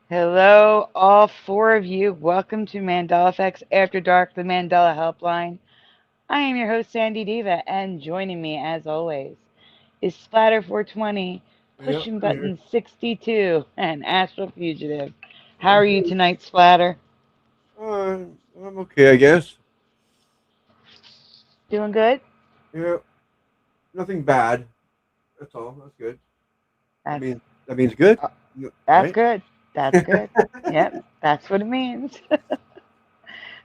Hello, all four of you. Welcome to Mandela Effects After Dark, the Mandela Helpline. I am your host, Sandy Diva, and joining me, as always, is Splatter420, pushing Yep, I'm here. button 62, and Astral Fugitive. How are you tonight, Splatter? I'm okay, I guess. Doing good? Yeah, nothing bad. That's all. That's good. That That's, means that means good, that's right? good. That's good. Yep, that's what it means.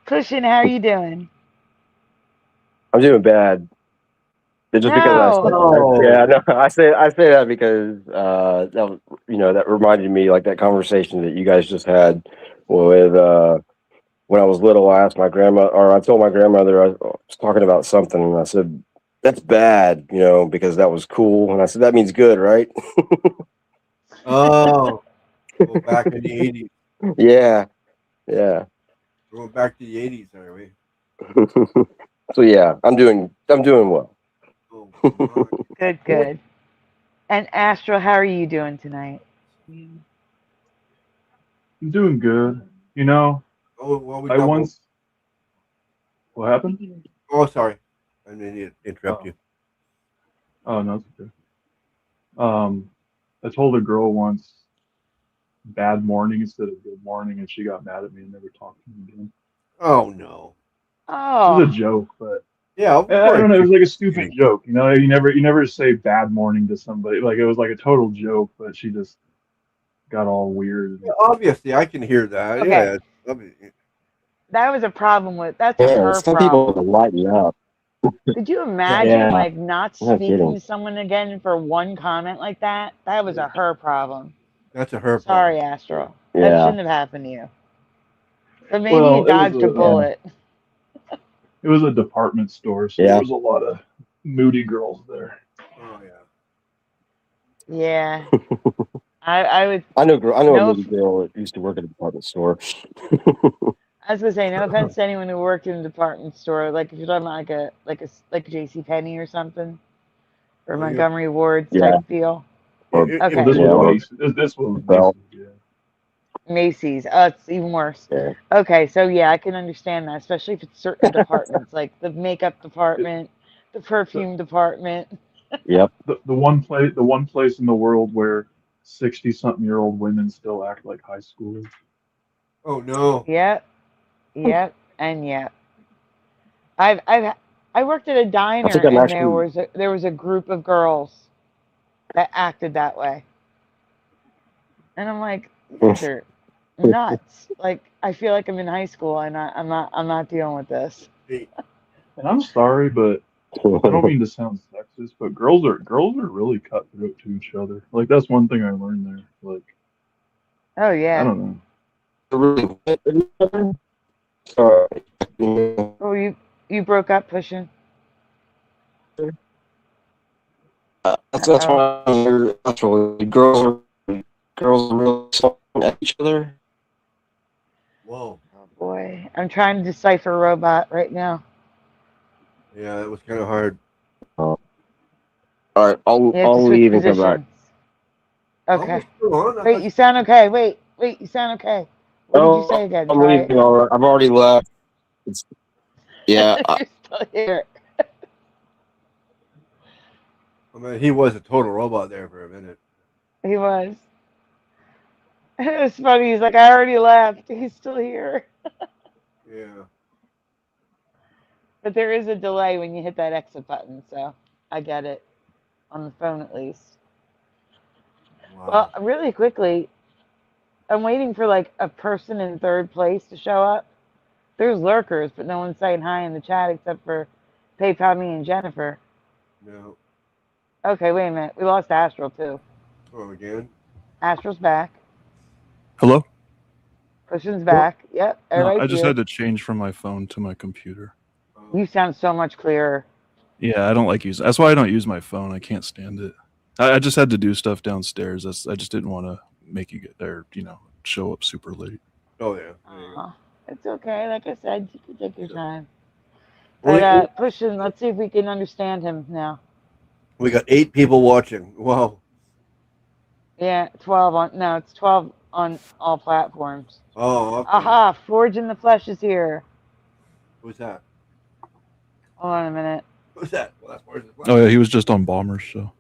Pushing, how are you doing? I'm doing bad. Just because No. yeah, no, I say that because that was, that reminded me like that conversation that you guys just had with when I was little. I asked my grandma, or I told my grandmother I was talking about something, and I said that's bad, because that was cool, and I said that means good, right? Oh, go back in the 80s. Yeah, yeah. Going back to the 80s, are we? So yeah, I'm doing well. Oh, my. Good, good. And Astral, how are you doing tonight? I'm doing good. You know, Oh, well, we I double. once. What happened? Oh, sorry. I didn't mean to interrupt Oh, you. oh no, it's okay. I told a girl once bad morning instead of good morning, and she got mad at me and never talked to me again. Oh, no. It was a Oh, joke, but Yeah, of I course. don't know. It was like a stupid Kidding. joke. You never say bad morning to somebody. Like it was like a total joke, but she just got all weird. Yeah, obviously, I can hear that. okay. Yeah. Obviously. That was a problem with, that's a Yeah, her some people problem. lighten up. Could you Yeah. imagine Yeah, like not I'm not speaking kidding. to someone again for one comment like that? That was a her problem. That's a her problem. Sorry, Astral. That Yeah, shouldn't have happened to you. But maybe you Well, dodged a yeah, bullet. it was a department store, so there yeah. was a lot of moody girls there. Oh, yeah. Yeah. I would I know a no movie girl that used to work at a department store. I was gonna say no offense to anyone who worked in a department store. Like if you're talking about like a J.C. Penney or something, or Well, Montgomery Ward's Yeah, type deal. or Well, Okay. this yeah, was or Macy's. This was Bell. Macy's. Yeah. Macy's. Oh, it's even worse. Yeah, Okay, so yeah, I can understand that, especially if it's certain departments, like the makeup It, department, the the, perfume department. yep. the one place in the world where 60-something-year-old women still act like high schoolers. oh, no. Yep, yep, and yep. I worked at a I diner, think I'm and actually. there was a group of girls that acted that way, and I'm like, you guys are nuts. Like I feel like I'm in high school, and I'm not dealing with this. Hey, And I'm sorry, but I don't mean to sound sexist, but girls are really cutthroat to each other. Like that's one thing I learned there. Like Oh I yeah. don't know. Really. Sorry. Oh, you broke up pushing. That's Oh, why actually girls are really swinging at each other. whoa. oh boy, I'm trying to decipher robot right now. Yeah, that was kind of hard. All right, You have to I'll switch leave and come back. positions. Oh, we're Okay. still on. I Wait, thought you sound okay. Wait, you sound okay. What did you Oh, say again? I'm Try it. leaving. All right. I've already left. It's, yeah, You're still here. I mean, he was a total robot there for a minute. He was. It was funny. He's like, I already left. He's still here. Yeah. But there is a delay when you hit that exit button, so I get it. On the phone, at least. Well, Wow. really quickly, I'm waiting for like a person in third place to show up. There's lurkers, but no one's saying hi in the chat except for PayPal me and Jennifer. No. Okay, wait a minute. We lost Astral too. Oh, again? Astral's back. Hello? Cushion's What? back. Yep, No, everybody's I just here. had to change from my phone to my computer. Oh. You sound so much clearer. Yeah, I don't like using. That's why I don't use my phone. I can't stand it. I just had to do stuff downstairs. I just didn't want to make you get there. Show up super late. Oh, yeah. There you go. Aw, it's okay. Like I said, you can take your time. Well, But Pushin, let's see if we can understand him now. we got 8 people watching. Wow. Yeah, 12 on. No, it's 12 on all platforms. Oh, okay. Aha! Forge in the Flesh is here. Who's that? Hold on a minute. Who's that? Well, that's Mars. Oh yeah, he was just on Bombers show.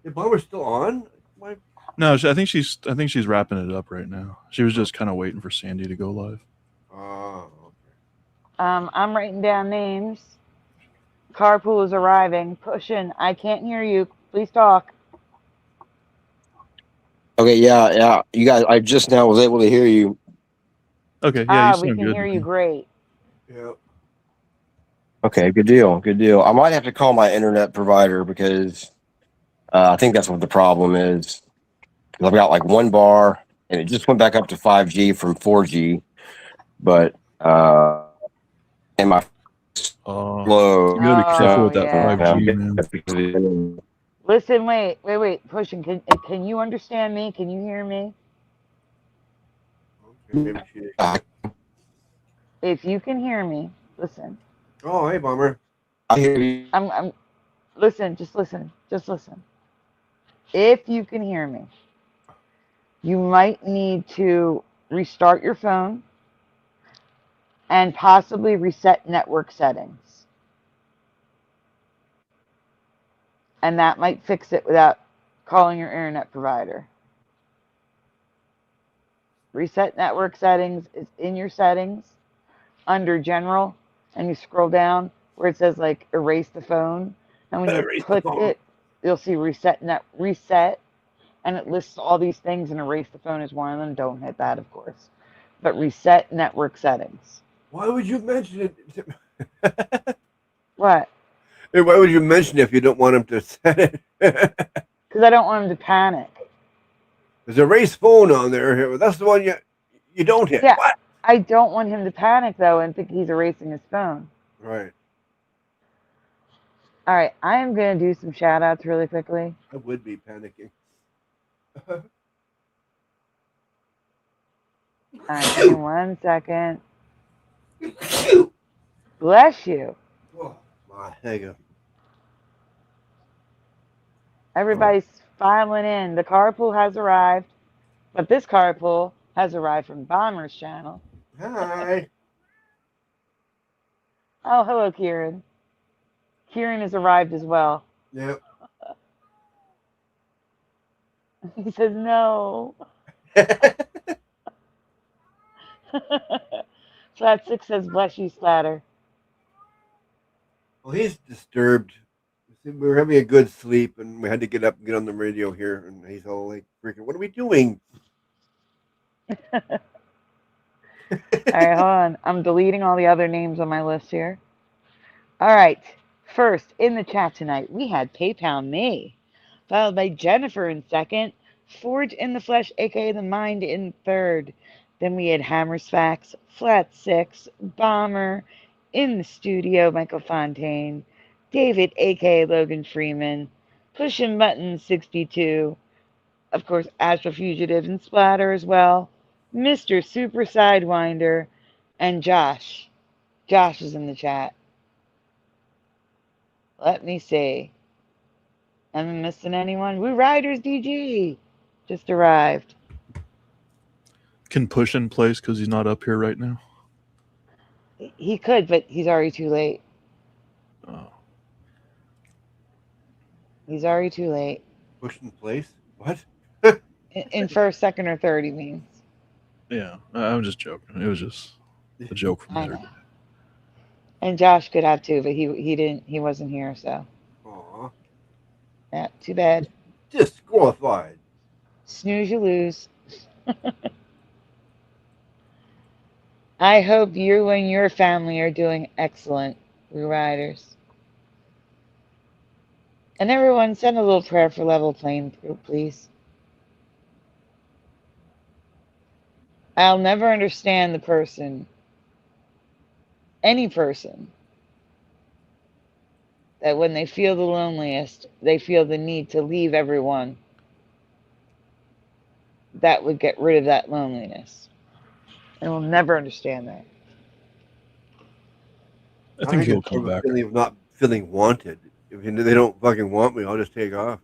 The bomber's still on? Why? No, I think she's wrapping it up right now. She was just kind of waiting for Sandy to go live. Oh, okay. I'm writing down names. Carpool is arriving. Pushin, I can't hear you. Please talk. Okay, yeah. You guys, I just now was able to hear you. Okay, yeah, you We sound can good. hear you great. Yeah. Okay, good deal. I might have to call my internet provider because I think that's what the problem is. 'Cause I've got like one bar and it just went back up to 5G from 4G, but and my slow. You gotta be careful with that yeah. 5G, man. Listen, wait. Pushin, can you understand me? Can you hear me? Okay, maybe she. If you can hear me, listen. Oh, hey, bomber. I hear you. I'm listen, just listen. If you can hear me, you might need to restart your phone and possibly reset network settings. And that might fix it without calling your internet provider. Reset network settings is in your settings under general, and you scroll down where it says like erase the phone. And when you Erase the click phone. it, you'll see reset, and it lists all these things, and erase the phone is one of them. Don't hit that, of course. But reset network settings. Why would you mention it? What? Hey, why would you mention it if you don't want him to set it? Because I don't want him to panic. There's a race phone on there. That's the one you don't hit. Yeah. What? I don't want him to panic, though, and think he's erasing his phone. Right. All right, I am going to do some shout-outs really quickly. I would be panicking. All right, give me 1 second. Bless you. Oh, my, there you go. Everybody's filing in. The carpool has arrived, but this carpool has arrived from Bomber's channel. Hi. Oh, hello, Kieran. Kieran has arrived as well. Yep. He says no. Flat 6 says bless you, Splatter. Well, he's disturbed. We were having a good sleep, and we had to get up and get on the radio here, and he's all like, freaking, what are we doing? All right, hold on. I'm deleting all the other names on my list here. All right. First, in the chat tonight, we had PayPal Me, followed by Jennifer in second, Forge in the Flesh, aka The Mind, in third. Then we had Hammer's Facts, Flat 6, Bomber, in the studio, Michael Fontaine, David, aka Logan Freeman, Pushing Button 62, of course, Astro Fugitive and Splatter as well, Mr. Super Sidewinder, and Josh. Josh is in the chat. Let me see. Am I missing anyone? Woo Riders DG just arrived. Can push in place because he's not up here right now. He could, but he's already too late. Oh. He's already too late. Push in place? What? In first, second, or third, he means. Yeah, I'm just joking. It was just a joke from I there. know. And Josh could have too, but he wasn't here, so. Aw. Yeah, too bad. Disqualified. Snooze, you lose. I hope you and your family are doing excellent, Blue Riders. And everyone, send a little prayer for level playing field, please. I'll never understand the person, any person, that when they feel the loneliest, they feel the need to leave everyone. That would get rid of that loneliness. I will never understand that. I think think he'll it's more come of a back. feeling of not feeling wanted. If they don't fucking want me, I'll just take off.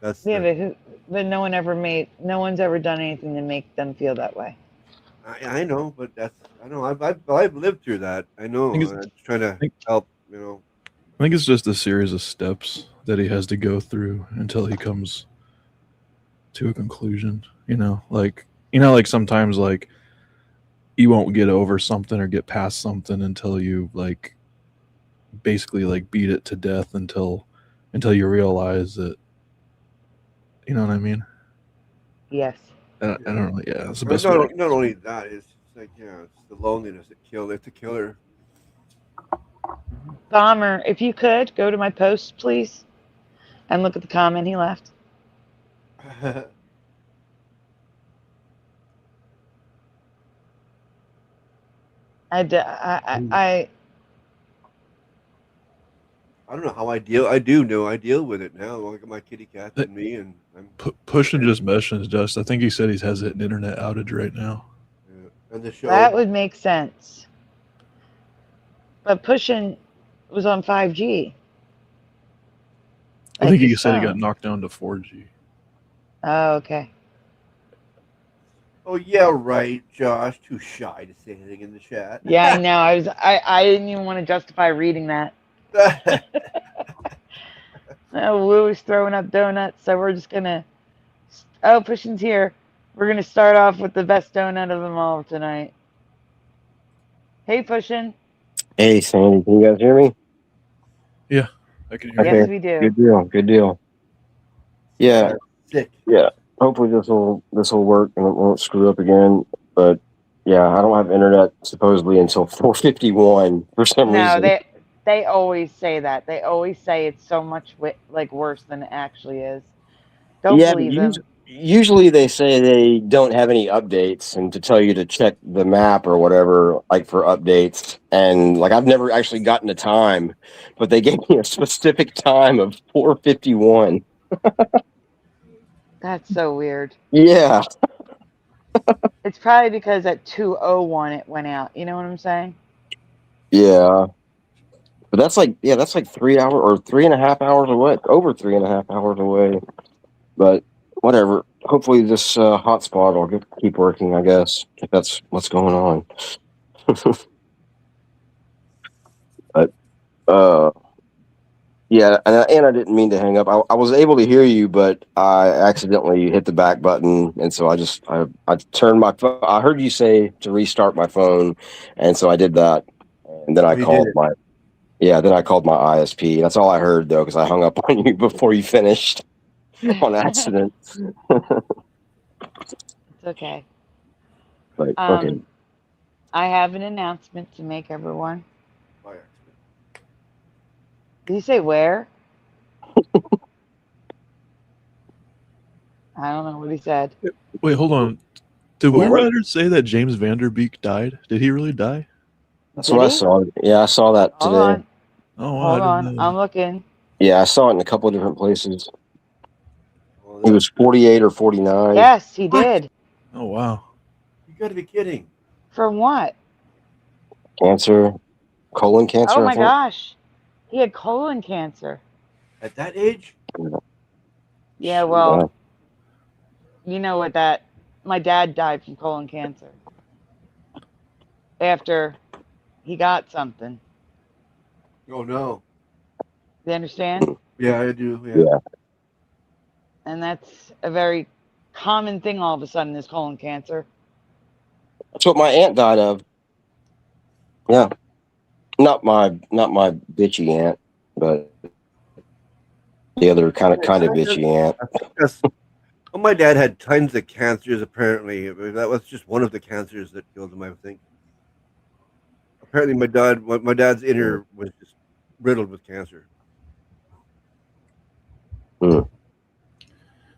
That's Yeah, the. but no one's ever done anything to make them feel that way. I know, but that's I know I've lived through that. I I think know. it's, I'm just trying to I think, help. You know. I think it's just a series of steps that he has to go through until he comes to a conclusion. Like sometimes like you won't get over something or get past something until you like basically like beat it to death until you realize that you know what I mean. Yes. I don't know. Yeah, that's the Well, best way. not only that, it's like it's the loneliness that killed. It's a killer. Bomber, if you could, go to my post, please, and look at the comment he left. I, d- I don't know how I deal. I do know I deal with it now. Look at my kitty cats and me, and I'm Pushing just mentions just. I think he said he has an internet outage right now. and the that show. would make sense. But pushing was on 5G, I like think he his said he got phone. knocked down to 4G. Oh, okay. Oh yeah, right, Josh. Too shy to say anything in the chat. Yeah, I know. I didn't even want to justify reading that. Oh, Woo is throwing up donuts, so we're just gonna. Oh, Pushing's here. We're gonna start off with the best donut of them all tonight. Hey, Pushin. Hey, Sandy, can you guys hear me? Yeah, I can hear Yes, you. Okay, we do. good deal, good deal. Yeah, Yeah, sick. yeah. Hopefully this will work and it won't screw up again. But yeah, I don't have internet supposedly until 4:51 for some No, reason. they always say that. They always say it's so much like worse than it actually is. Don't Yeah, but believe them. usually they say they don't have any updates and to tell you to check the map or whatever, like for updates. And like I've never actually gotten a time, but they gave me a specific time of 4:51. That's so weird. Yeah, It's probably because at 2:01 it went out. You know what I'm saying? yeah. But that's like 3 hours or 3.5 hours away, over 3.5 hours away. But whatever. Hopefully this hotspot will keep working. I guess if that's what's going on. But yeah, and I didn't mean to hang up. I was able to hear you, but I accidentally hit the back button, and so I turned my phone. I heard you say to restart my phone, and so I did that, and then Oh, I he did called it. my then I called my ISP. That's all I heard though, because I hung up on you before you finished on It's accident. okay. But okay, Um, I have an announcement to make, everyone. By accident. Did you say where? I don't know what he said. Wait, hold on. Did well, Woo what? Rider say that James Vanderbeek died? Did he really die? That's Did what I he? saw. Yeah, I saw that Hold today. on. Oh, wow, I Hold didn't on. know I'm that. looking. Yeah, I saw it in a couple of different places. Oh, He that's was 48 or 49. Yes, he what? did. Oh, wow. You got to be kidding! From what? Cancer, colon Oh cancer, I my think. gosh. He had colon cancer. At that age? Yeah, Yeah. well, you know what that. My dad died from colon cancer after he got something. Oh no. You understand? Yeah, I do. Yeah. Yeah. And that's a very common thing all of a sudden is colon cancer. That's what my aunt died of. Yeah. Not my bitchy aunt, but the other kind of bitchy aunt. That's, well, my dad had tons of cancers. Apparently, that was just one of the cancers that killed him. I think. Apparently, my dad's inner was just riddled with cancer.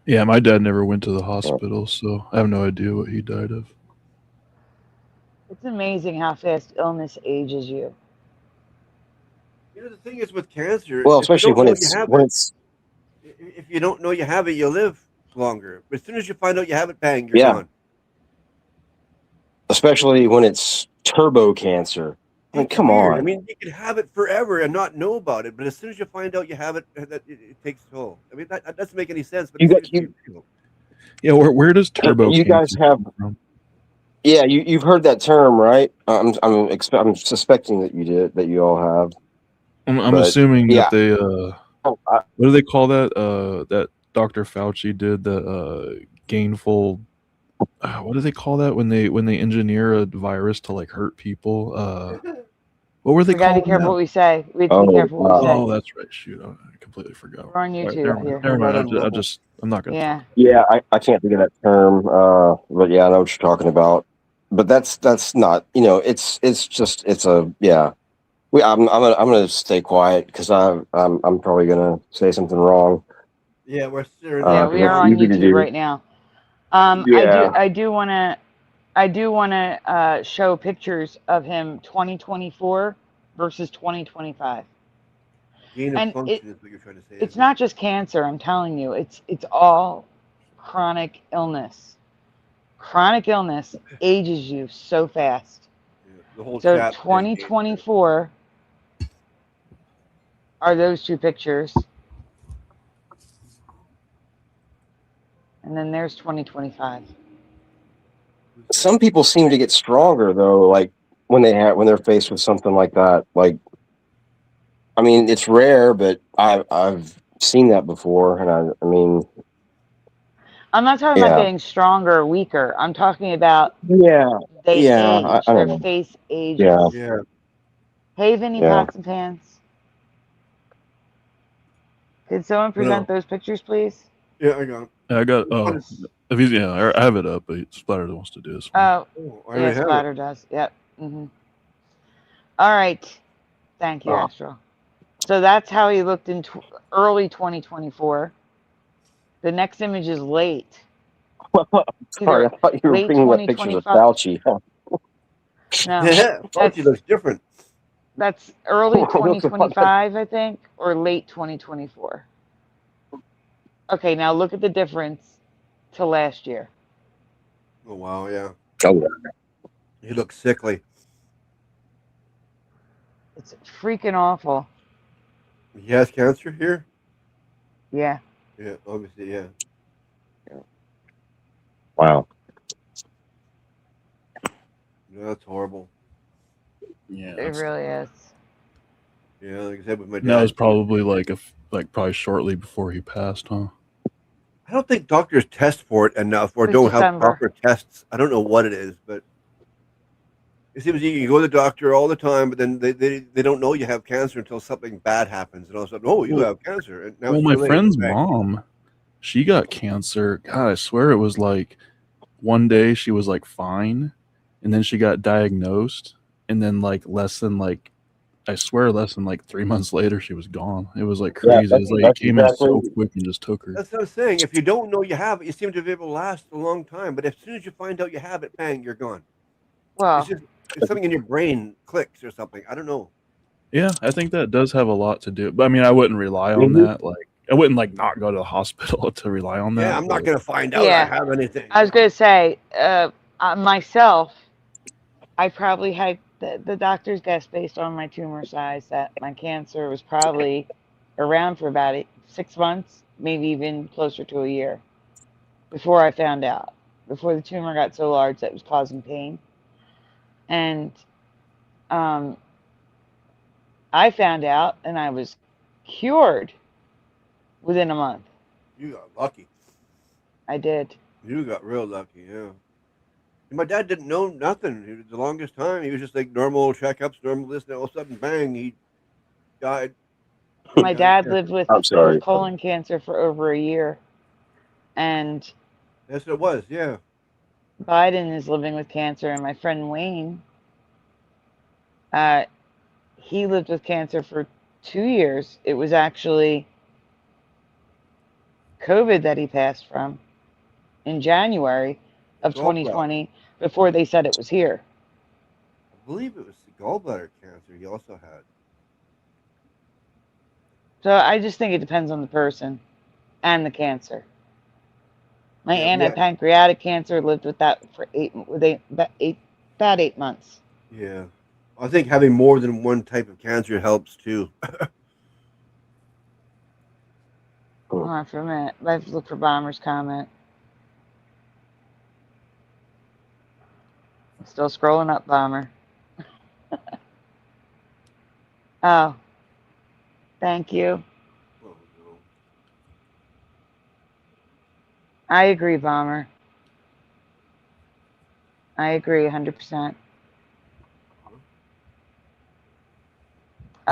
Yeah, my dad never went to the hospital, so I have no idea what he died of. It's amazing how fast illness ages you. You know, the thing is with cancer, Well, if you especially don't when know you it's have when it, it's if you don't know you have it, you live longer. But as soon as you find out you have it, bang, you're yeah, gone. especially when it's turbo cancer. I mean, It's come weird. I on. mean, you can have it forever and not know about it, but as soon as you find out you have it, it takes toll. I mean, that doesn't make any sense, but You it got seems to be real. Yeah, where does turbo you guys cancer have come from? yeah. You've heard that term, right? I'm suspecting that you all have. I'm But assuming yeah, that they I, what do they call that? That Dr. Fauci did the gainful. What do they call that when they engineer a virus to like hurt people? What were they We got to be calling careful that? what we say. We have to be oh, careful what we say. Oh, that's right. Shoot, I completely forgot. We're on All right, YouTube here. never mind. Everybody. I'm not gonna Yeah. talk. yeah. I can't think of that term. But yeah, I know what you're talking about. But that's not. It's a yeah. I'm gonna stay quiet because I'm probably gonna say something wrong. Yeah, we're staring Yeah, at Because we the are it's on easy to YouTube do. right now. Yeah. I do want to show pictures of him 2024 versus 2025. gain of And function is what you're trying to say, it's isn't it? not just cancer, I'm telling you. It's all chronic illness. Chronic illness ages you so fast. Yeah, the whole So chat saying danger. 2024 are those two pictures. And then there's 2025. Some people seem to get stronger though, like when they're faced with something like that. Like, I mean, it's rare, but I've seen that before, and I mean, I'm not talking about yeah, getting stronger or weaker. I'm talking about yeah, they yeah. age. I Their don't know. face ages. Yeah, Yeah. Hey, Vinny yeah. Pots and Pans. Could someone No. present those pictures, please? Yeah, I got it. I got if he's I have it up, but Splatter wants to do this one. Oh, Oh, I yeah, already have it. Splatter does. Yep. All right. Thank you, Oh. Astro. So that's how he looked in early 2024. The next image is late. Sorry, I Either thought you were late bringing up pictures of 2025. Fauci. No, Fauci looks different. that's early It looks a lot 2025, I think, or late 2024. Okay, now look at the difference to last year. Oh wow, yeah. oh, He looks sickly. It's freaking awful. He has cancer here? Yeah. Yeah, obviously, yeah. wow. Yeah, that's horrible. Yeah, It really is. Yeah, like I said with my dad. that was probably probably shortly before he passed, huh? I don't think doctors test for it enough or It was don't have December. proper tests. I don't know what it is, but it seems you can go to the doctor all the time, but then they don't know you have cancer until something bad happens, and all of a sudden, oh, you have cancer, and now Well, it's my too late. friend's Bang. mom, she got cancer. God, I swear it was like one day she was like fine, and then she got diagnosed, and then like less than 3 months later she was gone. It was like Yeah, crazy. It's like it that's came in exactly. so quick and just took her. That's what I'm saying. If you don't know you have it, you seem to be able to last a long time. But as soon as you find out you have it, bang, you're gone. Well, It's something in your brain clicks or something. I don't know. Yeah, I think that does have a lot to do. But I mean, I wouldn't rely on Mhm. that. Like, I wouldn't like not go to the hospital to rely on that. Yeah, I'm not but- going to find out I yeah. have anything. I was going to say, myself, I probably had the doctor's guess based on my tumor size that my cancer was probably around for about 6 months, maybe even closer to a year before I found out, before the tumor got so large that it was causing pain. And I found out and I was cured within a month. You got lucky. I did. You got real lucky, yeah. And my dad didn't know nothing. He was the longest time. He was just like normal checkups, normal this, and all of a sudden, bang, he died. My dad lived I'm sorry. with colon cancer for over a year. And Yes, it was, yeah. Biden is living with cancer, and my friend Wayne He lived with cancer for 2 years. It was actually COVID that he passed from in January of Gallbladder. 2020 before they said it was here. I believe it was the gallbladder cancer he also had. So I just think it depends on the person and the cancer. My Yeah, aunt had pancreatic cancer, lived with that for about 8 months. yeah. I think having more than one type of cancer helps too. Hold on for a minute. I have to look for Bomber's comment. I'm still scrolling up, Bomber. Oh, thank you. Oh, no. I agree, Bomber. I agree 100%.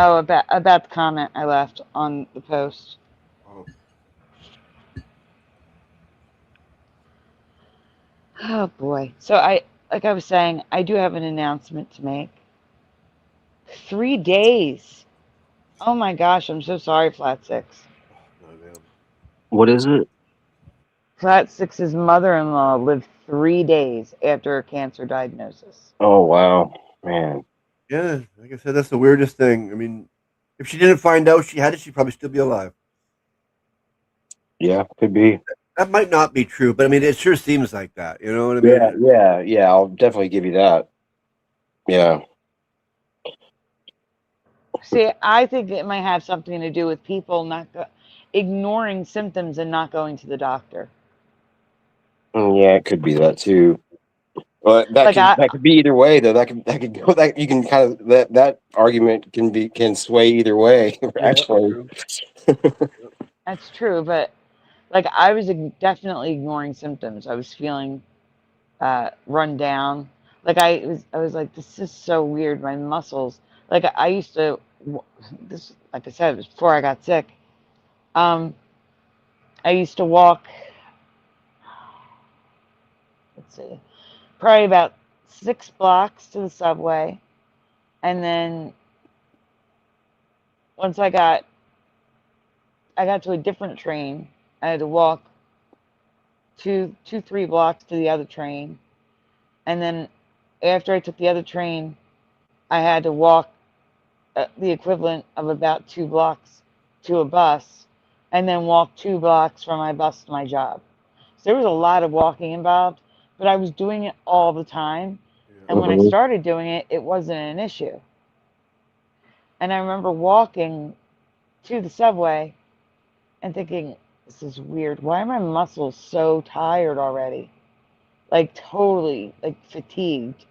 Oh, about the comment I left on the post. Oh, Oh boy. So like I was saying, I do have an announcement to make. 3 days. Oh my gosh, I'm so sorry, Flat Six. no, man. What is it? Flat Six's mother-in-law lived 3 days after a cancer diagnosis. Oh wow, man. Yeah, like I said, that's the weirdest thing. I mean, if she didn't find out she had it, she'd probably still be alive. Yeah, could be. That might not be true, but I mean, it sure seems like that. You know what I Yeah, mean? yeah. I'll definitely give you that. Yeah. See, I think it might have something to do with people ignoring symptoms and not going to the doctor. Yeah, it could be that too. Well, Like that could be either way though. That could go that you can kind of that argument can sway either way. Actually, that's true, but like I was definitely ignoring symptoms. I was feeling run down. Like I was like, this is so weird. My muscles. Like I used to. This, like I said, it was before I got sick. I used to walk. Let's see, probably about 6 blocks to the subway, and then once I got to a different train, I had to walk 3 blocks to the other train, and then after I took the other train, I had to walk the equivalent of about 2 blocks to a bus, and then walk 2 blocks from my bus to my job. So there was a lot of walking involved, but I was doing it all the time. And when I started doing it, it wasn't an issue. And I remember walking to the subway and thinking, this is weird. Why are my muscles so tired already? Like totally like fatigued.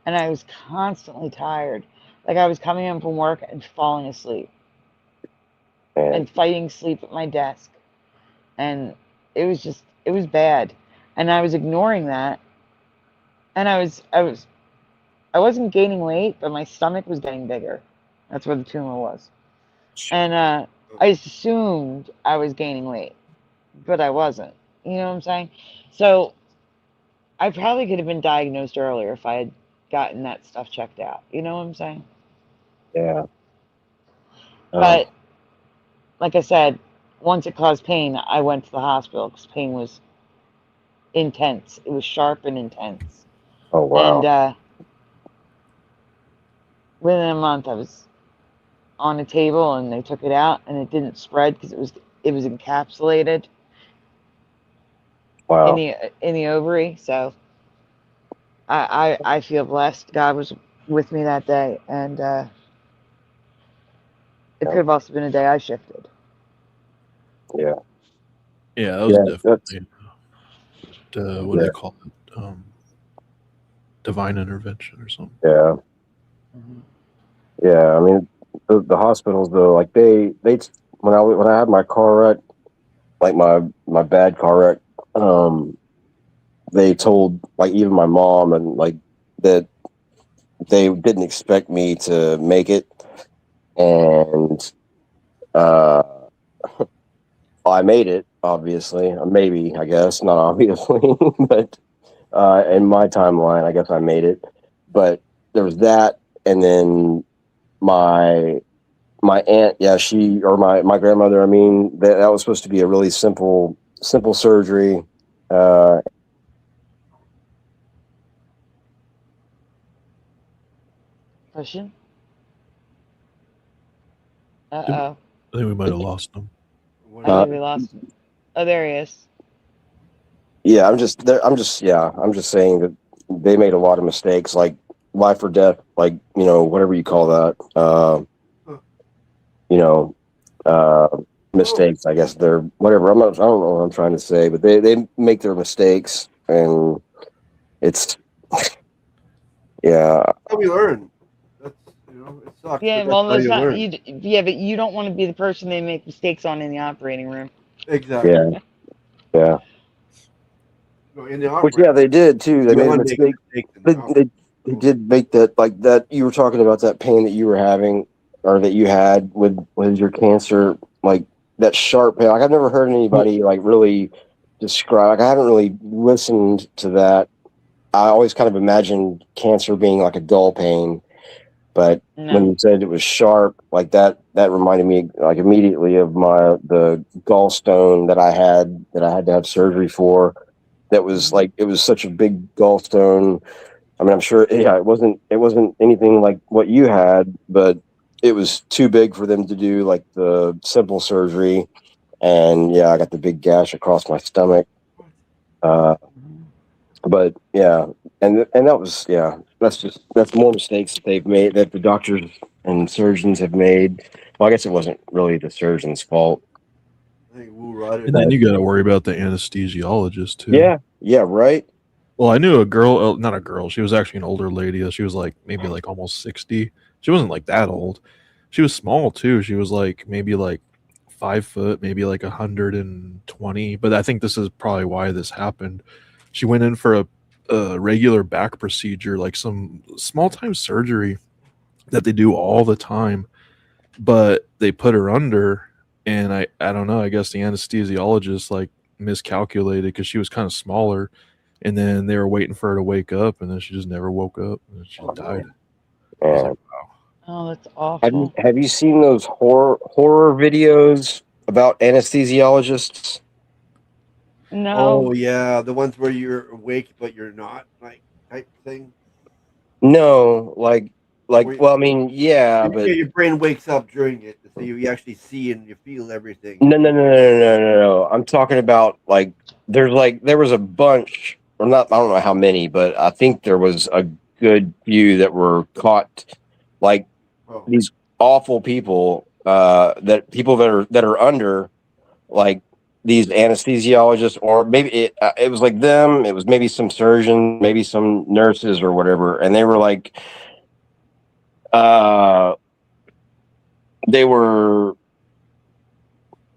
And I was constantly tired. Like I was coming home from work and falling asleep and fighting sleep at my desk. And it was bad. And I was ignoring that. And I wasn't gaining weight, but my stomach was getting bigger. That's where the tumor was. And I just assumed I was gaining weight, but I wasn't. You know what I'm saying? So I probably could have been diagnosed earlier if I had gotten that stuff checked out. You know what I'm saying? yeah. But like I said, once it caused pain, I went to the hospital because pain was intense. It was sharp and intense. Oh wow. And within a month, I was on a table and they took it out, and it didn't spread because it was encapsulated Wow. in the ovary. So I feel blessed. God was with me that day, and it could have also been a day I shifted. Yeah. Yeah, that was definitely what do they call it? Divine intervention or something. Yeah. Mm-hmm. Yeah. I mean, the hospitals though, like they when I had my car wreck, like my bad car wreck, they told like even my mom and like that they didn't expect me to make it, and I made it, obviously. Maybe, I guess, not obviously, but in my timeline, I guess I made it. But there was that, and then my aunt, my grandmother, I mean, that was supposed to be a really simple surgery. Question? I Uh-oh. think we might have lost him. I think we lost him. Oh, there he is. Yeah, I'm just saying that they made a lot of mistakes, like life or death, like, whatever you call that, mistakes. I guess they're whatever. I don't know what I'm trying to say, but they make their mistakes, and it's yeah. How we learn. That's it sucks. Yeah, But well, that's how that's you not learn. you. Yeah, but you don't want to be the person they make mistakes on in the operating room. Exactly. Yeah. In the Which, yeah, they did too. They made a mistake. They They did make that, like that you were talking about, that pain that you were having, or that you had with your cancer, like that sharp pain. Like, I've never heard anybody like really describe. Like, I haven't really listened to that. I always kind of imagined cancer being like a dull pain, but when No. you said it was sharp, like that reminded me like immediately of the gallstone that I had to have surgery for. That was like, it was such a big gallstone. I mean, I'm sure, yeah, it wasn't anything like what you had, but it was too big for them to do like the simple surgery. And yeah, I got the big gash across my stomach. But yeah, and that was, yeah, that's more mistakes that they've made, that the doctors and surgeons have made. Well, I guess it wasn't really the surgeon's fault. And then you got to worry about the anesthesiologist too. Yeah, right. Well, I knew a girl, not a girl. She was actually an older lady. She was like maybe like almost 60. She wasn't like that old. She was small too. She was like maybe like 5 foot, maybe like 120. But I think this is probably why this happened. She went in for a regular back procedure, like some small time surgery that they do all the time. But they put her under, and I don't know. I guess the anesthesiologist like miscalculated because she was kind of smaller. And then they were waiting for her to wake up, and then she just never woke up, and she just died. I was like, wow. Oh, that's awful. Have you seen those horror videos about anesthesiologists? No. Oh yeah, the ones where you're awake but you're not, like type thing. No, like well, I mean, yeah, but your brain wakes up during it, so you actually see and you feel everything. no. I'm talking about like there was a bunch, or not, I don't know how many, but I think there was a good few that were caught, like these awful people, that are under, like these anesthesiologists, or maybe it was like them, it was maybe some surgeon, maybe some nurses or whatever, and they were like, they were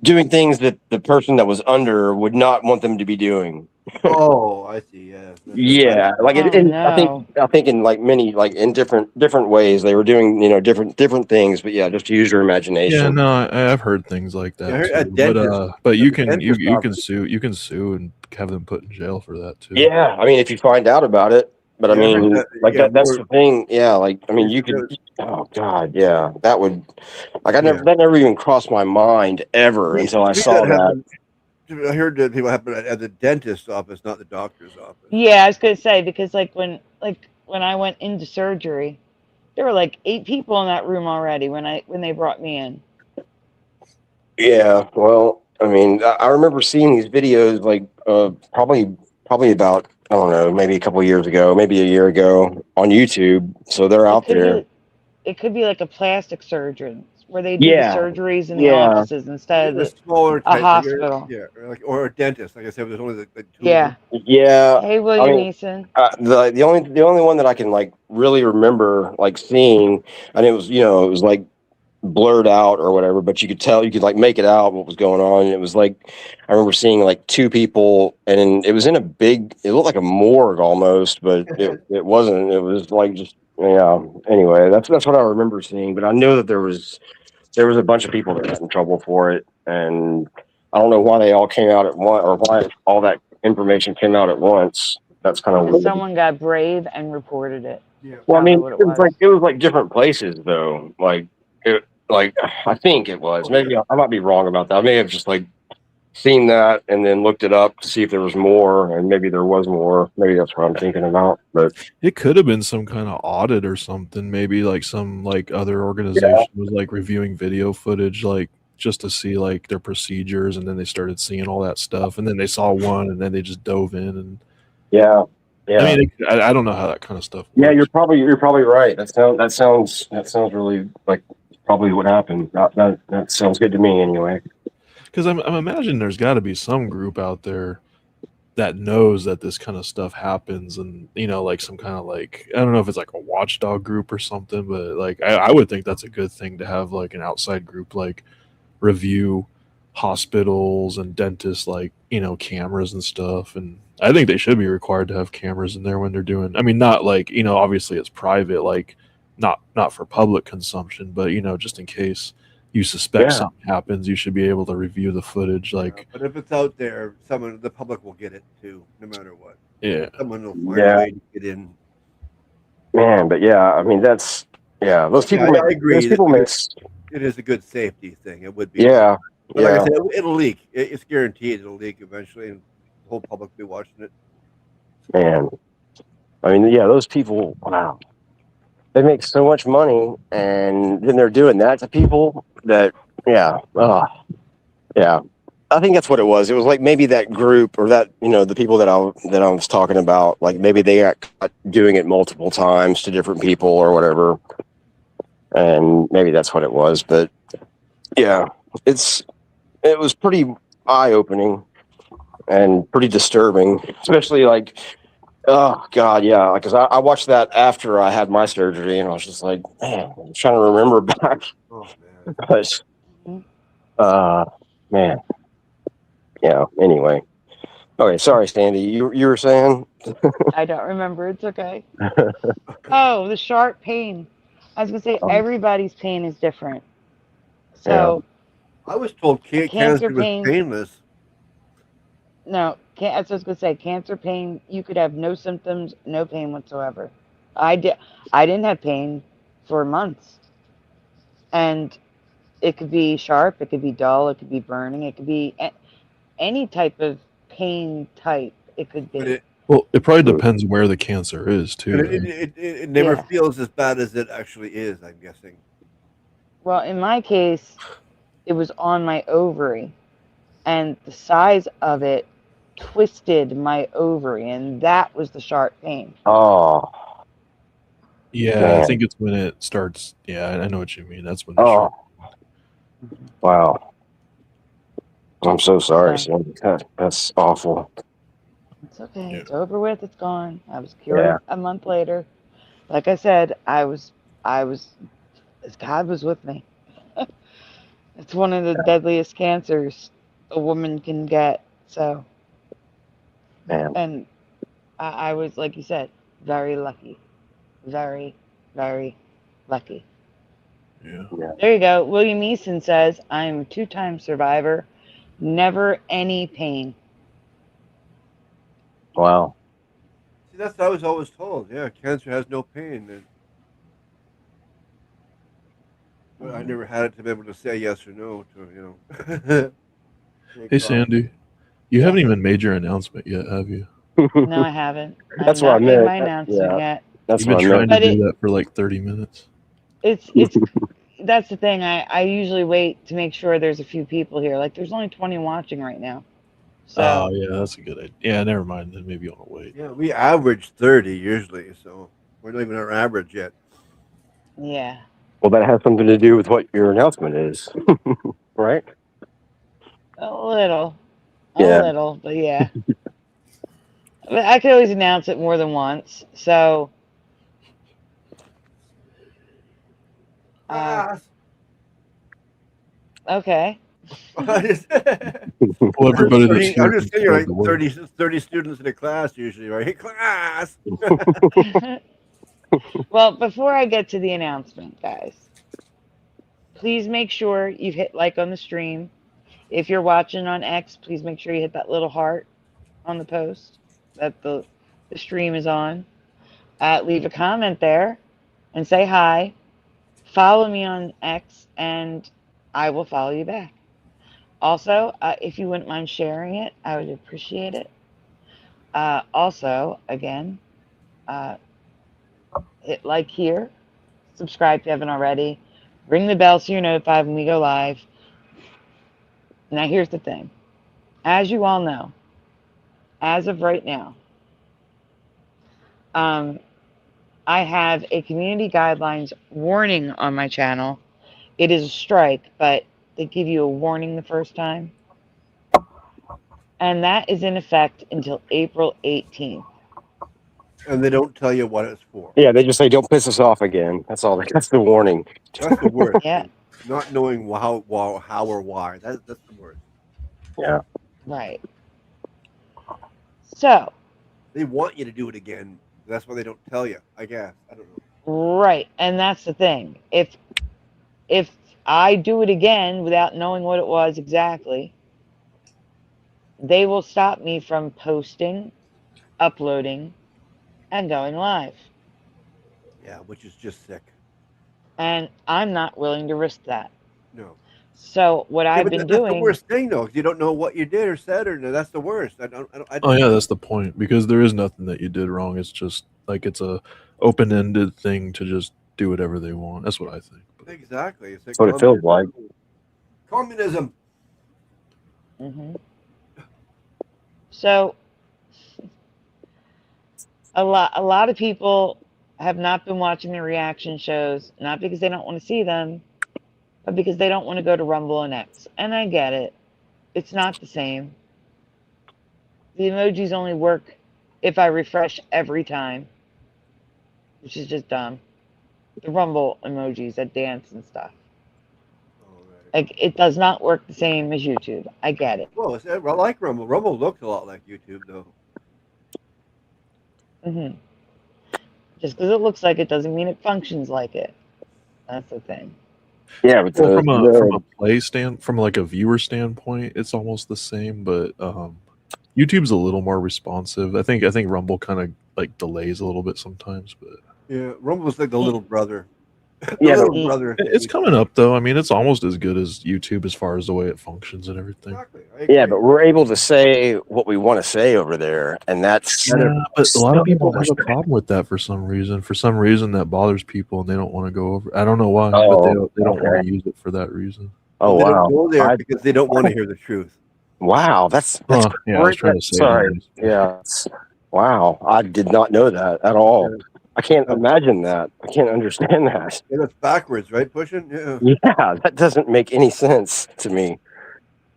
doing things that the person that was under would not want them to be doing. Oh, I see. Yeah. Yeah, like I think in like many, like in different ways they were doing different things, but yeah, just use your imagination. Yeah, no, I've heard things like that too. But you can sue and have them put in jail for that too. Yeah, I mean, if you find out about it, but I mean, that's the thing. Yeah, like, I mean, you could. Oh God, yeah, that would. Like, that never even crossed my mind ever until I saw that. I heard that people happen at the dentist's office, not the doctor's office. Yeah, I was gonna say, because when I went into surgery, there were like 8 people in that room already when they brought me in. Yeah, well, I mean, I remember seeing these videos like probably about, I don't know, maybe a couple of years ago, maybe a year ago on YouTube. So they're out there. It could be like a plastic surgeon where they do the surgeries in the offices instead of the smaller a hospital. Or a dentist. Like I said, there's only like 2. Yeah. Hey, William Eason. The only one that I can like really remember like seeing, and it was like blurred out or whatever, but you could like make it out what was going on. And it was like, I remember seeing like 2 people, and it was in it looked like a morgue almost, but it wasn't. It was like just, yeah. Anyway, that's what I remember seeing. But I know that there was a bunch of people that got in trouble for it, and I don't know why they all came out at once, or why all that information came out at once. That's kind of weird. Someone got brave and reported it. Yeah. Well, I Probably mean, what it was. it was like different places though. Like I think it was. Oh, Maybe yeah. I might be wrong about that. I may have just like seen that and then looked it up to see if there was more, and maybe there was more. Maybe that's what I'm thinking about. But It could have been some kind of audit or something. Maybe like some like other yeah, organization was like reviewing video footage, like just to see like their procedures, and then they started seeing all that stuff, and then they saw one, and then they just dove in. And yeah, I yeah, mean, I don't know how that kind of stuff yeah. works. You're probably right. That sounds really like probably what happened. That sounds good to me anyway. Because I'm imagining there's got to be some group out there that knows that this kind of stuff happens, and like some kind of like, I don't know if it's like a watchdog group or something, but like I would think that's a good thing to have, like an outside group like review hospitals and dentists, like cameras and stuff. And I think they should be required to have cameras in there when they're doing, I mean, not like, obviously it's private, like not for public consumption, but just in case you suspect Yeah, something happens, you should be able to review the footage. Like, But if it's out there, the public will get it too, no matter what. yeah. Someone will find a yeah, way to get in. man. But yeah, I mean that's yeah. Yeah, I agree. Those people make It is a good safety thing. It would be. yeah, But like I yeah. said, it'll leak. It's guaranteed it'll leak eventually, and the whole public will be watching it. Man, I mean, yeah, those people. Wow, they make so much money, and then they're doing that to people. That yeah, yeah. I think that's what it was. It was like maybe that group or that the people that I was talking about. Like maybe they got caught doing it multiple times to different people or whatever, and maybe that's what it was. But yeah, it was pretty eye opening and pretty disturbing, especially like. Oh God, yeah. Because I watched that after I had my surgery, and I was just like, man, I'm trying to remember back. Oh man. But Mhm. man, yeah. Anyway, okay. Sorry, Sandy. You were saying? I don't remember. It's okay. Oh, the sharp pain. I was gonna say everybody's pain is different. Yeah. So I was told a cancer cancer was pain. painless. No, that's what I was gonna say. Cancer pain. You could have no symptoms, no pain whatsoever. I did. I didn't have pain for months, and it could be sharp. It could be dull. It could be burning. It could be any type of pain type. It could But be. Well, it probably depends where the cancer is too. it never Yeah. feels as bad as it actually is. I'm guessing. Well, in my case, it was on my ovary, and the size of it twisted my ovary, and that was the sharp pain. Oh Yeah, I man. think it's when it starts. Yeah, I know what you mean. That's when. Oh wow. I'm so sorry, So Sandy. That's awful. it's okay. Yeah. It's over with. It's gone. I was cured Yeah. a month later. Like I said, I was. God was with me. It's one of the deadliest cancers a woman can get. So, Man. and I was, like you said, very lucky. Very, very lucky. Yeah. Yeah. There you go. William Easton says, I'm a 2-time survivor. Never any pain. Wow. See, that's what I was always told. Yeah, cancer has no pain. But I never had it to be able to say yes or no to. Thank Hey, God. Sandy, you Yeah. haven't even made your announcement yet, have you? No, I haven't. I have That's what I not made meant. my announcement Yeah. yet. That's You've been what I trying meant. to But do that for like 30 minutes. it's that's the thing. I usually wait to make sure there's a few people here. Like there's only 20 watching right now. Oh, So yeah, that's a good idea. Yeah, never mind. Then maybe you want to wait. Yeah, we average 30 usually, so we're not even our average yet. yeah. Well, that has something to do with what your announcement is, right? A little. Yeah. A little, but yeah. But I could always announce it more than once. So okay. Well, everybody that's here I'm just can saying, spread like the word. 30 students in a class usually, right? Hey, class! Well, before I get to the announcement, guys, please make sure you've hit like on the stream. If you're watching on X, please make sure you hit that little heart on the post that the stream is on. leave a comment there and say hi. Follow me on X, and I will follow you back. Also, if you wouldn't mind sharing it, I would appreciate it. Also, again, uh, hit like here, subscribe if you haven't already, ring the bell so you're notified when we go live. Now, here's the thing. As you all know, as of right now, I have a community guidelines warning on my channel. It is a strike, but they give you a warning the first time. And that is in effect until April 18th. And they don't tell you what it's for. Yeah, they just say, "Don't piss us off again." That's all. That's the warning. That's the worst. Yeah. Not knowing how or why. That's the worst. Yeah. Right. So, They want you to do it again. That's why they don't tell you. I guess. I don't know. right. And that's the thing. If I do it again without knowing what it was exactly, they will stop me from posting, uploading, and going live. Yeah, which is just sick. And I'm not willing to risk that. No. So what Yeah, I've but been that's doing, the worst thing, though, 'cause you don't know what you did or said, or no, that's the worst. Oh yeah, that's the point, because there is nothing that you did wrong. It's just like it's a open-ended thing to just do whatever they want. That's what I think. Exactly. It's like That's what it feels like. Communism. Mhm. So a lot of people have not been watching the reaction shows, not because they don't want to see them, but because they don't want to go to Rumble and X. And I get it. It's not the same. The emojis only work if I refresh every time, which is just dumb. The Rumble emojis that dance and stuff. Like, it does not work the same as YouTube. I get it. Well, I like Rumble. Rumble looks a lot like YouTube, though. Hmm. Just because it looks like it doesn't mean it functions like it. That's the thing. Yeah, but Well, from like a viewer standpoint, it's almost the same, but YouTube's a little more responsive. I think Rumble kind of like delays a little bit sometimes, but Yeah, Rumble's like the little brother. Yeah, little brother. it's coming up though. I mean, it's almost as good as YouTube as far as the way it functions and everything. Exactly. Yeah, but we're able to say what we want to say over there, and that's. Yeah, but a lot of people have a problem with that for some reason. For some reason, that bothers people, and they don't want to go over. I don't know why, but they don't want to use it for that reason. Oh they wow! don't go there because they don't want to hear the truth. Wow, that's yeah. I was trying to say. Sorry. Yeah. Wow, I did not know that at all. I can't imagine that. I can't understand that. Yeah, that's backwards, right? Pushing. Yeah. Yeah, that doesn't make any sense to me.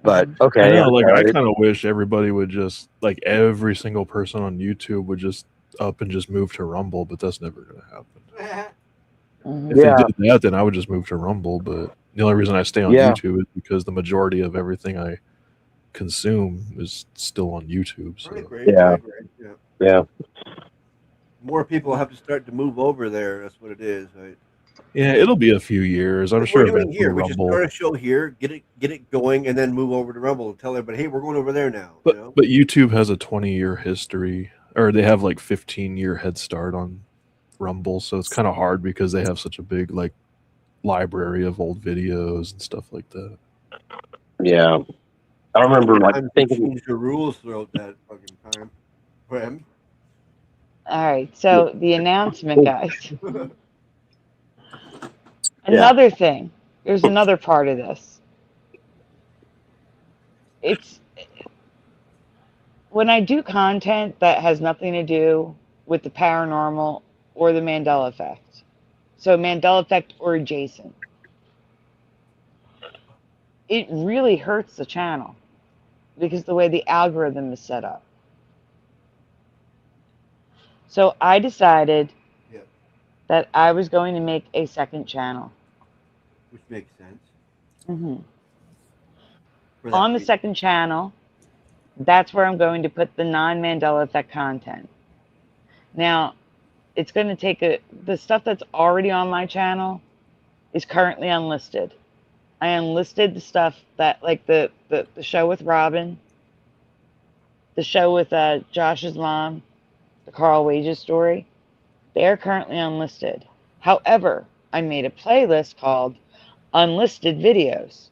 But okay, I know, like I kind of wish everybody would just like every single person on YouTube would just up and just move to Rumble, but that's never going to happen. If they did that, then I would just move to Rumble. But the only reason I stay on YouTube is because the majority of everything I consume is still on YouTube. So yeah. More people have to start to move over there. That's what it is, right? Yeah, it'll be a few years. I'm sure. We're doing here. We just start a show here, get it going, and then move over to Rumble and tell everybody, hey, we're going over there now. But YouTube has a 20-year history, or they have like 15-year head start on Rumble, so it's kind of hard because they have such a big like library of old videos and stuff like that. Yeah, I remember like thinking the rules throughout that fucking time. When? All right, so the announcement, guys. Another thing. There's another part of this. It's when I do content that has nothing to do with the paranormal or the Mandela effect. So Mandela effect or adjacent. It really hurts the channel because the way the algorithm is set up. So I decided that I was going to make a second channel. Which makes sense. Mm-hmm. On the second channel, that's where I'm going to put the non-Mandela effect content. Now, it's going to take the stuff that's already on my channel is currently unlisted. I unlisted the stuff that, like the show with Robin, the show with Josh's mom, the Carl Wages story. They are currently unlisted. However, I made a playlist called Unlisted Videos.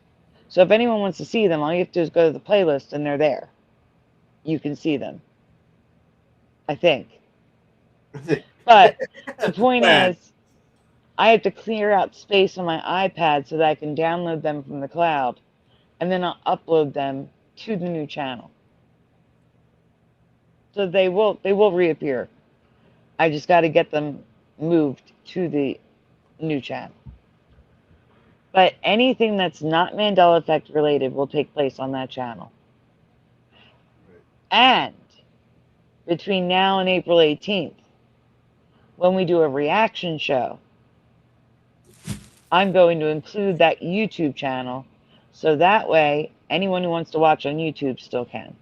So if anyone wants to see them, all you have to do is go to the playlist and they're there. You can see them. I think. But the point is, I have to clear out space on my iPad so that I can download them from the cloud, and then I'll upload them to the new channel. So they will reappear. I just got to get them moved to the new channel. But anything that's not Mandela Effect related will take place on that channel. And between now and April 18th, when we do a reaction show, I'm going to include that YouTube channel, so that way anyone who wants to watch on YouTube still can.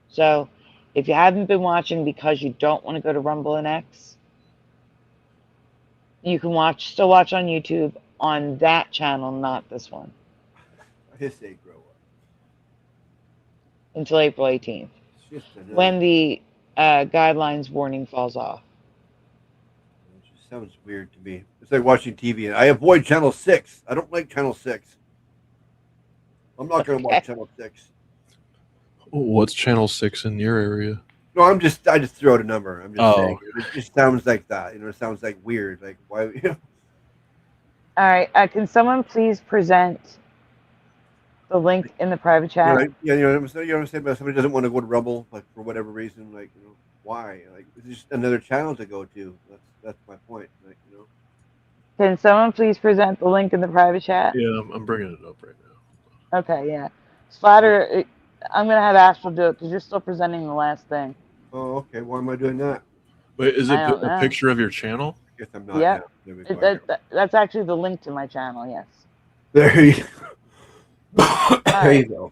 So if you haven't been watching because you don't want to go to Rumble and X, you can still watch on YouTube on that channel, not this one, I just say grow up. until April 18th, It's just another. when the guidelines warning falls off. It just sounds weird to me. It's like watching TV. And I avoid Channel 6. I don't like Channel 6. I'm not going to watch Channel 6. What's Channel 6 in your area? No, I just throw out a number. I'm just Oh. saying. It just sounds like that. It sounds like weird. Like, why? All right, can someone please present the link in the private chat? You know what I'm saying? But somebody doesn't want to go to Rumble, like, for whatever reason. Like, why? Like, it's just another channel to go to. That's my point. Like, Can someone please present the link in the private chat? Yeah, I'm bringing it up right now. Okay, yeah. Splatter, I'm going to have Astral do it because you're still presenting the last thing. Oh, okay. Why am I doing that? Wait, is it I don't a know. picture of your channel? I guess I'm not. Yep. There we go. That's actually the link to my channel, yes. There you go. There you go.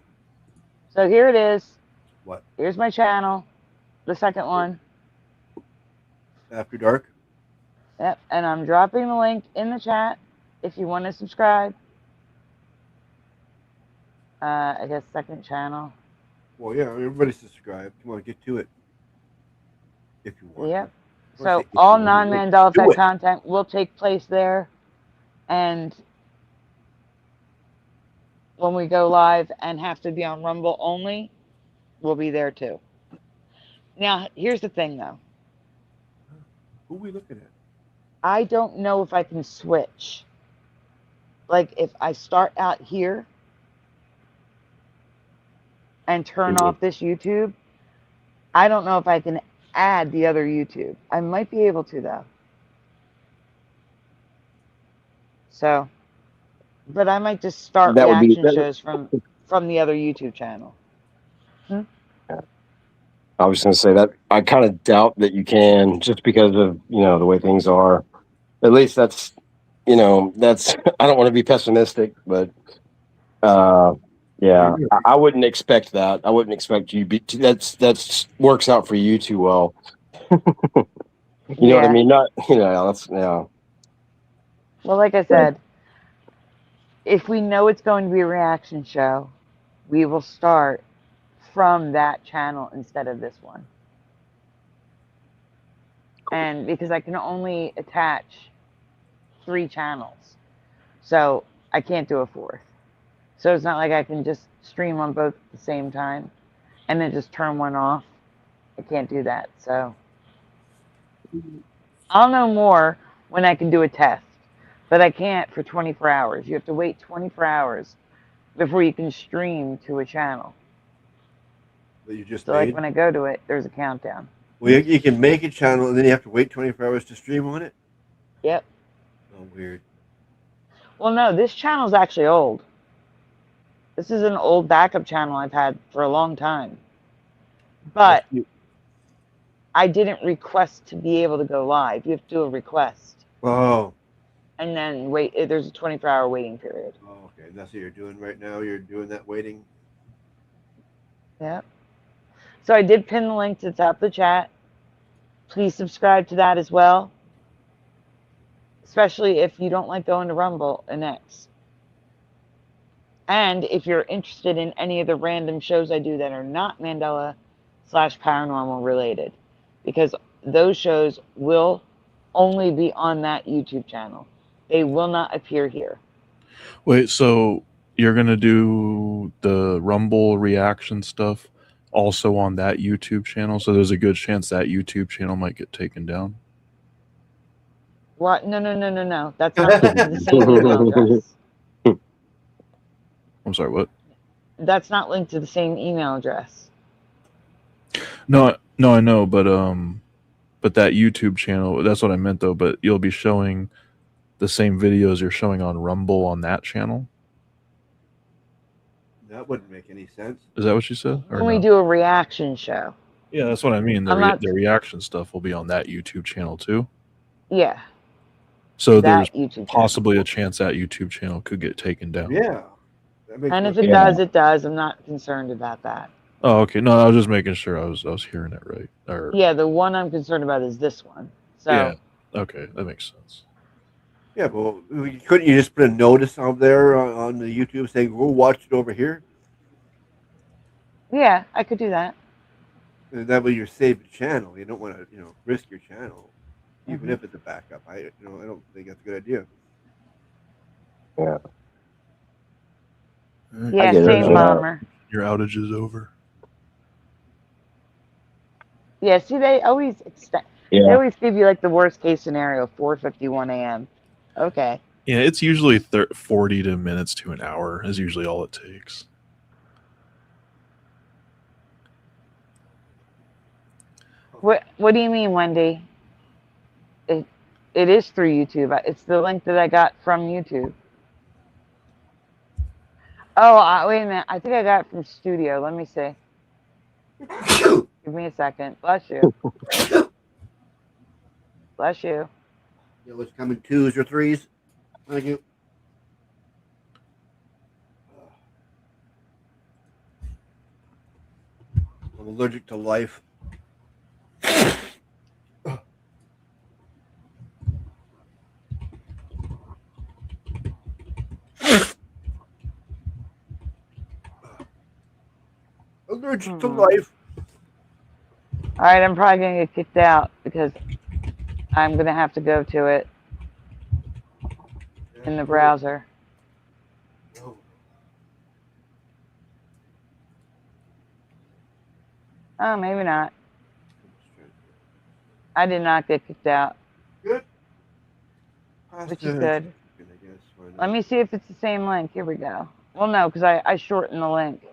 So here it is. What? Here's my channel, the second one. After Dark? Yep, and I'm dropping the link in the chat if you want to subscribe. I guess second channel. Well, yeah, everybody subscribe. Come on, get to it. If you want. Yep. Or So say if all you want. non-Mandela Do Effect it. content will take place there. And when we go live and have to be on Rumble only, we'll be there too. Now, here's the thing though. Who are we looking at? I don't know if I can switch. Like if I start out here and turn off this YouTube, I don't know if I can add the other YouTube. I might be able to though. So, but I might just start That would be- reaction shows from the other YouTube channel. I was going to say that I kind of doubt that you can, just because of the way things are. At least that's I don't want to be pessimistic, but yeah, I wouldn't expect that. I wouldn't expect you that's works out for you too well. You know what I mean? Not that's Well, like I said, if we know it's going to be a reaction show, we will start from that channel instead of this one. And because I can only attach 3 channels, so I can't do a 4th. So it's not like I can just stream on both at the same time and then just turn one off. I can't do that. So I'll know more when I can do a test, but I can't for 24 hours. You have to wait 24 hours before you can stream to a channel. That you just So made? like when I go to it, there's a countdown. Well, you can make a channel and then you have to wait 24 hours to stream on it? Yep. Oh, weird. Well, no, this channel's actually old. This is an old backup channel I've had for a long time. But I didn't request to be able to go live. You have to do a request. Oh. And then wait, there's a 24-hour waiting period. Oh, okay. That's what you're doing right now? You're doing that waiting? Yep. So I did pin the link to the top of the chat. Please subscribe to that as well. Especially if you don't like going to Rumble and X. And if you're interested in any of the random shows I do that are not Mandela /paranormal related. Because those shows will only be on that YouTube channel. They will not appear here. Wait, so you're gonna do the Rumble reaction stuff also on that YouTube channel? So there's a good chance that YouTube channel might get taken down. What? No. That's not linked to the same email address. I'm sorry, what? That's not linked to the same email address. No, I know, but that YouTube channel, that's what I meant though, but you'll be showing the same videos you're showing on Rumble on that channel? That wouldn't make any sense. Is that what you said? Or When we no? do a reaction show. Yeah, that's what I mean. The, I'm not- the reaction stuff will be on that YouTube channel too. Yeah. So there's That YouTube channel. possibly a chance that YouTube channel could get taken down. Yeah. That makes And no if it sense. does, it does. I'm not concerned about that. Oh, okay. No, I was just making sure I was hearing it right. Or Yeah, the one I'm concerned about is this one. So yeah. Okay, that makes sense. Yeah, but couldn't you just put a notice out there on the YouTube saying, "We'll watch it over here"? yeah, I could do that. And that way, you're saving channel. You don't want to, risk your channel, even Mhm. if it's a backup. I don't think that's a good idea. Yeah. Yeah, get it. same bomber. Your outage is over. Yeah, see, they always extend. They Yeah. always give you like the worst case scenario, 4:51 a.m. Okay. Yeah, it's usually 40 minutes to an hour is usually all it takes. What do you mean, Wendy? It is through YouTube. It's the link that I got from YouTube. Oh, wait a minute. I think I got it from Studio. Let me see. Give me a second. Bless you. Bless you. It's coming 2s or 3s. Thank you. I'm allergic to life. Allergic to life. All right, I'm probably going to get kicked out because I'm going to have to go to it in the browser. Oh, maybe not. I did not get kicked out, Good. which is good. Let me see if it's the same link. Here we go. Well, no, because I shortened the link.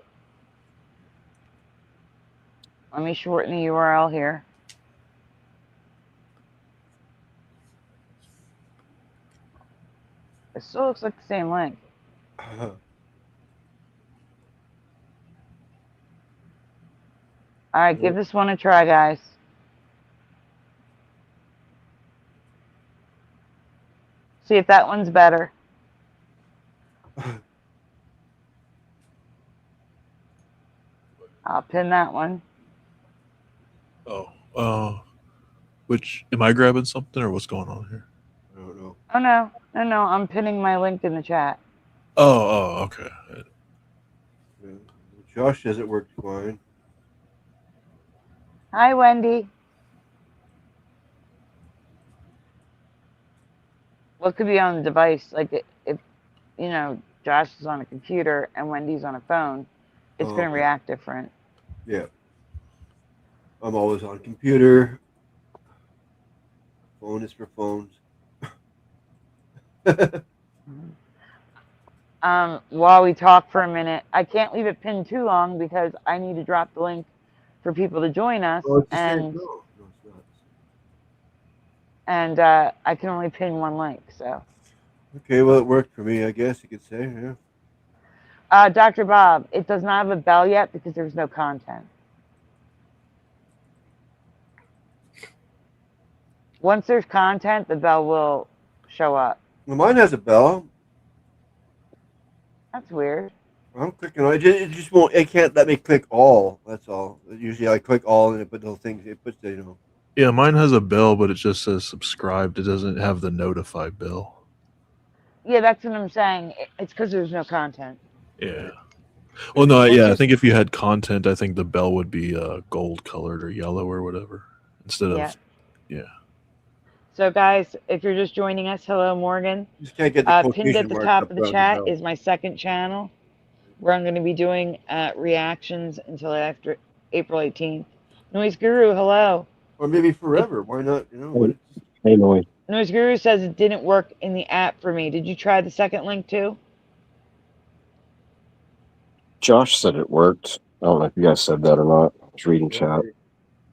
Let me shorten the URL here. It still looks like the same link. All right, give this one a try, guys. See if that one's better. I'll pin that one. Oh, which am I grabbing something or what's going on here? I don't know. Oh, no. I'm pinning my link in the chat. Oh, okay. Josh says it worked fine. Hi, Wendy. What could be on the device? Like, if Josh is on a computer and Wendy's on a phone, it's going to react different. Yeah. I'm always on computer. Phone is for phones. While we talk for a minute, I can't leave it pinned too long because I need to drop the link for people to join us, and I can only pin one link. So. Okay, well, it worked for me, I guess you could say. Yeah. Dr. Bob, it does not have a bell yet because there's no content. Once there's content, the bell will show up. Well, mine has a bell. That's weird. I'm clicking on it. It just won't. It can't let me click all. That's all. Usually, I click all, and it puts those things. It puts the Yeah, mine has a bell, but it just says subscribed. It doesn't have the notify bell. Yeah, that's what I'm saying. It's because there's no content. Yeah. Well, no, yeah, I think if you had content, I think the bell would be gold colored or yellow or whatever instead of Yeah. So, guys, if you're just joining us, hello, Morgan. You just can't get the Pinned at quotation the marks top up of the front. chat No. is my second channel where I'm going to be doing reactions until after April 18th. Noise Guru, hello. Or maybe forever. Why not? You know, but Hey, Noe. Noise Guru says it didn't work in the app for me. Did you try the second link too? Josh said it worked. I don't know if you guys said that or not. I was reading chat.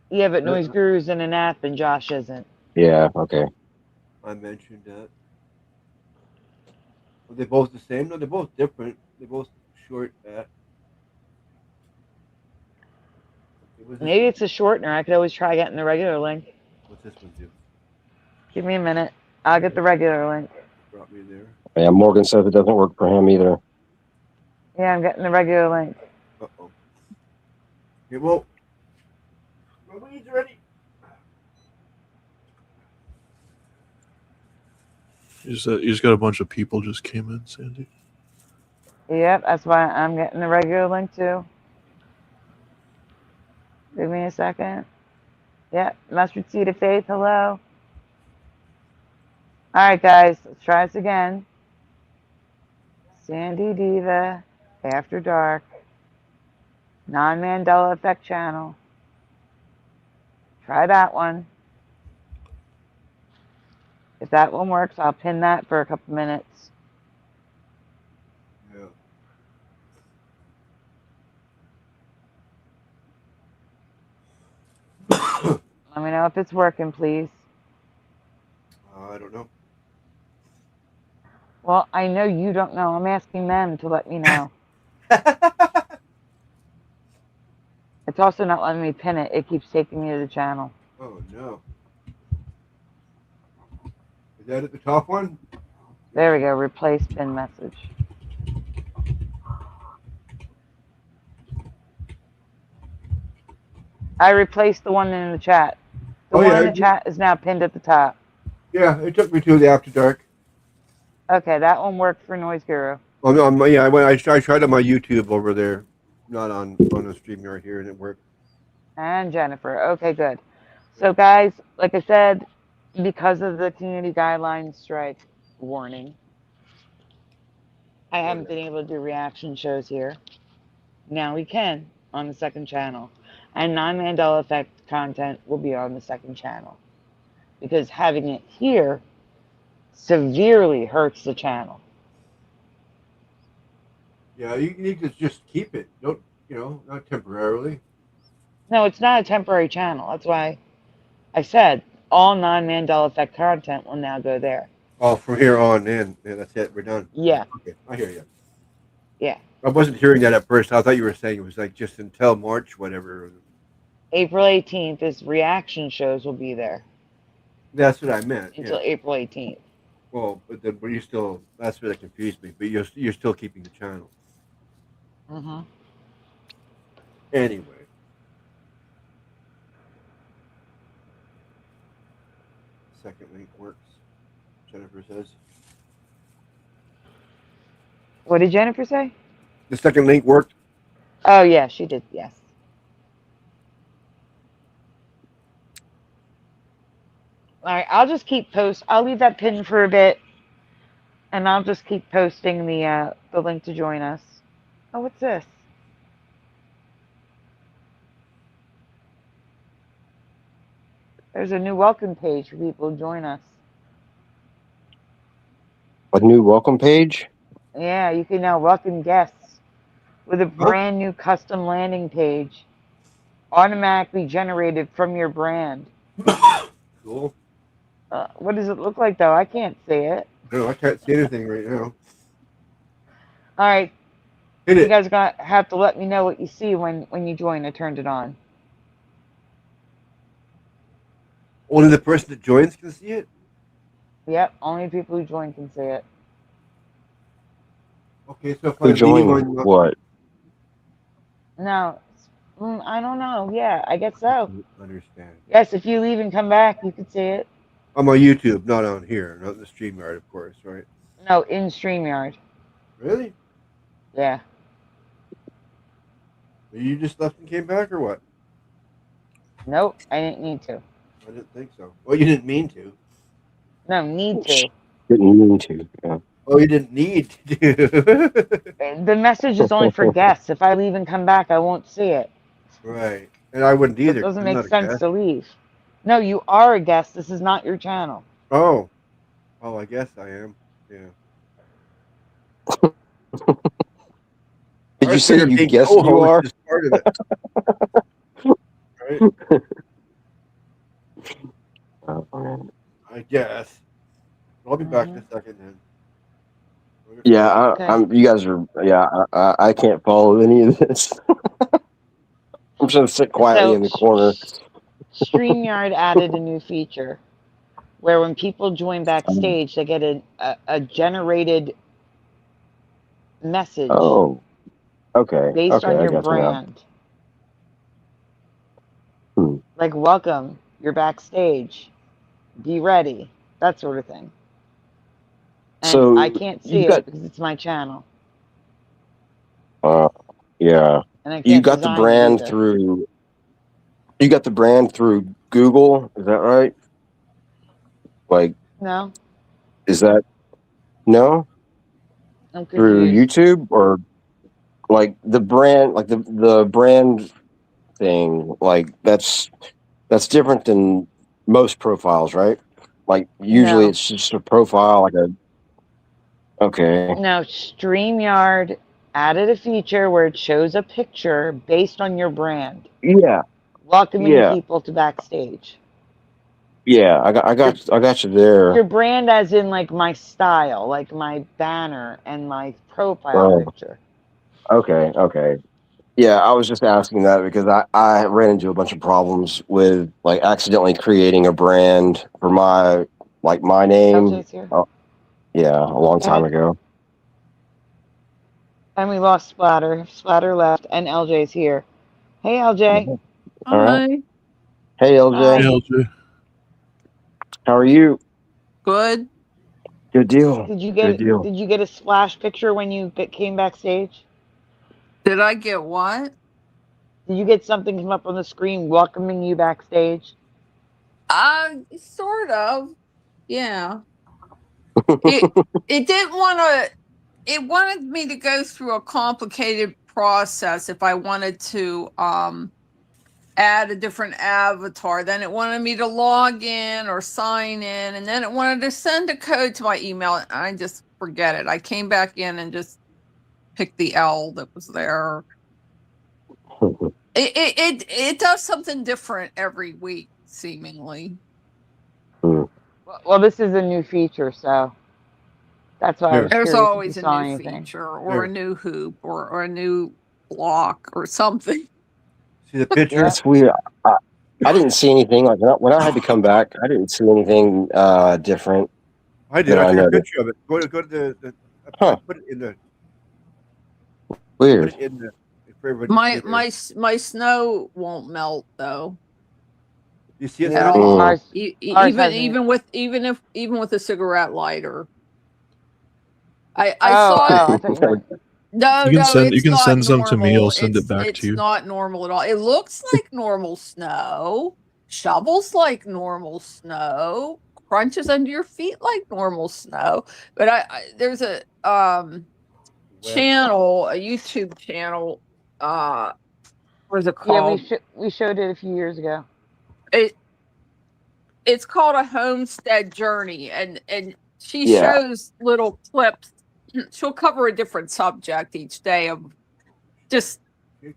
Yeah, but Noise Guru's in an app and Josh isn't. Yeah, okay. I mentioned that. Are they both the same? No, they're both different. They're both short at. Maybe it's a shortener. I could always try getting the regular link. What's this one do? Give me a minute. I'll get the regular link. Brought me there. Yeah, Morgan says it doesn't work for him either. Yeah, I'm getting the regular link. Uh-oh. Okay, well, my weed's ready. You just got a bunch of people just came in, Sandy. Yep, that's why I'm getting the regular link too. Give me a second. Yep, Mustard Seed of Faith, hello. Alright guys, let's try this again. Sandy Diva, After Dark, Non-Mandela Effect channel. Try that one. If that one works, I'll pin that for a couple minutes. Yeah. Let me know if it's working, please. I don't know. Well, I know you don't know. I'm asking them to let me know. It's also not letting me pin it. It keeps taking me to the channel. Oh no. Is that at the top one? There we go. Replace pin message. I replaced the one in the chat. The one in the chat is now pinned at the top. Yeah, it took me to the After Dark. Okay, that one worked for Noise Guru. Oh no, yeah, I tried on my YouTube over there, not on the StreamYard here, and it worked. And Jennifer. Okay, good. So, guys, like I said, because of the community guidelines strike warning, I haven't been able to do reaction shows here. Now we can on the second channel. And non-Mandela Effect content will be on the second channel. Because having it here severely hurts the channel. Yeah, you need to just keep it. Don't, not temporarily. No, it's not a temporary channel. That's why I said all non-Mandela Effect content will now go there. Oh, from here on in. Yeah, that's it. We're done. Yeah. Okay, I hear you. Yeah. I wasn't hearing that at first. I thought you were saying it was like just until March, whatever. April 18th is reaction shows will be there. That's what I meant. Until April 18th. Well, but then, but you still, that's where that confused me. But you're still keeping the channel. Mm-hmm. Anyway. Second link works, Jennifer says. What did Jennifer say? The second link worked. Oh, yeah, she did, yes. All right, I'll just keep I'll leave that pin for a bit, and I'll just keep posting the link to join us. Oh, what's this? There's a new welcome page for people to join us. A new welcome page? Yeah, you can now welcome guests with a brand new custom landing page, automatically generated from your brand. Cool. What does it look like, though? I can't see it. No, I can't see anything right now. All right. Hit it. You guys are going to have to let me know what you see when you join. I turned it on. Only the person that joins can see it? Yep, only people who join can see it. Okay, so if Who I'm joined on what? No, I don't know. Yeah, I guess so. Understand. Yes, if you leave and come back, you can see it. I'm on YouTube, not on here, not in the StreamYard, of course, right? No, in StreamYard. Really? Yeah. You just left and came back, or what? Nope, I didn't need to. I didn't think so. Well, you didn't mean to. No, need to. Didn't mean to. Yeah. Oh, you didn't need to. The message is only for guests. If I leave and come back, I won't see it. Right. And I wouldn't So it either. 'Cause doesn't I'm make not a sense guest. to leave. No, you are a guest. This is not your channel. Oh. Oh, I guess I am. Yeah. Did I you say figured you being guess you co-host are? is part of it. Right? Oh, man. I guess. I'll be back in Mhm. a second then. Yeah, Okay. I'm. You guys are. Yeah, I can't follow any of this. I'm just gonna sit quietly So in the corner. StreamYard added a new feature where when people join backstage, they get a generated message Oh, okay, based okay, on I your got you now. brand. Hmm. Like, welcome, you're backstage. Be ready. That sort of thing. And I So can't you see got, it because it's my channel. uh, yeah, And I you can't got the design it brand either. through. You got the brand through Google. Is that right? Like, No? is that no I'm through confused. YouTube or like the brand, like the brand thing? Like that's different than most profiles, right? Like usually No. it's just a profile, like a okay. No, StreamYard added a feature where it shows a picture based on your brand, Yeah, welcoming yeah, people to backstage. yeah. Your I got you there. your brand as in like my style, like my banner and my profile Oh, picture. okay, okay. Yeah, I was just asking that because I ran into a bunch of problems with like accidentally creating a brand for my name. LJ's here. Yeah, a long Go time ahead. ago. And we lost Splatter. Splatter left and LJ's here. Hey LJ. All right. Hi. Hey Hey, LJ, Hi. LJ. how are you? Good. Good deal. Did you Good get deal. did you get a splash picture when you came backstage? Did I get what? Did you get something come up on the screen welcoming you backstage? Sort of. Yeah. It it didn't want to. It wanted me to go through a complicated process if I wanted to add a different avatar. Then it wanted me to log in or sign in, and then it wanted to send a code to my email. And I just forget it. I came back in and just picked the L that was there. It does something different every week, seemingly. Well, this is a new feature, so that's why I was Here. There's curious if you always a saw new anything. feature or Here. a new hoop or a new block or something. See the picture? Yeah. That's weird. I didn't see anything like when I had to come back. I didn't see anything different I did. that I I took a noticed. picture of it. Go to the I Huh? put it in the Weird. for everybody to see there. My snow won't melt though You see it, at Sandy? Mm. all. Ours ours hasn't. Even with a cigarette lighter. I Oh, saw I thought you meant. no, You no, it's can not send some to me. I'll normal. send it back to It's you. not normal at all. It looks like normal snow, shovels like normal snow, crunches under your feet like normal snow. But there's a Web. channel, a YouTube channel, what is it Yeah, called? we showed it a few years ago. It it's called A Homestead Journey, and she Yeah. shows little clips. She'll cover a different subject each day of just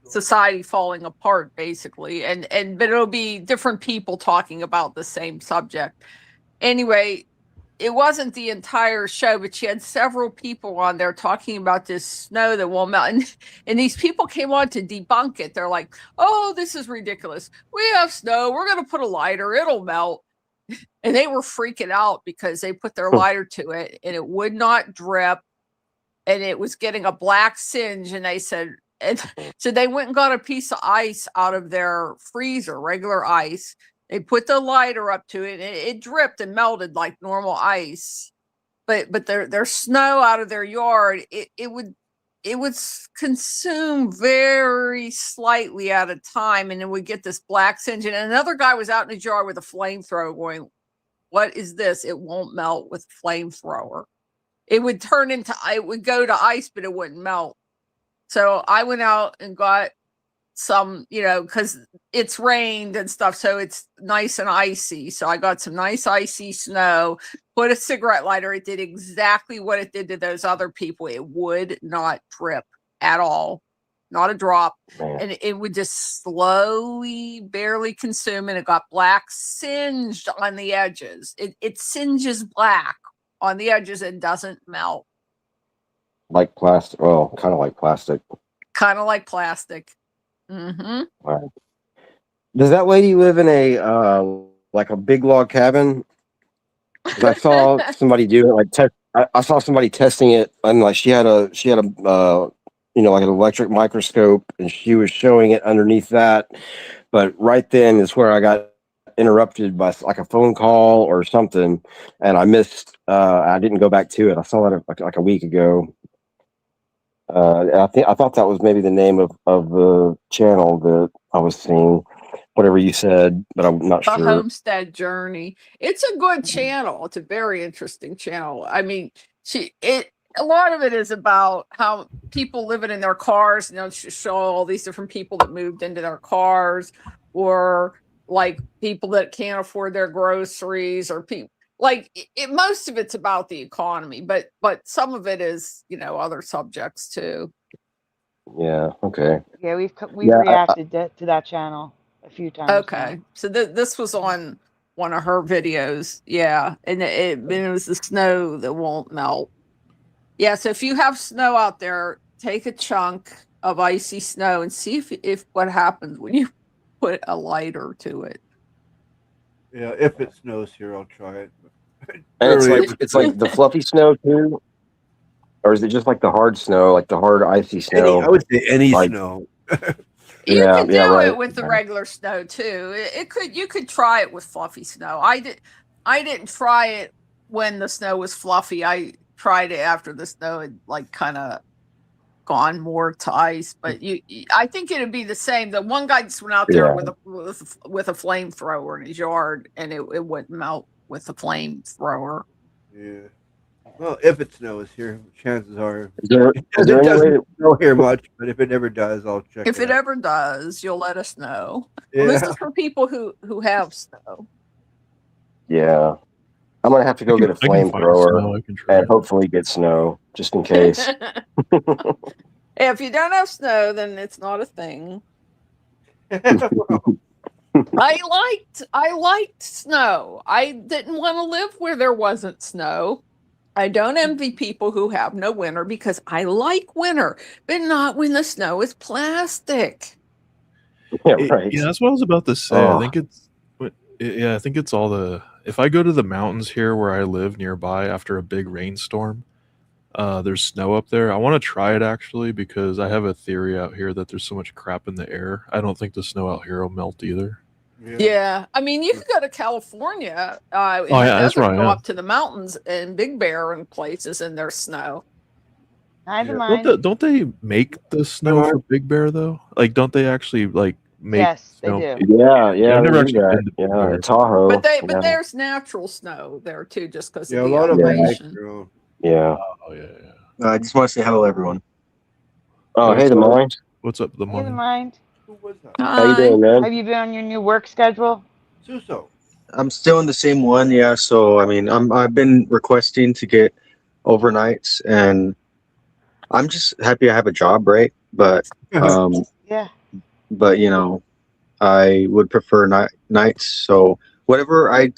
society falling apart basically, but it'll be different people talking about the same subject. Anyway, it wasn't the entire show, but she had several people on there talking about this snow that won't melt, and these people came on to debunk it. They're like, oh, this is ridiculous, we have snow, we're going to put a lighter, it'll melt. And they were freaking out because they put their lighter to it and it would not drip and it was getting a black singe. And they said, and so they went and got a piece of ice out of their freezer, regular ice. They put the lighter up to it and it dripped and melted like normal ice. But their snow out of their yard, it would it would consume very slightly at a time, and it would get this black singe. And another guy was out in his yard with a flamethrower going, "What is this? It won't melt with flamethrower." It would turn into, it would go to ice, but it wouldn't melt. So I went out and got some, because it's rained and stuff, so it's nice and icy. So I got some nice icy snow, put a cigarette lighter. It did exactly what it did to those other people. It would not drip at all, not a drop. Man. And it would just slowly, barely consume, and it got black singed on the edges. It singes black on the edges and doesn't melt. Like plastic. Well, kind of like plastic. Kind of like plastic. Mm-hmm. Right. Does that lady live in a like a big log cabin? 'Cause I saw somebody do it. Like I saw somebody testing it, and like she had a like an electric microscope, and she was showing it underneath that. But right then is where I got interrupted by like a phone call or something, and I missed. I didn't go back to it. I saw that like a week ago. I thought that was maybe the name of the channel that I was seeing. Whatever you said, but I'm not The sure. Homestead Journey. It's a good channel. It's a very interesting channel. I mean, a lot of it is about how people living in their cars, show all these different people that moved into their cars, or like people that can't afford their groceries, or people like most of it's about the economy, but some of it is, other subjects too. Yeah. Okay. Yeah, we've Yeah, reacted to that channel a few times. Okay, now. so this was on one of her videos. Yeah, and it was the snow that won't melt. Yeah, so if you have snow out there, take a chunk of icy snow and see if what happens when you put a lighter to it. Yeah, if it snows here, I'll try it. and Rarely it's like the fluffy snow too, or is it just like the hard snow, like the hard icy snow? I would say any Like- snow. You Yeah, could yeah, do right. it with the regular snow too. You could try it with fluffy snow. I didn't try it when the snow was fluffy. I tried it after the snow had like kind of gone more to ice. But I think it'd be the same. The one guy just went out there Yeah. with a flamethrower in his yard, and it wouldn't melt with the flamethrower. Yeah. Well, if it snows here, chances are Is there it any way doesn't snow here much. But if it ever does, I'll check. If it out. ever does, you'll let us know. Yeah. Well, this is for people who have snow. Yeah. I'm gonna have to go get a I can find flamethrower snow. I can try. and hopefully get snow just in case. If you don't have snow, then it's not a thing. Well, I liked snow. I didn't want to live where there wasn't snow. I don't envy people who have no winter because I like winter, but not when the snow is plastic. Yeah, right. Yeah, that's what I was about to say. Oh. I think I think it's all the. If I go to the mountains here where I live nearby after a big rainstorm, there's snow up there. I want to try it actually because I have a theory out here that there's so much crap in the air. I don't think the snow out here will melt either. Yeah, I mean, you could go to California. Oh, yeah, that's right, Go yeah. up to the mountains and Big Bear and places, and there's snow. Neither Yeah. mine. Don't they make the snow for Big Bear though? Like, don't they actually like make? Yes, they snow? do. Yeah, I've never they actually do that. been to Big Yeah, Bear. in Tahoe. But yeah. there's natural snow there too, just because Yeah, of a the lot of them make elevation. their own. Yeah. Oh yeah. I just want to say hello, everyone. Oh, hey, the mind. What's up, the Neither money? mind. Who was that? How you Hi. doing, man? Have you been on your new work schedule? Suso. I'm still in the same one, yeah. So I mean, I've been requesting to get overnights, and I'm just happy I have a job, right? But Yeah. but I would prefer nights. So whatever I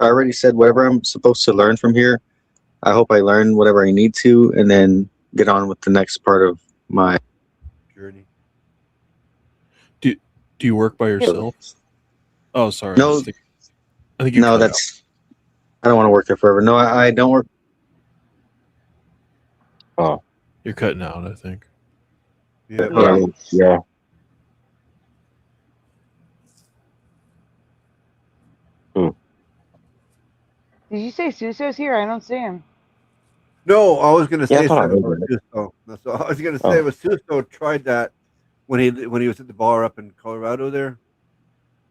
already said, whatever I'm supposed to learn from here, I hope I learn whatever I need to, and then get on with the next part of my Journey. Do you work by yourself? Oh, sorry. No. I think you. No, cut I don't want to work there forever. No, I don't work. out. You're cutting out. I think. Yeah. Yeah. Yeah. Did you say Suso's here? I don't see him. No, I was gonna Yeah, I say thought I something heard about that. Suso. That's all I was gonna say. Oh, Was Suso tried that when he was at the bar up in Colorado? There,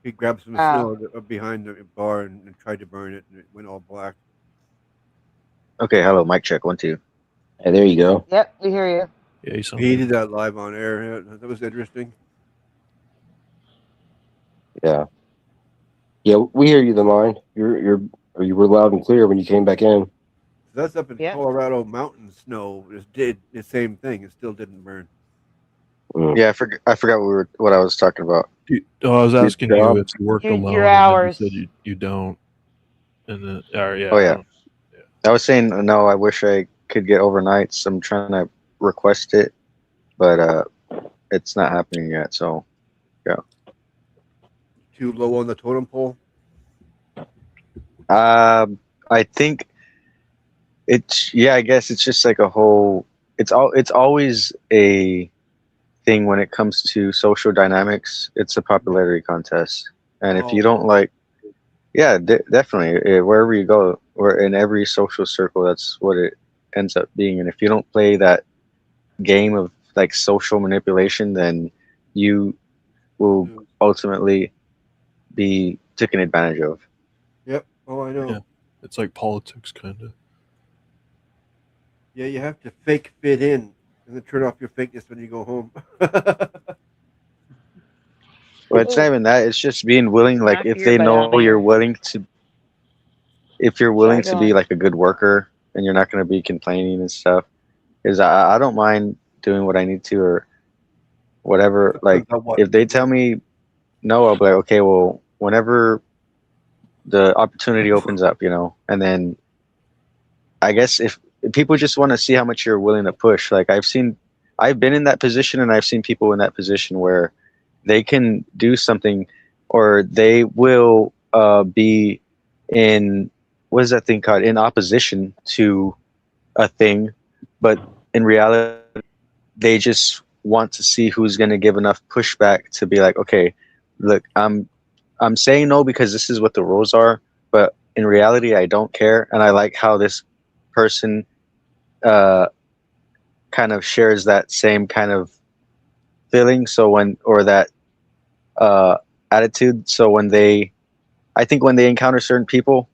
he grabbed some Oh, snow behind the bar and tried to burn it, and it went all black. Okay, hello, mic check, 1 2. hey, there you go. yep, we hear you. Yeah, you sound He good. did that live on air. Yeah, that was interesting. Yeah, yeah, we hear you, the mind. You were loud and clear when you came back in. That's up in Yep. Colorado mountain snow. It did the same thing. It still didn't burn. Mm. Yeah, I forgot what I was talking about. I was Good asking you job. if you worked Your alone, and then you hours. said you don't. And then, or yeah, Oh I yeah, don't- I was saying no. I wish I could get overnights. I'm trying to request it, but it's not happening yet. So yeah. Too low on the totem pole. I think I guess it's just like a whole. It's always a thing when it comes to social dynamics. It's a popularity contest, and if you Oh, don't like, yeah, definitely wherever you go, or in every social circle, that's what it ends up being. And if you don't play that game of like social manipulation, then you will mm, ultimately be taken advantage of. yep. Oh, I know. yeah, it's like politics, kind of. Yeah, you have to fake fit in and then turn off your fakeness when you go home. Well, it's not Oh, even that. It's just being willing. Like knock if your they butt know out you're there. willing to, if you're willing Try to be going. like a good worker and you're not going to be complaining and stuff, is I don't mind doing what I need to or whatever. Like About what? if they tell me no, I'll be like, okay, well, whenever the opportunity opens up, and then I guess if people just want to see how much you're willing to push, like I've been in that position and I've seen people in that position where they can do something or they will be in, what is that thing called? In opposition to a thing, but in reality, they just want to see who's going to give enough pushback to be like, okay, look, I'm saying no because this is what the rules are, but in reality, I don't care, and I like how this person uh, kind of shares that same kind of feeling. So that uh, attitude. So I think when they encounter certain people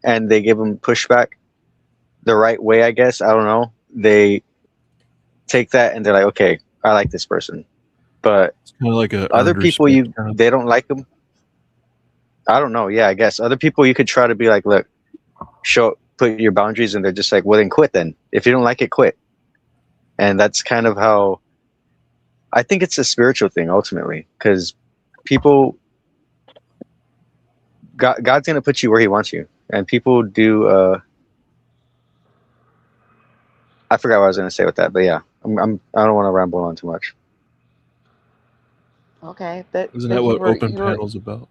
and they give them pushback the right way, I guess I don't know, they take that and they're like, okay, I like this person, but It's kind of like a other earned people respect kind of. they don't like them. I don't know. Yeah, I guess other people you could try to be like, look, put your boundaries, and they're just like, well, then quit. Then if you don't like it, quit. And that's kind of how I think it's a spiritual thing ultimately, because people, God's gonna put you where He wants you, and people do. I forgot what I was gonna say with that, but yeah, I don't want to ramble on too much. Okay, Isn't but that you what were open panels about?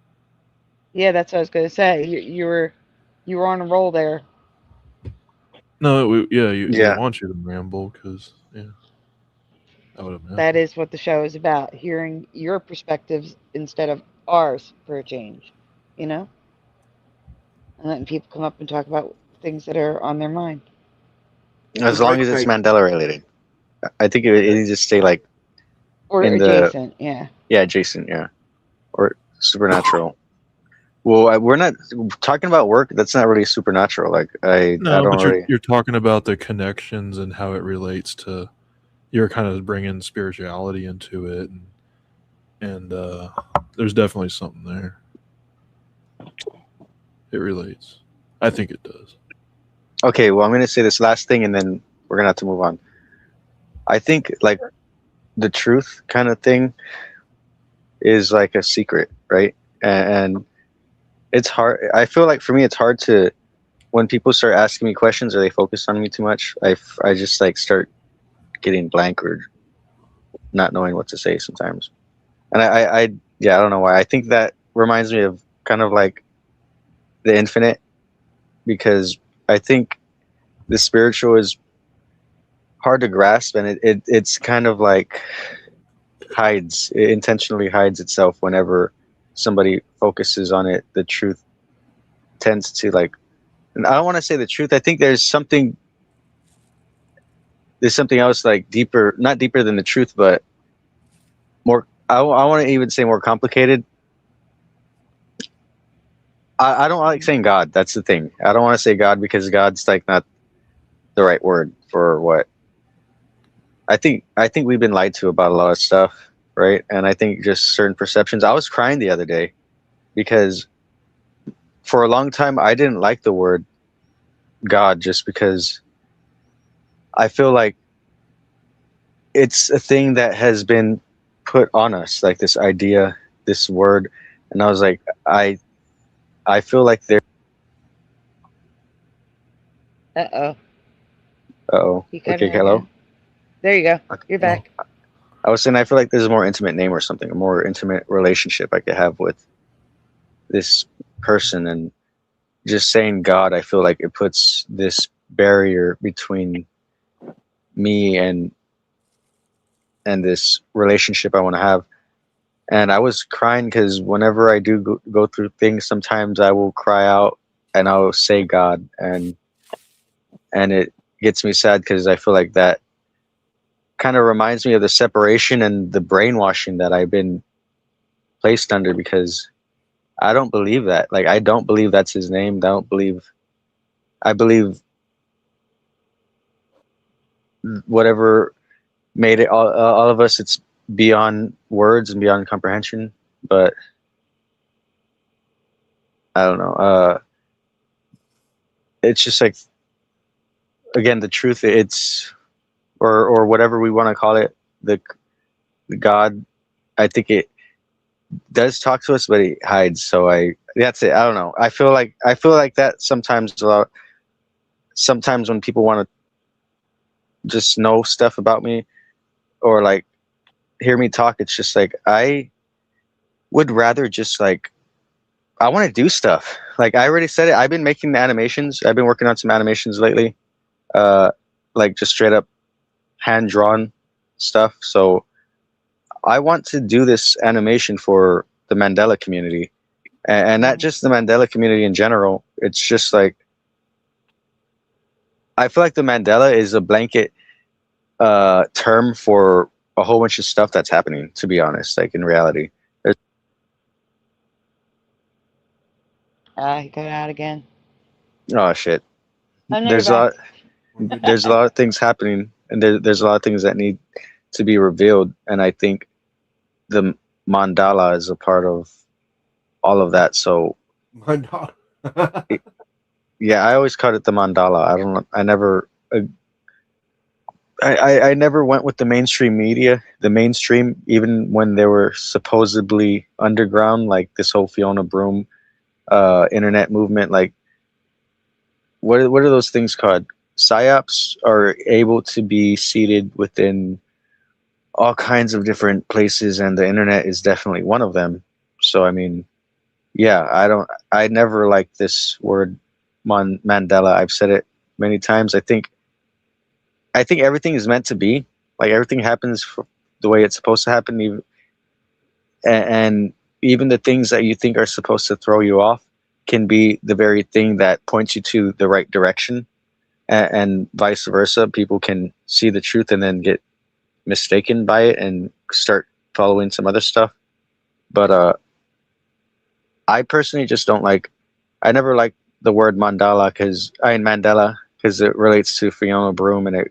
yeah, that's what I was gonna say. You were on a roll there. No, yeah, we Yeah, want you to ramble because yeah, I would That imagine. is what the show is about, hearing your perspectives instead of ours for a change, you know? And letting people come up and talk about things that are on their mind. as long as it's Right. Mandela related, I think it needs to stay like Or in the adjacent, yeah. adjacent, yeah, or supernatural. Well, we're not talking about work. That's not really supernatural. Like I No, don't but really. you're talking about the connections and how it relates to. You're kind of bringing spirituality into it, and there's definitely something there. It relates. I think it does. Okay, well, I'm gonna say this last thing, and then we're gonna have to move on. I think like the truth kind of thing is like a secret, right? And it's hard. I feel like for me, it's hard to when people start asking me questions or they focus on me too much. I just like start getting blank or not knowing what to say sometimes. And I don't know why. I think that reminds me of kind of like the infinite, because I think the spiritual is hard to grasp, and it's kind of like it intentionally hides itself whenever somebody focuses on it. The truth tends to like, and I don't want to say the truth. I think there's something there's something else like deeper, not deeper than the truth, but more. I want to even say more complicated. I don't like saying God. That's the thing. I don't want to say God because God's like not the right word for what I think. I think we've been lied to about a lot of stuff, right? And I think just certain perceptions. I was crying the other day because for a long time I didn't like the word God just because I feel like it's a thing that has been put on us, like this idea, this word, and I was like, I feel like there. Uh-oh. Oh, You cut okay, it hello. again. There you go. You're Oh. back. I was saying I feel like there's a more intimate name or something, a more intimate relationship I could have with this person, and just saying God, I feel like it puts this barrier between me and this relationship I want to have. And I was crying because whenever I do go through things, sometimes I will cry out and I'll say God, and it gets me sad because I feel like that kind of reminds me of the separation and the brainwashing that I've been placed under, because I don't believe that. Like, I don't believe that's his name. I believe whatever made it all of us, it's beyond words and beyond comprehension. But I don't know. It's just like, again, the truth, it's, or whatever we want to call it, the God, I think it does talk to us, but he hides. So that's it. I don't know. I feel like that sometimes a lot. Sometimes when people want to just know stuff about me or like hear me talk, it's just like I would rather just like I want to do stuff. Like I already said it. I've been making the animations. I've been working on some animations lately, like just straight up hand drawn stuff. So I want to do this animation for the Mandela community, and not just the Mandela community in general. It's just like I feel like the Mandela is a blanket term for a whole bunch of stuff that's happening. To be honest, like in reality, He cut out again. oh shit, Oh, no, you're there's a lot. back. There's a lot of things happening, and there's a lot of things that need to be revealed. And I think the mandala is a part of all of that. So yeah, I always called it the mandala. I don't know. I never. I never went with the mainstream media, the mainstream, even when they were supposedly underground, like this whole Fiona Broom internet movement. Like, what are those things called? Psyops are able to be seated within all kinds of different places, and the internet is definitely one of them. So, I mean, yeah, I never liked this word Mandela. I've said it many times. I think everything is meant to be. Like everything happens the way it's supposed to happen, and even the things that you think are supposed to throw you off can be the very thing that points you to the right direction, and vice versa. People can see the truth and then get mistaken by it and start following some other stuff. But I personally just don't like. I never liked the word Mandela because Mandela because it relates to Fiona Broom, and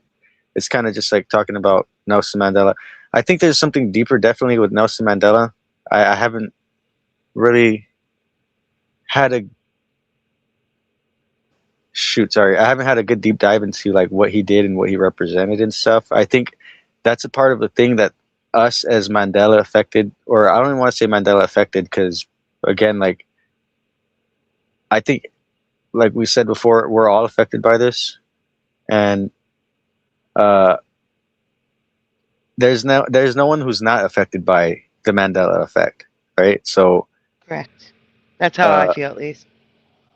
it's kind of just like talking about Nelson Mandela. I think there's something deeper, definitely, with Nelson Mandela. I haven't really had a I haven't had a good deep dive into like what he did and what he represented and stuff. I think that's a part of the thing that us as Mandela affected, or I don't even want to say Mandela affected, because again, like I think, like we said before, we're all affected by this, and uh, there's no one who's not affected by the Mandela effect, right? So Correct. That's how I uh, feel, at least.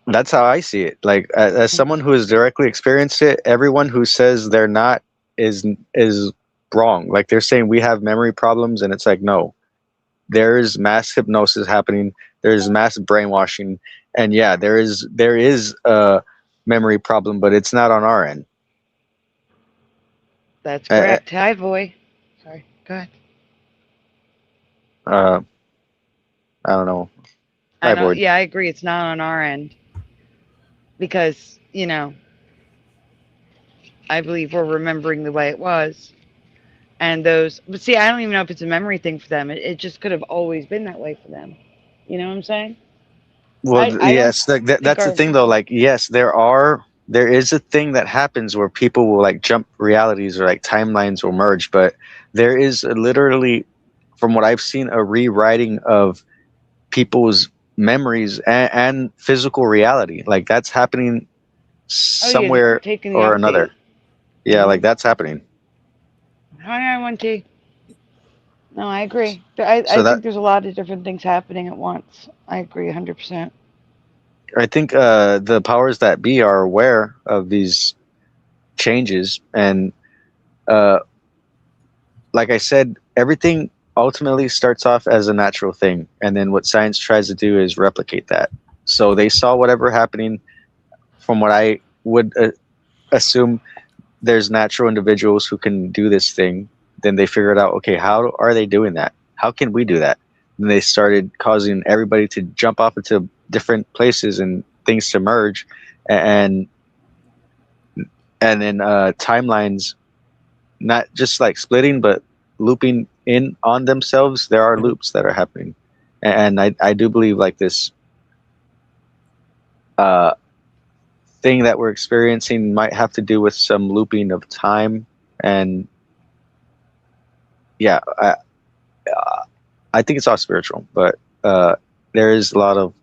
that's how I see it. Like as someone who has directly experienced it, everyone who says they're not is wrong. Like they're saying we have memory problems, and it's like no, there is mass hypnosis happening. There's mass brainwashing, and yeah, there is a memory problem, but it's not on our end. That's I, correct. Hi, boy. Sorry. Go ahead. I don't know. I Hi, know. board. Yeah, I agree. It's not on our end because I believe we're remembering the way it was, and those. But see, I don't even know if it's a memory thing for them. It just could have always been that way for them. You know what I'm saying? Well, I don't yes, think that's the our. thing though. Like, yes, there is a thing that happens where people will like jump realities or like timelines will merge, but there is literally, from what I've seen, a rewriting of people's memories and physical reality. Like that's happening Oh yeah, somewhere taking the or update. another. Yeah, like that's happening. Hi, I want to. No, I agree. I So that think there's a lot of different things happening at once. I agree 100%. I think the powers that be are aware of these changes, and uh, like I said, everything ultimately starts off as a natural thing, and then what science tries to do is replicate that. So they saw whatever happening. From what I would assume, there's natural individuals who can do this thing. Then they figured out, okay, how are they doing that? How can we do that? And they started causing everybody to jump off into different places and things to merge, and then timelines not just like splitting, but looping in on themselves. There are loops that are happening, and I do believe like this uh, thing that we're experiencing might have to do with some looping of time, and yeah, I think it's all spiritual, but there is a lot of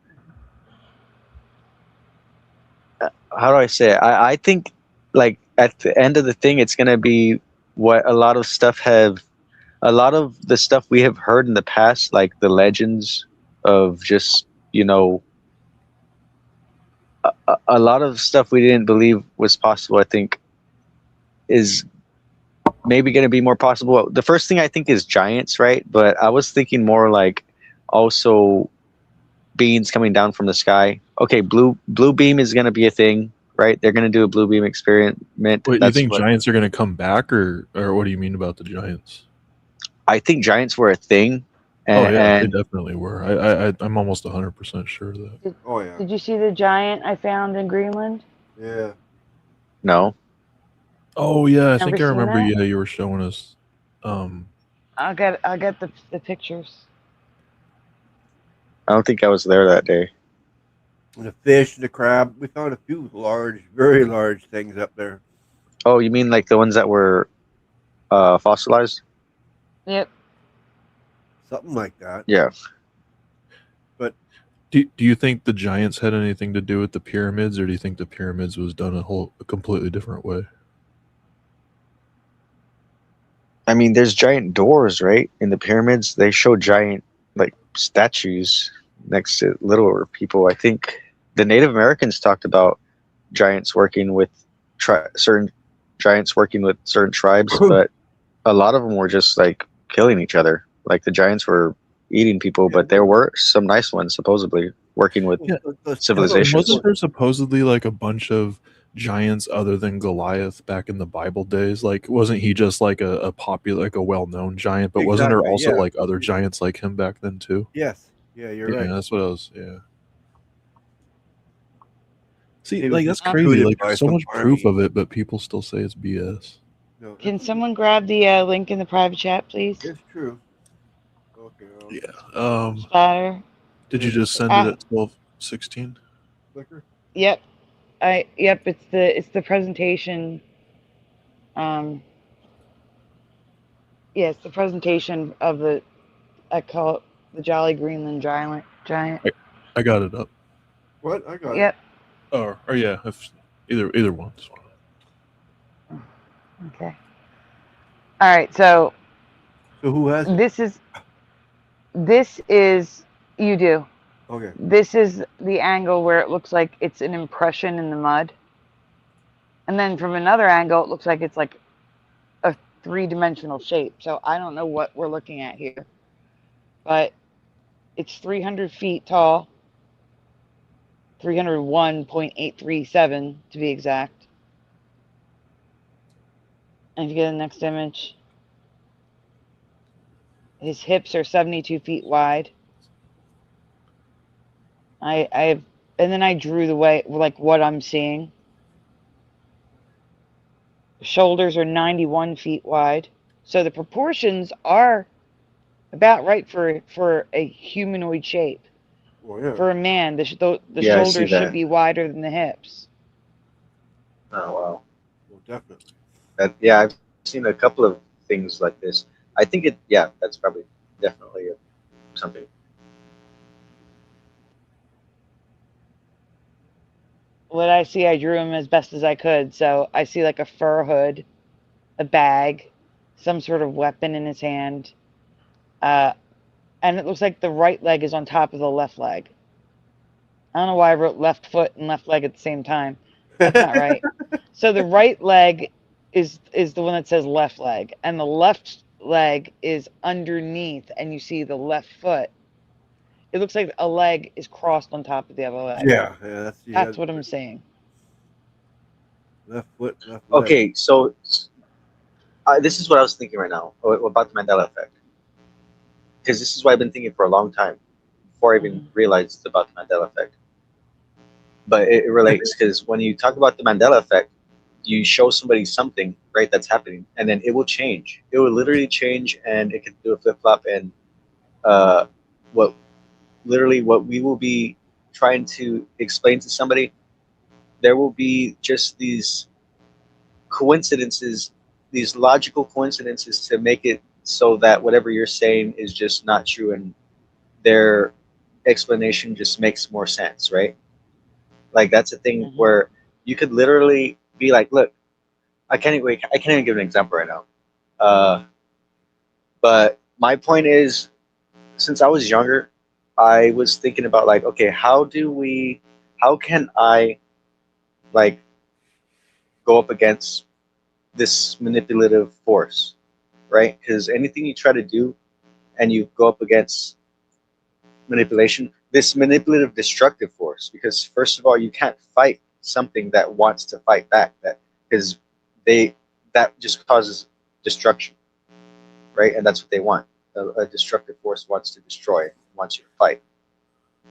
how do I say it? I think like at the end of the thing, it's gonna be what a lot of the stuff we have heard in the past, like the legends of just, a lot of stuff we didn't believe was possible, I think, is maybe going to be more possible. The first thing I think is giants, right? But I was thinking more like also beings coming down from the sky. Okay, blue beam is going to be a thing, right? They're going to do a blue beam experiment. Wait, you That's think what giants are going to come back, or what do you mean about the giants? I think giants were a thing, Oh yeah, they and definitely were. I'm almost 100% sure of that. Did, Oh yeah, did you see the giant I found in Greenland? yeah. no, Oh yeah, I Never think I seen remember. that? Yeah, you were showing us. Um, I'll get the pictures. I don't think I was there that day. And the fish, the crab. We found a few large, very large things up there. Oh, you mean like the ones that were fossilized? Yep. Something like that. Yeah. But do you think the giants had anything to do with the pyramids, or do you think the pyramids was done a completely different way? I mean, there's giant doors, right? In the pyramids, they show giant like statues next to littler people. I think the Native Americans talked about giants working with certain giants working with certain tribes, but a lot of them were just like killing each other. Like the giants were eating people, but there were some nice ones supposedly working with Yeah. civilizations. Wasn't there supposedly like a bunch of giants other than Goliath back in the Bible days? Like, wasn't he just like a popular, like a well-known giant? But wasn't there Exactly, also yeah. like other giants like him back then too? Yes, yeah, you're Yeah, right. that's what I was. Yeah. See, He was like that's crazy. recruited Like, by there's so some much proof army. of it, but people still say it's BS. No, Can someone grab the link in the private chat, please? it's true. Okay. Yeah. Splatter. Did you just send it Ah, at 12:16? Flicker. yep. Yep. It's the presentation. Um. Yeah, it's the presentation of the. I call it the Jolly Greenland Giant. I got it up. What? I got it. Yep. Or yeah, if either one's fine. Okay. All right. So So who has it? this is you do. Okay. This is the angle where it looks like it's an impression in the mud. And then from another angle, it looks like it's like a three-dimensional shape. So I don't know what we're looking at here. But it's 300 feet tall, 301.837 to be exact. And if you get the next image, his hips are 72 feet wide. And then I drew the way, like what I'm seeing. Shoulders are 91 feet wide. So the proportions are about right for a humanoid shape. Well, yeah. For a man, the Yeah, I see shoulders should that. be wider than the hips. Oh wow. Well, definitely. Yeah, I've seen a couple of things like this. I think it. Yeah, that's probably definitely something. What I see, I drew him as best as I could. So I see like a fur hood, a bag, some sort of weapon in his hand, and it looks like the right leg is on top of the left leg. I don't know why I wrote left foot and left leg at the same time. That's not right. So the right leg is the one that says left leg, and the left leg is underneath, and you see the left foot. It looks like a leg is crossed on top of the other leg. Yeah, That's what I'm saying. Left foot, left leg. Okay, so this is what I was thinking right now about the Mandela effect, because this is what I've been thinking for a long time before I even realized about the Mandela effect. But it relates because when you talk about the Mandela effect, you show somebody something, right, that's happening, and then it will change. It will literally change, and it can do a flip flop. And what we will be trying to explain to somebody, there will be just these coincidences, these logical coincidences to make it so that whatever you're saying is just not true, and their explanation just makes more sense, right? Like that's a thing where you could literally be like, look, I can't even give an example right now. But my point is, since I was younger, I was thinking about like, okay, how can I like go up against this manipulative force, right? Because anything you try to do and you go up against manipulation, this manipulative destructive force, because first of all, you can't fight something that wants to fight back, because that just causes destruction, right? And that's what they want. A destructive force wants to destroy, wants you to fight.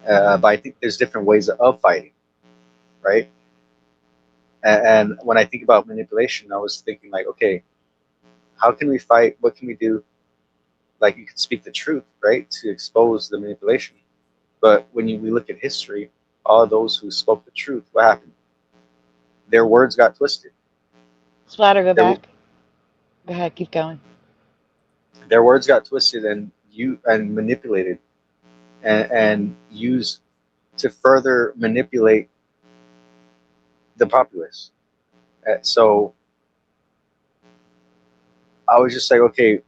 But I think there's different ways of fighting, right? And when I think about manipulation, I was thinking like, okay, how can we fight? What can we do? Like you can speak the truth, right, to expose the manipulation. But when we look at history, all those who spoke the truth, what happened? Their words got twisted. Splatter, go back. Go ahead, keep going. Their words got twisted and manipulated and used to further manipulate the populace. So I was just like, okay,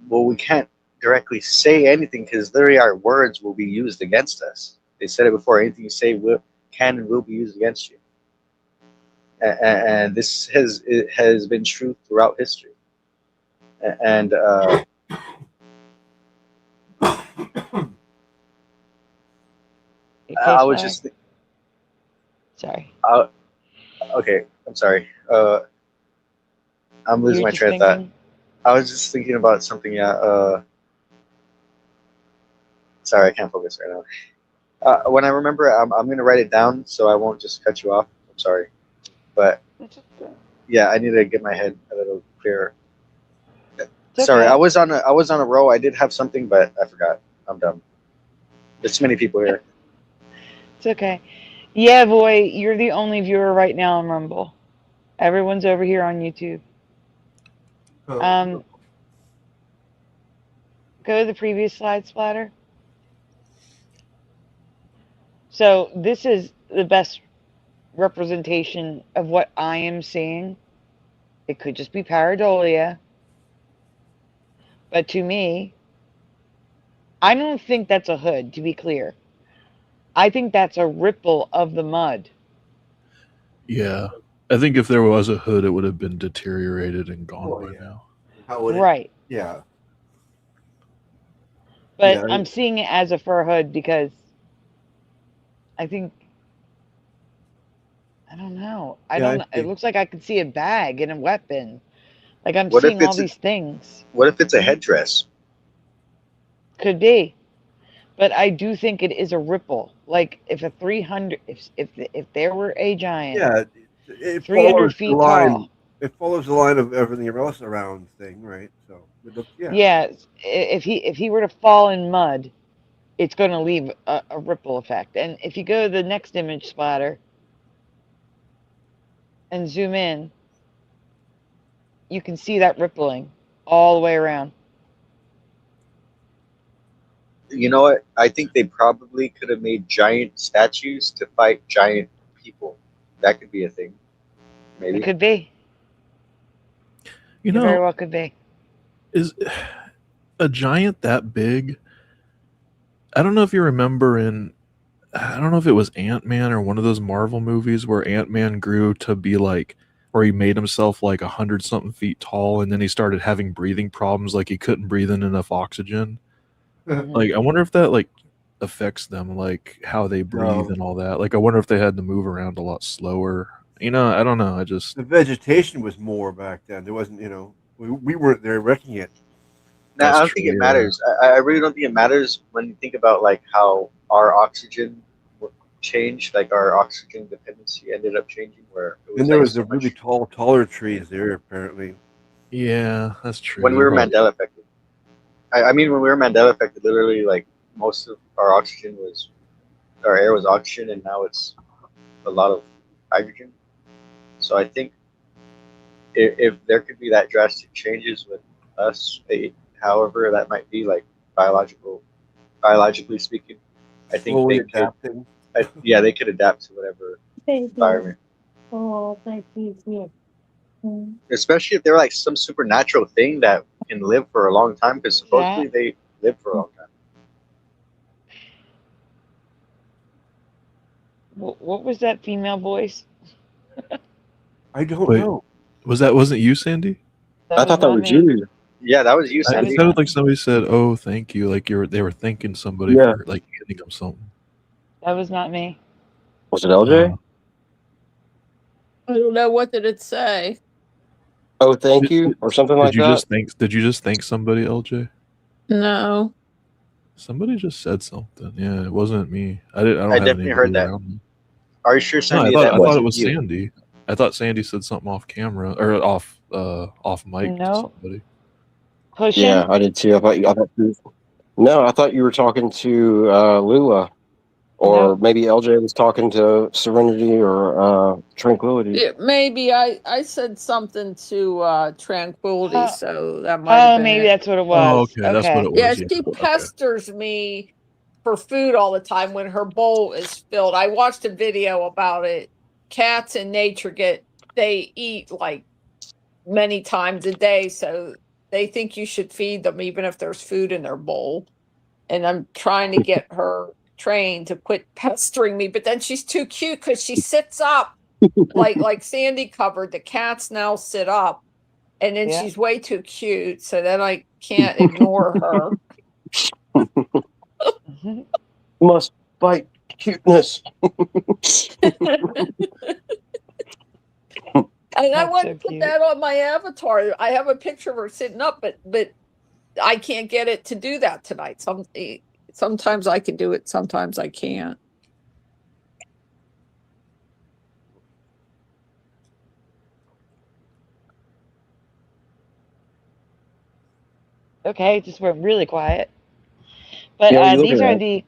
well, we can't directly say anything because literally our words will be used against us. They said it before, anything you say can and will be used against you. And this has been true throughout history. And I was just sorry. Okay, I'm sorry. I'm losing my train of thought. I was just thinking about something. Yeah. Sorry, I can't focus right now. When I remember, I'm going to write it down so I won't just cut you off. I'm sorry, but yeah, I need to get my head a little clearer. Sorry, I was on a roll. I did have something, but I forgot. I'm dumb. There's too many people here. It's okay. Yeah, boy, you're the only viewer right now on Rumble. Everyone's over here on YouTube. Go to the previous slide, Splatter. So this is the best representation of what I am seeing. It could just be pareidolia. But to me, I don't think that's a hood, to be clear. I think that's a ripple of the mud. Yeah. I think if there was a hood, it would have been deteriorated and gone by now. How would Right. Yeah. But I'm seeing it as a fur hood because I think, I don't know. It looks like I could see a bag and a weapon. Like I'm What if seeing all it's these things. what if it's a Mhm. headdress? Could be. But I do think it is a ripple. Like if a 300, if there were a giant Yeah, it 300 follows the feet line. tall, It follows the line of everything else around thing, right? So, yeah. yeah, if he were to fall in mud, it's going to leave a ripple effect. And if you go to the next image splatter and zoom in, you can see that rippling all the way around. You know what? I think they probably could have made giant statues to fight giant people. That could be a thing. It Maybe. could be. You It very know, well could be. is a giant that big? I don't know if you remember I don't know if it was Ant-Man or one of those Marvel movies where Ant-Man grew to be like, where he made himself like 100 something feet tall, and then he started having breathing problems, like he couldn't breathe in enough oxygen. Mhm. Like, I wonder if that like affects them, like how they breathe No. and all that. Like, I wonder if they had to move around a lot slower. I don't know. I just The vegetation was more back then. There wasn't, we weren't there wrecking it. Now, that's I don't think true. it Yeah. matters. I really don't think it matters when you think about like how our oxygen changed, like our oxygen dependency ended up changing, where it And was there like was so the really much taller trees there, apparently. Yeah, that's true. when we You're were probably Mandela affected. I mean, when we were Mandela affected, literally like most of our air was oxygen, and now it's a lot of hydrogen. So I think if there could be that drastic changes with us, however that might be, like biologically speaking, I think Slowly they could. adapting. Yeah, they could adapt to whatever environment. Especially if they're like some supernatural thing that can live for a long time, because supposedly Cat, they live for a long time. what was that female voice? I don't wait. know. Wasn't you, Sandy? That I was thought that not was me. you. Yeah, that was you, That It was Sandy. sounded not like me. somebody said, "Oh, thank you," like they were thanking somebody Yeah. for like handing them something. That was not me. Was it LJ? I don't know, what did it say? Oh, thank Did, you, did, or something did like you that. just thank? Did you just thank somebody, LJ? No. Somebody just said something. Yeah, it wasn't me. I don't I have definitely heard anybody that. around me. Are you sure, No, Sandy, I that thought it wasn't was you? Sandy. I thought Sandy said something off camera or off mic to No. somebody. Yeah, Pushing? I did too. No, I thought you were talking to Lula, or Nope. maybe LJ was talking to Serenity or Tranquility. Maybe I said something to Tranquility, Oh, so that might have oh, been maybe it. that's what it Oh, was. okay, that's what Okay. it Yeah, was. Yeah, she okay. pesters me for food all the time when her bowl is filled. I watched a video about it. Cats in nature they eat like many times a day, so they think you should feed them even if there's food in their bowl. And I'm trying to get her trained to quit pestering me, but then she's too cute because she sits up like Sandy covered. The cats now sit up, and then Yeah. she's way too cute, so then I can't ignore her. Mhm. Must fight cuteness. And I That's want so to put cute. that on my avatar. I have a picture of her sitting up, but I can't get it to do that tonight. Sometimes I can do it, sometimes I can't. Okay, it just went really quiet. But Yeah, what are you looking at?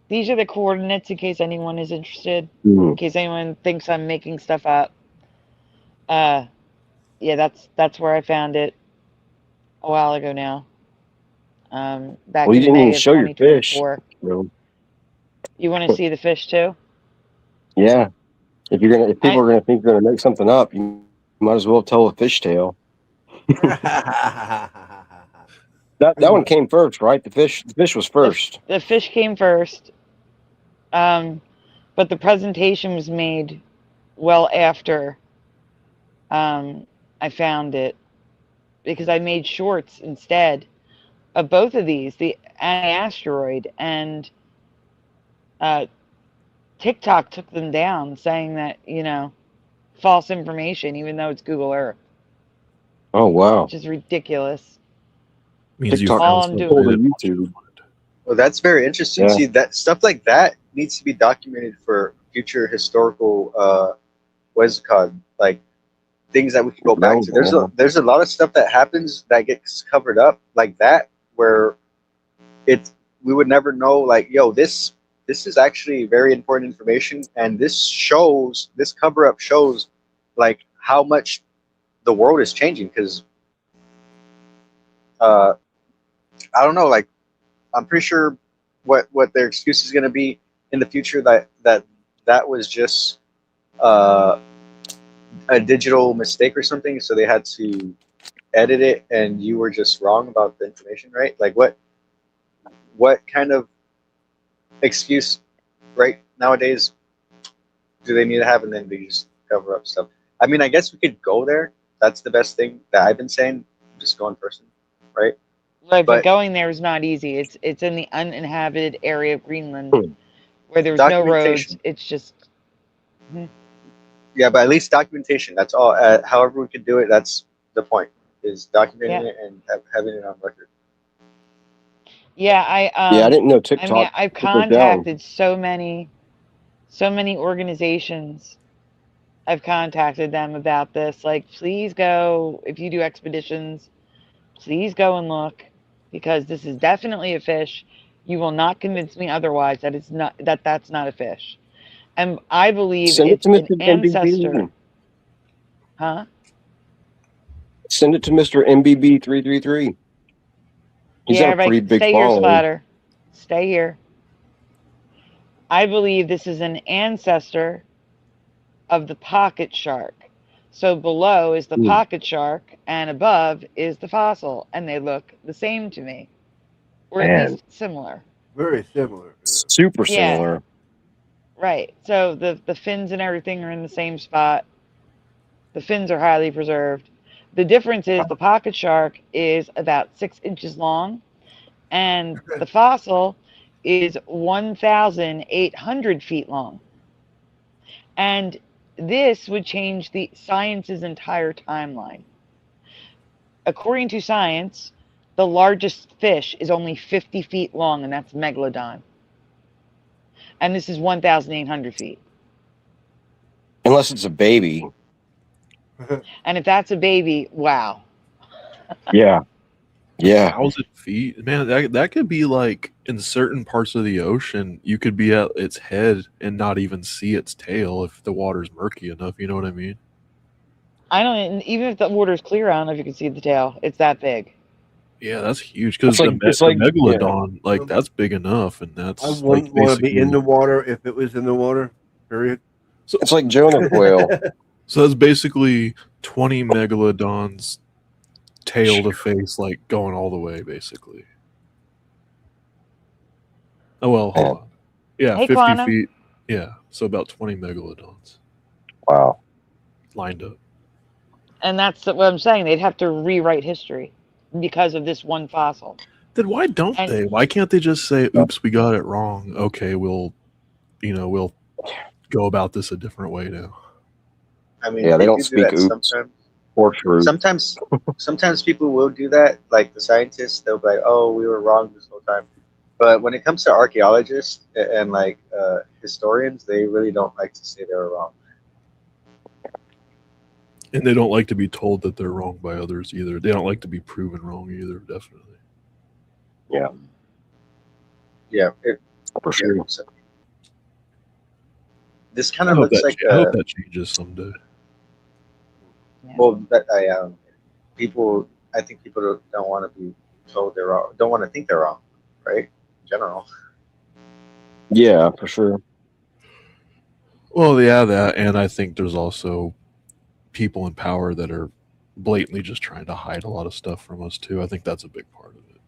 these are the coordinates in case anyone is interested. Hmm. In case anyone thinks I'm making stuff up. Yeah, that's where I found it a while ago now. Well, Back you in didn't even May of show your fish. 2024. So, You want to see the fish too? yeah, if people I are gonna think you're gonna make something up, you might as well tell a fish tale. That one came first, right? The fish was first. the fish came first. But the presentation was made well after I found it because I made shorts instead of both of these, the asteroid, and uh, TikTok took them down, saying that false information, even though it's Google Earth. Oh wow. which is ridiculous. Means you TikTok All found I'm something doing- they didn't want YouTube. you to find. Well, that's very interesting. Yeah. See, that stuff like that needs to be documented for future historical. What is it called? Like things that we can go back to. There's a lot of stuff that happens that gets covered up like that, where we would never know. Like, yo, this is actually very important information, and this cover up shows like how much the world is changing. Because I don't know, like I'm pretty sure what their excuse is going to be in the future that was just a digital mistake or something, so they had to edit it and you were just wrong about the information, right? Like what kind of excuse right nowadays do they need to have, and then they just cover up stuff? I mean, I guess we could go there. That's the best thing that I've been saying. Just go in person, right? Right, but But- going there is not easy. It's in the uninhabited area of Greenland where there's no Documentation. roads. It's just Yeah, but at least documentation. That's all. However we could do it, that's the point, is documenting it and having it on record. yeah. I didn't know TikTok. I mean, I've took it down. contacted so many organizations. I've contacted them about this. Like, please go, if you do expeditions, please go and look, because this is definitely a fish. You will not convince me otherwise that it's not, that's not a fish. And I believe Send it it's to an Mr. ancestor. MBB. Huh? Send it to Mr. MBB 333. He's Yeah, got a pretty big stay here, following. Splatter. Stay here. I believe this is an ancestor of the pocket shark. So below is the pocket shark, and above is the fossil, and they look the same to me, or Man. at least similar. Very similar. Super Yeah. similar. Right. So the fins and everything are in the same spot. The fins are highly preserved. The difference is the pocket shark is about 6 inches long, and the fossil is 1,800 feet long. And this would change the science's entire timeline. According to science, the largest fish is only 50 feet long, and that's megalodon. And this is 1,800 feet. Unless it's a baby. And if that's a baby, wow. Yeah. Yeah. 1,000 feet, man. That could be like in certain parts of the ocean. You could be at its head and not even see its tail if the water's murky enough. You know what I mean? I don't even if the water's clear, I don't know if you can see the tail. It's that big. Yeah, that's huge. Because It's like- the megalodon, like that's big enough, and that's I like wouldn't want to be in basically- the water if it was in the water. Period. It's like Jonah whale. So that's basically 20 megalodons, tail to face, like going all the way, basically. Oh well, hold on. Yeah, Hey, 50 Quantum. feet. Yeah, so about 20 megalodons Wow. lined up. And that's what I'm saying. They'd have to rewrite history because of this one fossil. Then why don't And- they? Why can't they just say, "Oops, we got it wrong. Okay, we'll go about this a different way now." I mean, Yeah, they don't do speak that oops. sometimes. Or true. Sometimes people will do that, like the scientists. They'll be like, "Oh, we were wrong this whole time." But when it comes to archaeologists and like historians, they really don't like to say they were wrong. And they don't like to be told that they're wrong by others either. They don't like to be proven wrong either, definitely. Yeah, For sure. so this I kind of hope, looks that, like I hope that changes someday. Yeah. well, people. I think people don't want to be told they're wrong. Don't want to think they're wrong, right? In general. Yeah, for sure. Well, yeah, that, and I think there's also people in power that are blatantly just trying to hide a lot of stuff from us too. I think that's a big part of it.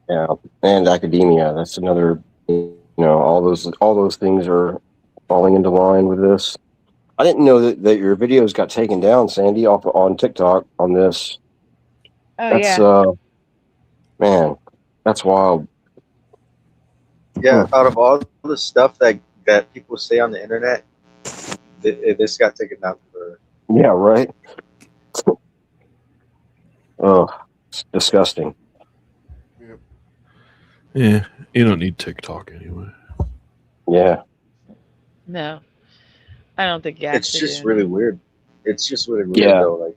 Yeah. And academia. That's another, all those things are falling into line with this. I didn't know that your videos got taken down, Sandy, off on TikTok on this. Oh That's yeah. Man, that's wild. Yeah, out of all the stuff that people say on the internet, this got taken down for. Yeah, right. Oh, it's disgusting. Yep. Yeah, you don't need TikTok anyway. Yeah. No, I don't think you It's actually just do. really No. weird. It's just really weird Yeah. though. Like,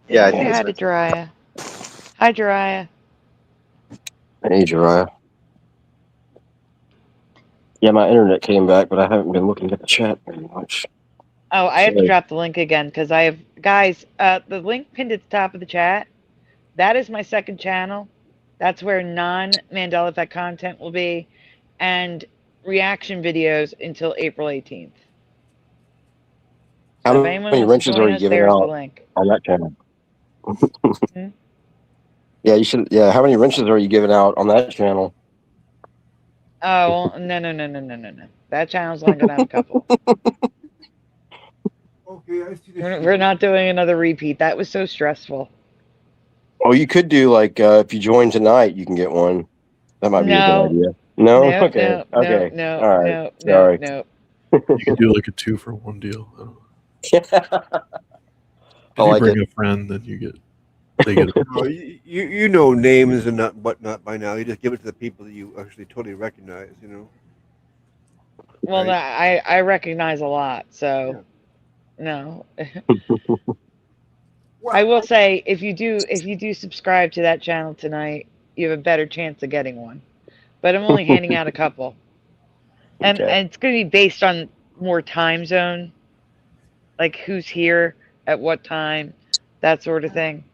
yeah, I Say think it's hi to mental. Jiraiya. Hi, Jiraiya. Hey, Jiraiya. Yeah, my internet came back, but I haven't been looking at the chat very much. Oh, I have to Sorry. drop the link again because I have guys. The link pinned at the top of the chat. That is my second channel. That's where non-Mandela Effect content will be, and reaction videos until April 18th. So if How anyone many wants to wrenches join are you us, giving there's the out link. on that channel? Hmm? Yeah, you should. Yeah, how many wrenches are you giving out on that channel? Oh, no. That channel's only gonna have a couple. Okay, I see the We're shield. not doing another repeat. That was so stressful. Oh, you could do like if you join tonight, you can get one. That might be a good No, idea. No. no, Okay. no, no, Okay. no, All right. no, no, Sorry. no. You can do like a 2-for-1 deal. I don't know. I If you like bring it. a friend, then they get a No, you know names and whatnot by now. You just give it to the people that you actually totally recognize. You know. Well, no, Right? I recognize a lot, so no. I will say if you do subscribe to that channel tonight, you have a better chance of getting one. But I'm only handing out a couple, and Okay. it's going to be based on more time zone, like who's here at what time, that sort of thing.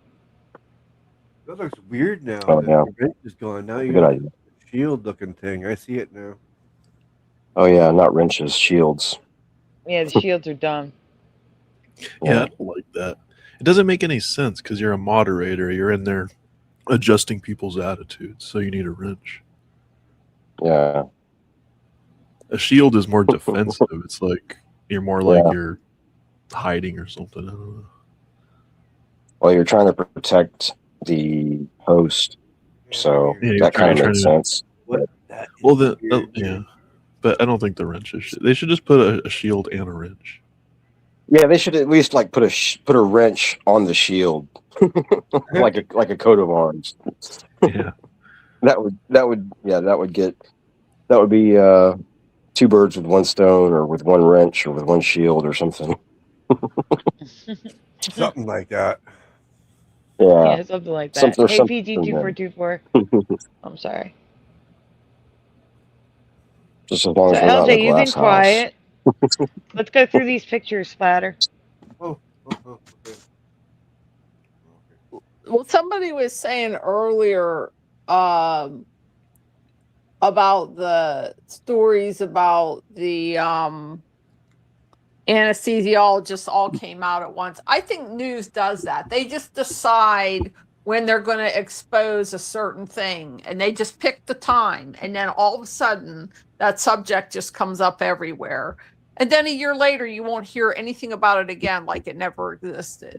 That looks weird now. Oh The yeah, wrench is gone. Now that's a you good have idea. a shield-looking thing. I see it now. Oh yeah, not wrenches, shields. Yeah, the shields are dumb. Yeah, I don't like that. It doesn't make any sense because you're a moderator. You're in there adjusting people's attitudes, so you need a wrench. Yeah. A shield is more defensive. It's like you're more like Yeah. you're hiding or something. I don't know. Well, you're trying to protect the host, so Yeah, you're that kind of trying makes to. sense. What? That is Well, the weird, yeah, man. but I don't think the wrenches. They should just put a shield and a wrench. Yeah, they should at least like put a wrench on the shield, like a coat of arms. Yeah. That would be 2 birds with 1 stone, or with 1 wrench, or with 1 shield, or something. Something like that. Yeah, Yeah, something like that. something or Hey, something. PG2424. I'm sorry. Just as long So as we're not in a LJ, you've been glass house. quiet. Let's go through these pictures, Splatter. Oh, okay. Well, somebody was saying earlier about the stories about the anesthesiologists all came out at once. I think news does that. They just decide when they're going to expose a certain thing, and they just pick the time, and then all of a sudden that subject just comes up everywhere, and then a year later you won't hear anything about it again, like it never existed.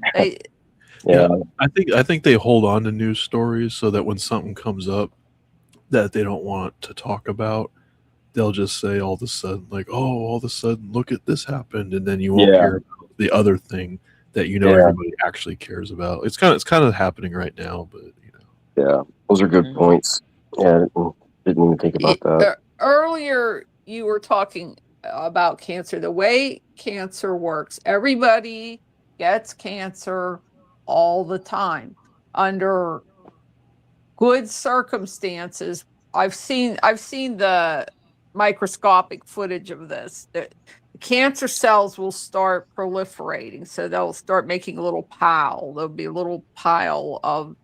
Yeah. I think they hold on to news stories so that when something comes up that they don't want to talk about, they'll just say all of a sudden, like, "Oh, all of a sudden, look at this happened," and then you won't Yeah. hear about the other thing that Yeah. everybody actually cares about. It's kind of happening right now, but Yeah, those are good Mhm. points. Yeah, didn't even think about that. Earlier you were talking about cancer, the way cancer works. Everybody gets cancer all the time under good circumstances. I've seen the microscopic footage of this. The cancer cells will start proliferating, so they'll start making a little pile. There'll be a little pile of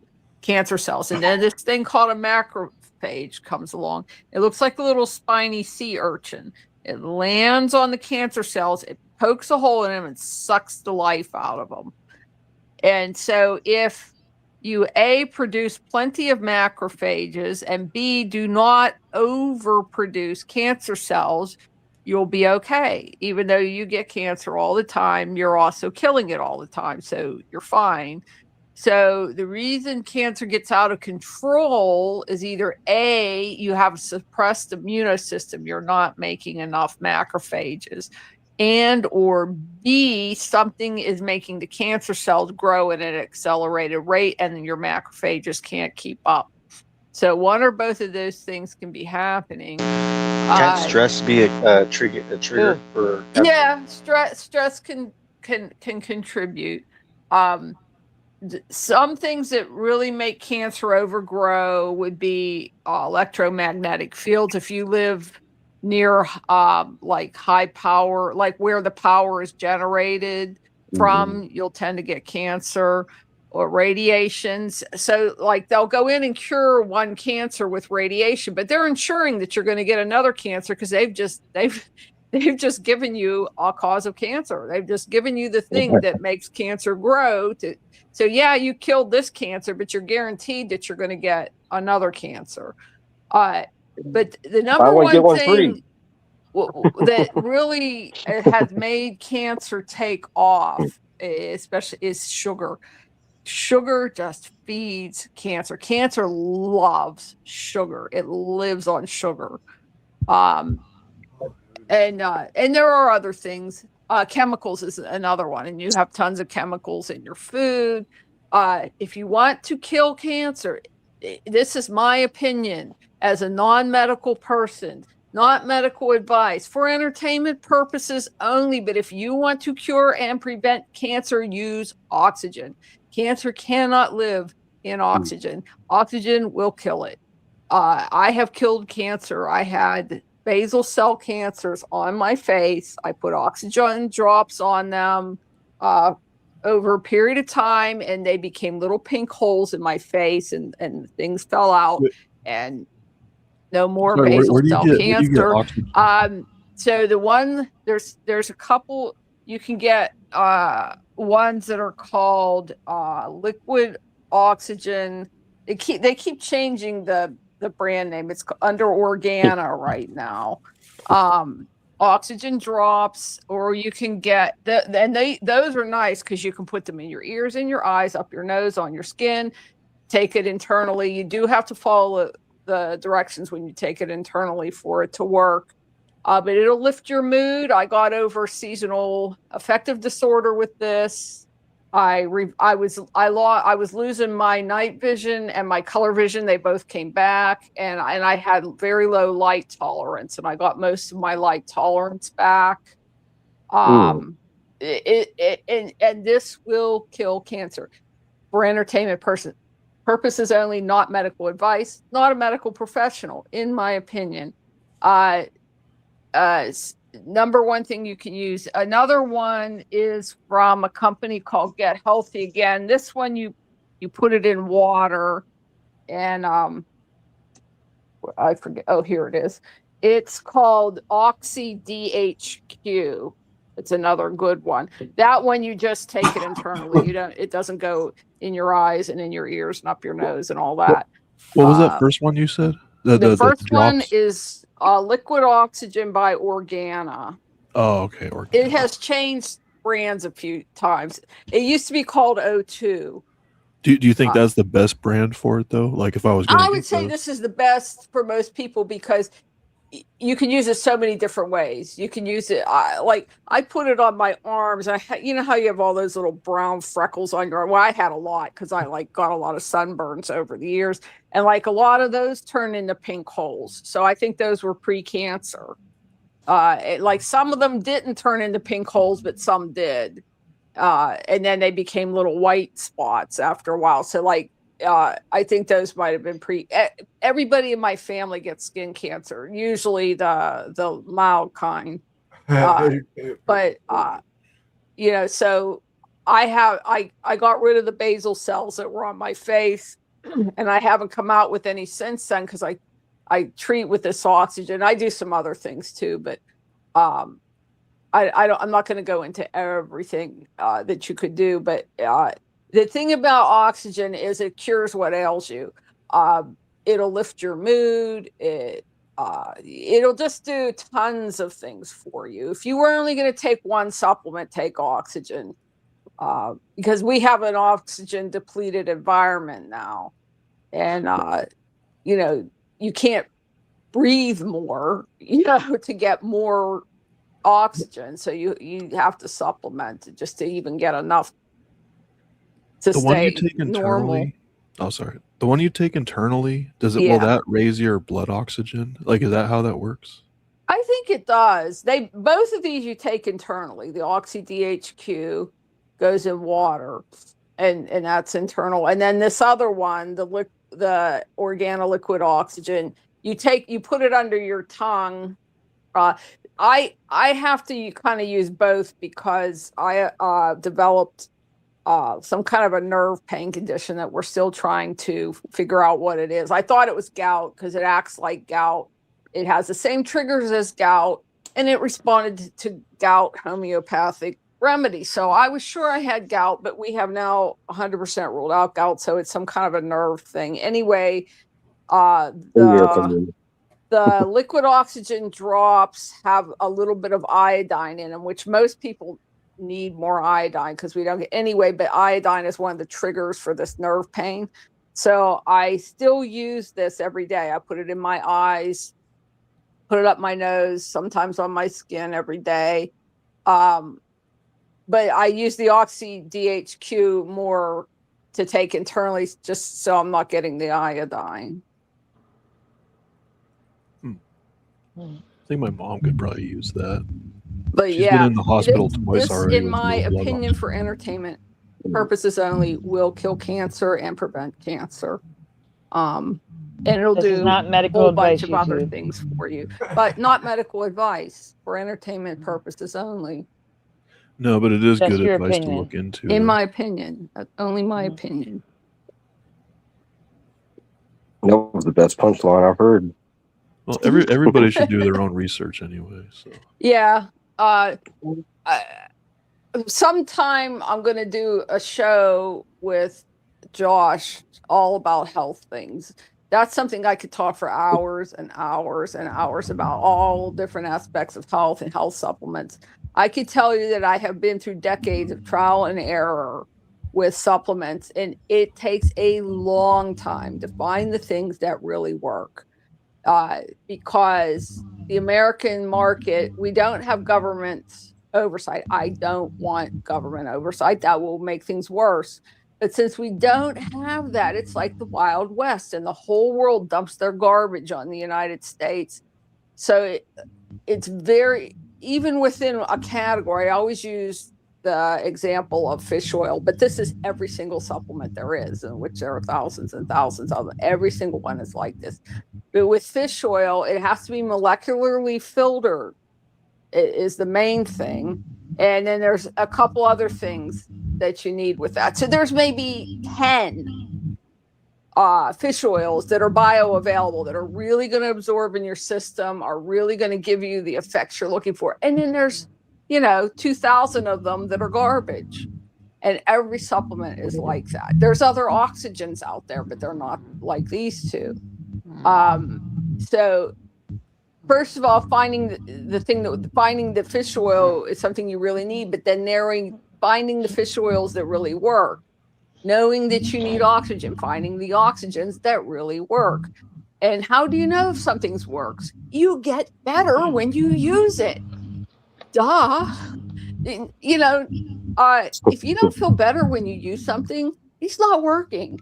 cancer cells, and then this thing called a macrophage comes along. It looks like a little spiny sea urchin. It lands on the cancer cells, it pokes a hole in them and sucks the life out of them. And so if you A, produce plenty of macrophages, and B, do not overproduce cancer cells, you'll be okay. Even though you get cancer all the time, you're also killing it all the time, so you're fine. So the reason cancer gets out of control is either A, you have a suppressed immune system, you're not making enough macrophages. and or B, something is making the cancer cells grow at an accelerated rate and your macrophages can't keep up. So one or both of those things can be happening. Can't stress be a trigger for cancer? Yeah, stress can contribute. Some things that really make cancer overgrow would be electromagnetic fields. If you live near like high power, like where the power is generated from, you'll tend to get cancer. Or radiations. So like they'll go in and cure one cancer with radiation, but they're ensuring that you're going to get another cancer because they've just given you a cause of cancer. They've just given you the thing that makes cancer grow. So yeah, you killed this cancer, but you're guaranteed that you're going to get another cancer. But the number one thing that really has made cancer take off, especially, is sugar. Sugar just feeds cancer. Cancer loves sugar. It lives on sugar. And there are other things. Chemicals is another one, and you have tons of chemicals in your food. If you want to kill cancer, this is my opinion as a non-medical person, not medical advice, for entertainment purposes only. But if you want to cure and prevent cancer, use oxygen. Cancer cannot live in oxygen. Oxygen will kill it. I have killed cancer. I had basal cell cancers on my face. I put oxygen drops on them over a period of time, and they became little pink holes in my face, and things fell out, and no more basal cell cancer. So the one, there's a couple, you can get ones that are called liquid oxygen. They keep changing the brand name. It's under Organa right now. Oxygen drops, or you can get those are nice because you can put them in your ears, in your eyes, up your nose, on your skin. Take it internally. You do have to follow the directions when you take it internally for it to work. But it'll lift your mood. I got over seasonal affective disorder with this. I was losing my night vision and my color vision. They both came back, and I had very low light tolerance, and I got most of my light tolerance back. And this will kill cancer for entertainment purposes only, not medical advice, not a medical professional, in my opinion. Number one thing you can use. Another one is from a company called Get Healthy. Again, this one you put it in water, and I forget. Oh, here it is. It's called Oxy DHQ. It's another good one. That one you just take it internally. It doesn't go in your eyes and in your ears and up your nose and all that. What was that first one you said? The first one is liquid oxygen by Organa. Oh, okay. Organa. It has changed brands a few times. It used to be called O2. Do you think that's the best brand for it though? Like if I was going to, I would say this is the best for most people because you can use it so many different ways. You can use it like I put it on my arms. You know how you have all those little brown freckles on your arm? Well, I had a lot because I got a lot of sunburns over the years, and a lot of those turn into pink holes. So I think those were pre-cancer. Some of them didn't turn into pink holes, but some did, and then they became little white spots after a while. So I think those might have been everybody in my family gets skin cancer, usually the mild kind. But so I got rid of the basal cells that were on my face, and I haven't come out with any since then because I treat with this oxygen. I do some other things too, but I'm not going to go into everything that you could do, but the thing about oxygen is it cures what ails you. It'll lift your mood. It'll just do tons of things for you. If you were only going to take one supplement, take oxygen, because we have an oxygen depleted environment now, and you can't breathe more, to get more oxygen, so you have to supplement just to even get enough to The one you stay take normal. internally. Oh, sorry. The one you take internally, will Yeah. that raise your blood oxygen? Like, is that how that works? I think it does. Both of these you take internally. The oxy DHQ goes in water, and that's internal. And then this other one, the organoliquid oxygen, you put it under your tongue. I have to kind of use both because I developed some kind of a nerve pain condition that we're still trying to figure out what it is. I thought it was gout because it acts like gout. It has the same triggers as gout, and it responded to gout homeopathic remedy. So I was sure I had gout, but we have now 100% ruled out gout. So it's some kind of a nerve thing. Anyway, the liquid oxygen drops have a little bit of iodine in them, which most people need more iodine because we don't get anyway, but iodine is one of the triggers for this nerve pain. So I still use this every day. I put it in my eyes, put it up my nose, sometimes on my skin every day. But I use the Oxy DHQ more to take internally just so I'm not getting the iodine. I think my mom could probably use that. But She's been in the hospital twice this, already. in with my low blood opinion, oxygen. for entertainment purposes only, will kill cancer and prevent cancer. And it'll This do is not a medical whole advice, bunch of other YouTube. things for you, but not medical advice, for entertainment purposes only. No, but it is Just good your advice opinion. to look into. In though. my opinion, only my opinion. That was the best punchline I've heard. Well, everybody should do their own research anyway. So Yeah. Sometime I'm going to do a show with Josh all about health things. That's something I could talk for hours and hours and hours about, all different aspects of health and health supplements. I could tell you that I have been through decades of trial and error with supplements, and it takes a long time to find the things that really work. Because the American market, we don't have government oversight. I don't want government oversight. That will make things worse. But since we don't have that, it's like the Wild West, and the whole world dumps their garbage on the United States. So it's very, even within a category, I always use the example of fish oil, but this is every single supplement there is, in which there are thousands and thousands of them. Every single one is like this. But with fish oil, it has to be molecularly filtered. It is the main thing. And then there's a couple other things that you need with that. So there's maybe 10 fish oils that are bioavailable, that are really going to absorb in your system, are really going to give you the effects you're looking for. And then there's 2,000 of them that are garbage. And every supplement is like that. There's other oxygens out there, but they're not like these two. So first of all, finding the fish oil is something you really need, but then finding the fish oils that really work, knowing that you need oxygen, finding the oxygens that really work. And how do you know if something's works? You get better when you use it. Duh. If you don't feel better when you use something, it's not working.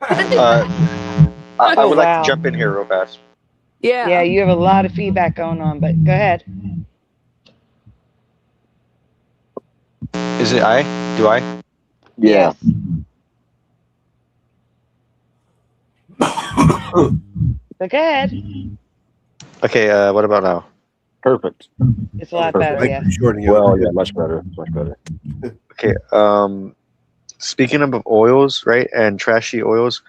I would like to jump in here real fast. Yeah, you have a lot of feedback going on, but go ahead. Is it I? Do I? Yeah. But go ahead. Okay, what about now? Perfect. It's a lot better, yeah. Well, yeah, much better. Much better. Okay, speaking of oils, right, and trashy oils,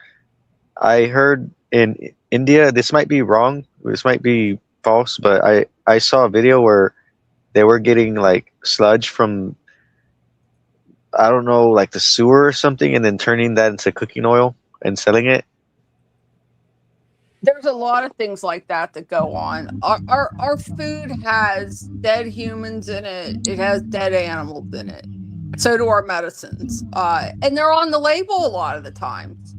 I heard in India, this might be wrong, this might be false, but I saw a video where they were getting like sludge from, I don't know, like the sewer or something, and then turning that into cooking oil and selling it. There's a lot of things like that go on. Our food has dead humans in it. It has dead animals in it. So do our medicines. And they're on the label a lot of the times.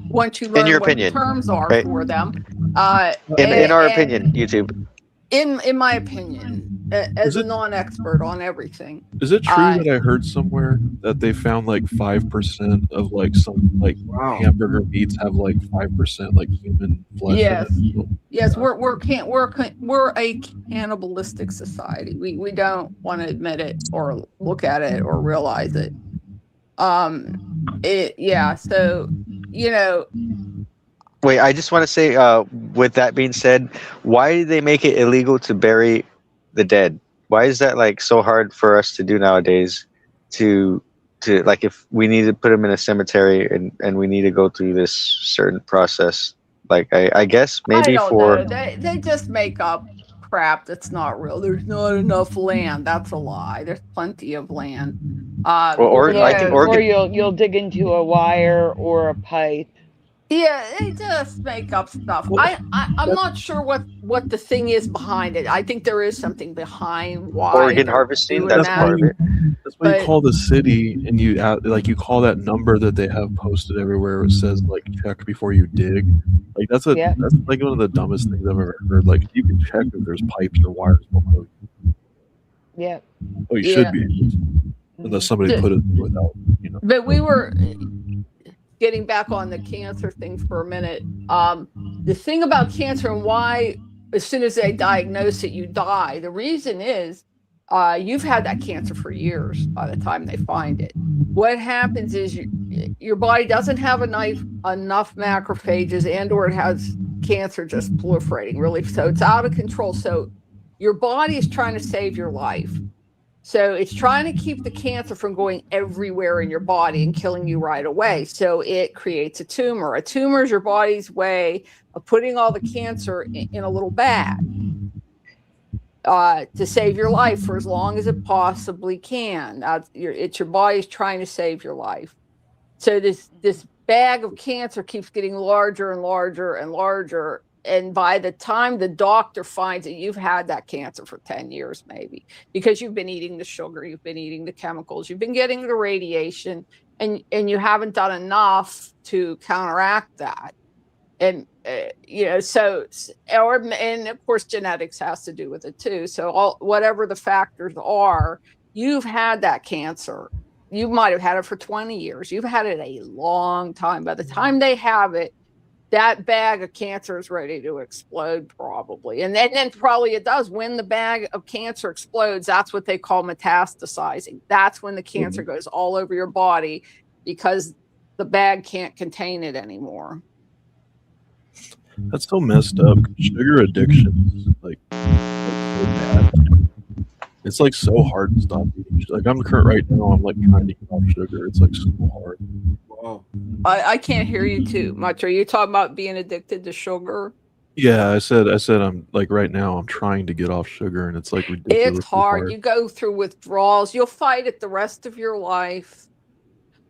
Once you learn what the terms are for them. In our opinion, YouTube. in my opinion, as a non-expert on everything. Is it true that I heard somewhere that they found like 5% of like some like hamburger meats have like 5% like human flesh Yes. in it? Yes, we're a cannibalistic society. We don't want to admit it or look at it or realize it. So Wait, I just want to say, with that being said, why did they make it illegal to bury the dead? Why is that like so hard for us to do nowadays? To like, if we need to put them in a cemetery and we need to go through this certain process, like I guess maybe I don't for know. They just make up crap that's not real. There's not enough land. That's a lie. There's plenty of land. I think or you'll dig into a wire or a pipe. Yeah, they just make up stuff. I'm not sure what the thing is behind it. I think there is something behind why organ they're harvesting. doing That's that. part of it. That's why you call the city and you you call that number that they have posted everywhere. It says like check before you dig. Like that's like one of the dumbest things I've ever heard. Like you can check if there's pipes or wires below you. Yeah. Well, you should be, unless somebody put it without, But we were getting back on the cancer thing for a minute. The thing about cancer and why, as soon as they diagnose it, you die. The reason is you've had that cancer for years by the time they find it. What happens is your body doesn't have enough macrophages, and/or it has cancer just proliferating, really. So it's out of control. So your body is trying to save your life. So it's trying to keep the cancer from going everywhere in your body and killing you right away. So it creates a tumor. A tumor is your body's way of putting all the cancer in a little bag to save your life for as long as it possibly can. It's your body's trying to save your life. So this bag of cancer keeps getting larger and larger and larger. And by the time the doctor finds it, you've had that cancer for 10 years, maybe, because you've been eating the sugar, you've been eating the chemicals, you've been getting the radiation, and you haven't done enough to counteract that. And, and of course, genetics has to do with it too. So whatever the factors are, you've had that cancer. You might have had it for 20 years. You've had it a long time. By the time they have it, that bag of cancer is ready to explode, probably. And then probably it does. When the bag of cancer explodes, that's what they call metastasizing. That's when the cancer goes all over your body because the bag can't contain it anymore. That's so messed up. Sugar addiction is like so bad. It's like so hard to stop eating. Like I'm right now, I'm like trying to get off sugar. It's like so hard. Wow. I can't hear you too much. Are you talking about being addicted to sugar? Yeah, I said I'm like right now I'm trying to get off sugar and it's like ridiculous. It's hard. You go through withdrawals. You'll fight it the rest of your life.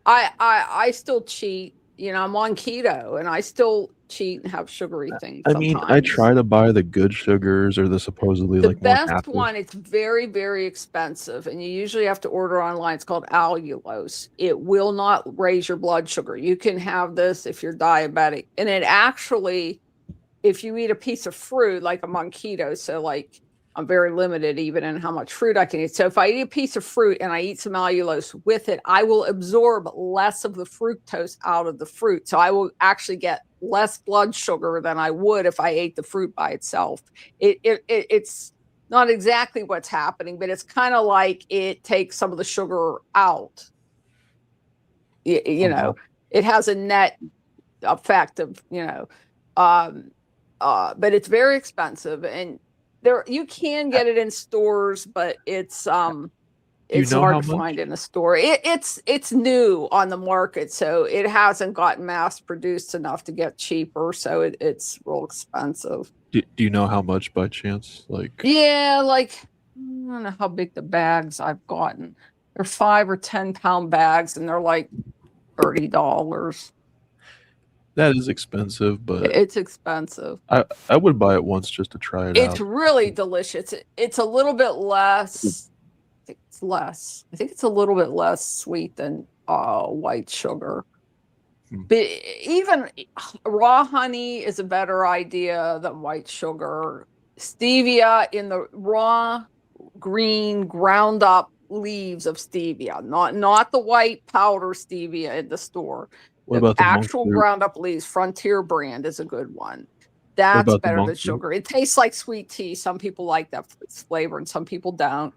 I still cheat. I'm on keto and I still cheat and have sugary things. I mean, I try to buy the good sugars or the supposedly the like best one. It's very, very expensive, and you usually have to order online. It's called allulose. It will not raise your blood sugar. You can have this if you're diabetic, and it actually, if you eat a piece of fruit, like I'm on keto, so like I'm very limited even in how much fruit I can eat. So if I eat a piece of fruit and I eat some allulose with it, I will absorb less of the fructose out of the fruit. So I will actually get less blood sugar than I would if I ate the fruit by itself. It's not exactly what's happening, but it's kind of like it takes some of the sugar out. It has a net effect of, but it's very expensive, and you can get it in stores, but it's hard to find in a store. It's new on the market, so it hasn't gotten mass produced enough to get cheaper. So it's real expensive. Do you know how much by chance? Yeah, I don't know how big the bags I've gotten. They're 5 or 10 pound bags, and they're like $30. That is expensive, but it's expensive. I would buy it once just to try it out. It's really delicious. It's a little bit less. I think it's a little bit less sweet than white sugar. But even raw honey is a better idea than white sugar. stevia in the raw, green, ground up leaves of stevia, not the white powder stevia in the store. What The about the monk actual fruit? ground up leaves. Frontier brand is a good one. What That's about the better than monk fruit? sugar. It tastes like sweet tea. Some people like that flavor and some people don't.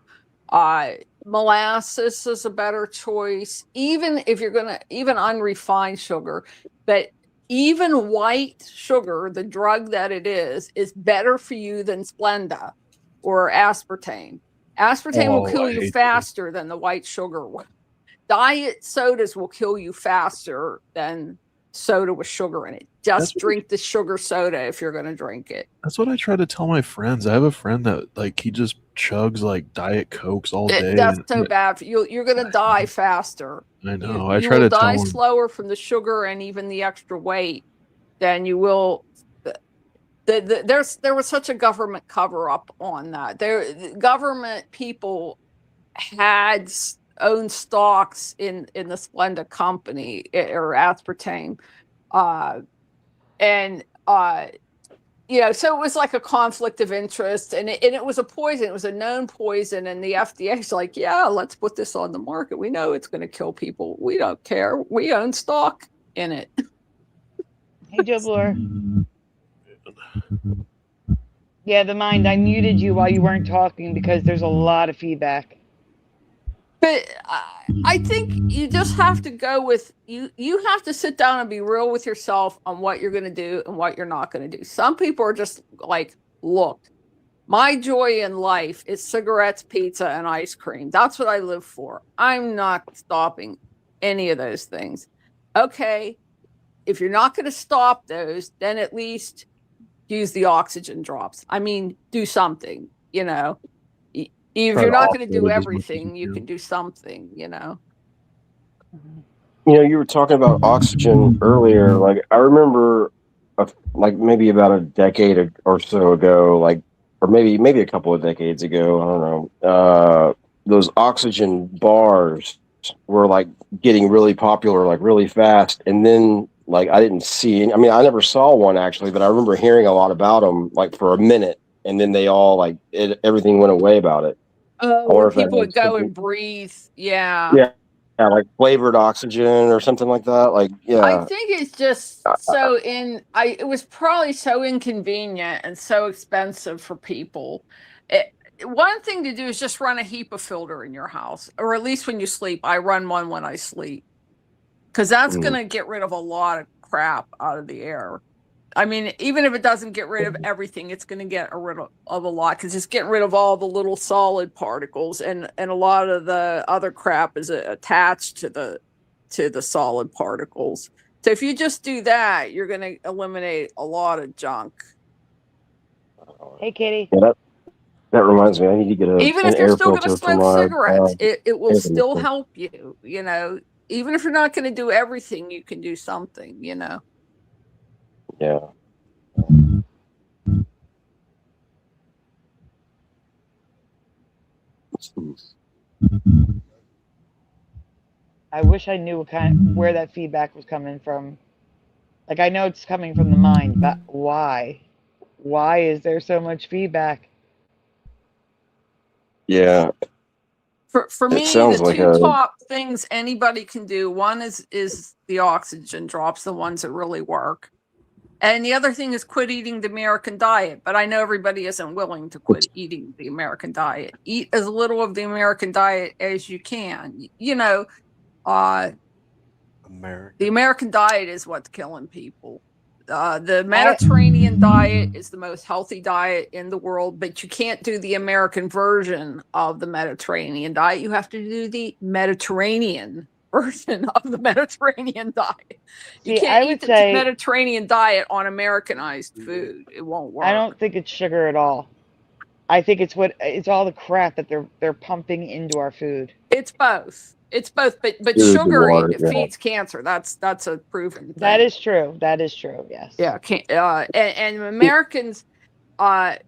Molasses is a better choice, even if you're gonna, even unrefined sugar. But even white sugar, the drug that it is better for you than Splenda or aspartame. Aspartame will Oh, kill I you hate faster than the white sugar. Diet sodas will kill you faster than soda with sugar in it. That's Just drink the sugar soda if you're going to drink it. That's what I try to tell my friends. I have a friend that like he just chugs like Diet Cokes all day. That's and so bad. You're going to die faster. I know. I You try will to die tell him. slower from the sugar and even the extra weight than you will. There was such a government cover up on that. Government people had owned stocks in the Splenda company or aspartame, and so it was like a conflict of interest, and it was a poison. It was a known poison, and the FDA's like, yeah, let's put this on the market. We know it's going to kill people. We don't care. We own stock in it. Hey, Joe Bloor. Yeah, the mind. I muted you while you weren't talking because there's a lot of feedback. But I think you just have to go with you. You have to sit down and be real with yourself on what you're going to do and what you're not going to do. Some people are just like, look, my joy in life is cigarettes, pizza, and ice cream. That's what I live for. I'm not stopping any of those things. Okay, if you're not going to stop those, then at least use the oxygen drops. I mean, do something, If you're not going to do everything, you can do something, You were talking about oxygen earlier. Like I remember, like maybe about a decade or so ago, or maybe a couple of decades ago. I don't know. Those oxygen bars were like getting really popular, like really fast. And then, like I didn't see any. I mean, I never saw one actually, but I remember hearing a lot about them, like for a minute, and then they all everything went away about it. Oh, where people would go and breathe. Yeah. Yeah, like flavored oxygen or something like that. Like, yeah. I think it's just it was probably so inconvenient and so expensive for people. One thing to do is just run a HEPA filter in your house, or at least when you sleep. I run one when I sleep because that's going to get rid of a lot of crap out of the air. I mean, even if it doesn't get rid of everything, it's going to get rid of a lot because it's getting rid of all the little solid particles, and a lot of the other crap is attached to the solid particles. So if you just do that, you're going to eliminate a lot of junk. Hey, Kitty. Yeah, that reminds me, I need to get even if you're still going to smoke cigarettes, it will still help you. Even if you're not going to do everything, you can do something. Yeah. I wish I knew where that feedback was coming from. Like I know it's coming from the mind, but why? Why is there so much feedback? Yeah. For me, the two top things anybody can do, one is the oxygen drops, the ones that really work. And the other thing is quit eating the American diet. But I know everybody isn't willing to quit eating the American diet. Eat as little of the American diet as you can. The American diet is what's killing people. The Mediterranean diet is the most healthy diet in the world, but you can't do the American version of the Mediterranean diet. You have to do the Mediterranean version of the Mediterranean diet. You can't eat the Mediterranean diet on Americanized food. It won't work. I don't think it's sugar at all. I think it's all the crap that they're pumping into our food. It's both. It's both, but sugar feeds cancer. That's a proven thing. That is true. That is true. Yes. Yeah. And Americans are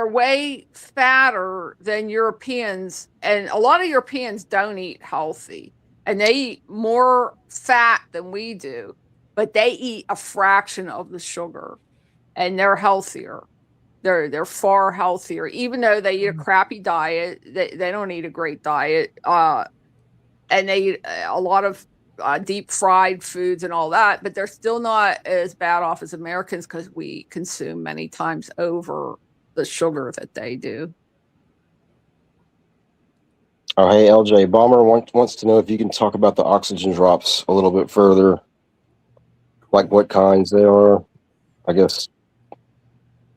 way fatter than Europeans, and a lot of Europeans don't eat healthy, and they eat more fat than we do, but they eat a fraction of the sugar, and they're healthier. They're far healthier, even though they eat a crappy diet. They don't eat a great diet, and they eat a lot of deep fried foods and all that. But they're still not as bad off as Americans because we consume many times over the sugar that they do. Oh, hey, LJ, Bomber wants to know if you can talk about the oxygen drops a little bit further, like what kinds they are. I guess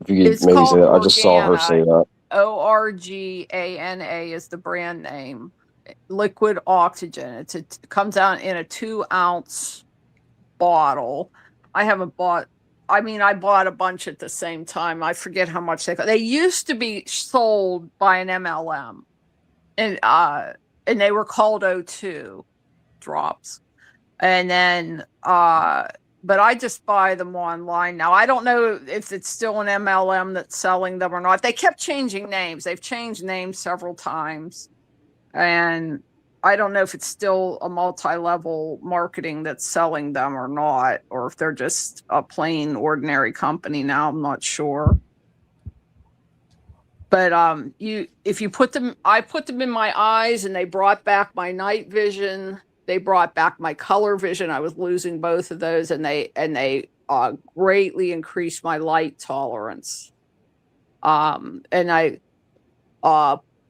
if you It's could maybe say called that. I just saw her say that. Organa is the brand name. Liquid oxygen. It comes out in a 2-ounce bottle. I haven't bought. I mean, I bought a bunch at the same time. I forget how much they cost. They used to be sold by an MLM, and they were called O2 drops. And then but I just buy them online now. I don't know if it's still an MLM that's selling them or not. They kept changing names. They've changed names several times. And I don't know if it's still a multi-level marketing that's selling them or not, or if they're just a plain ordinary company now. I'm not sure. But if you put them, I put them in my eyes and they brought back my night vision. They brought back my color vision. I was losing both of those, and they greatly increased my light tolerance. And I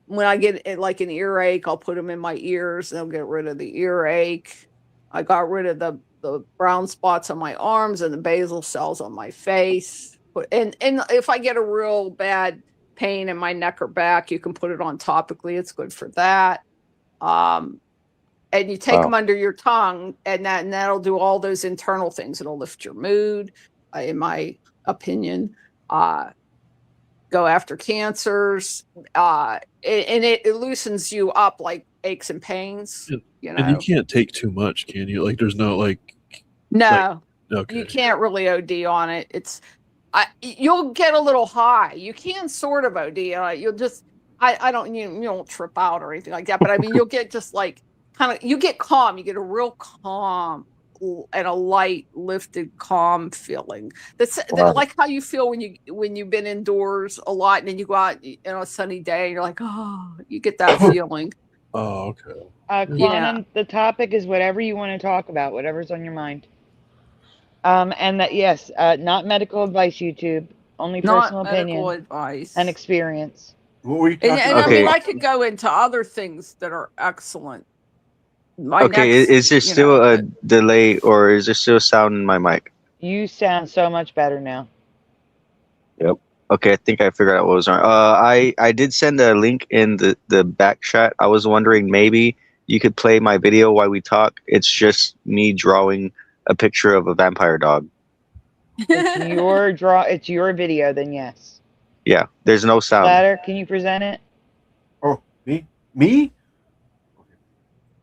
when I get like an earache, I'll put them in my ears. They'll get rid of the earache. I got rid of the brown spots on my arms and the basal cells on my face. And if I get a real bad pain in my neck or back, you can put it on topically. It's good for that. And you take them under your tongue, and that'll do all those internal things. It'll lift your mood, in my opinion. Go after cancers, and it loosens you up like aches and pains. You know, and you can't take too much, can you? Like, there's no no, okay. You can't really OD on it. You'll get a little high. You can sort of OD on it. You'll just, I don't, you don't trip out or anything like that. But I mean, you'll get just like you get calm. You get a real calm and a light, lifted, calm feeling. That's like how you feel when you've been indoors a lot and then you go out on a sunny day and you're like, oh, you get that feeling. Oh, okay. Quanon, the topic is whatever you want to talk about, whatever's on your mind. And that, yes, not medical advice, YouTube. Only personal opinion advice and experience. What were you talking and about? I mean, I could go into other things that are excellent. Is there still a delay, or is there still sound in my mic? You sound so much better now. Yep. Okay, I think I figured out what was wrong. I did send a link in the back chat. I was wondering maybe you could play my video while we talk. It's just me drawing a picture of a vampire dog. It's your video, then yes. Yeah, there's no sound. Ladder, can you present it? Oh, me?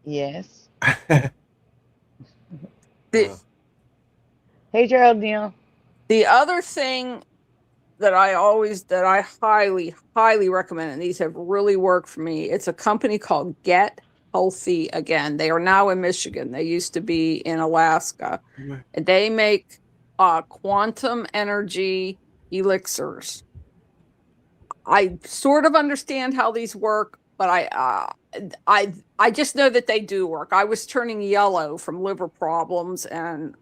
Yes. Hey, Gerald Neal. The other thing that I highly, highly recommend, and these have really worked for me, it's a company called Get Healthy Again. They are now in Michigan. They used to be in Alaska. And they make quantum energy elixirs. I sort of understand how these work, but I just know that they do work. I was turning yellow from liver problems, and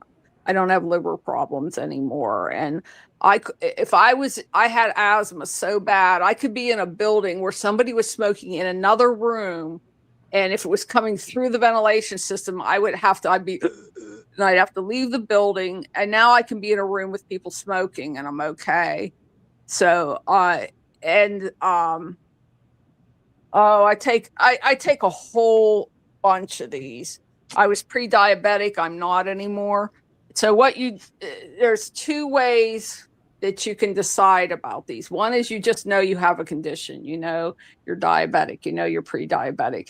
I don't have liver problems anymore. And I had asthma so bad, I could be in a building where somebody was smoking in another room, and if it was coming through the ventilation system, I'd have to leave the building. And now I can be in a room with people smoking, and I'm okay. So I take a whole bunch of these. I was pre-diabetic. I'm not anymore. So there's two ways that you can decide about these. One is you just know you have a condition. You know you're diabetic. You know you're pre-diabetic.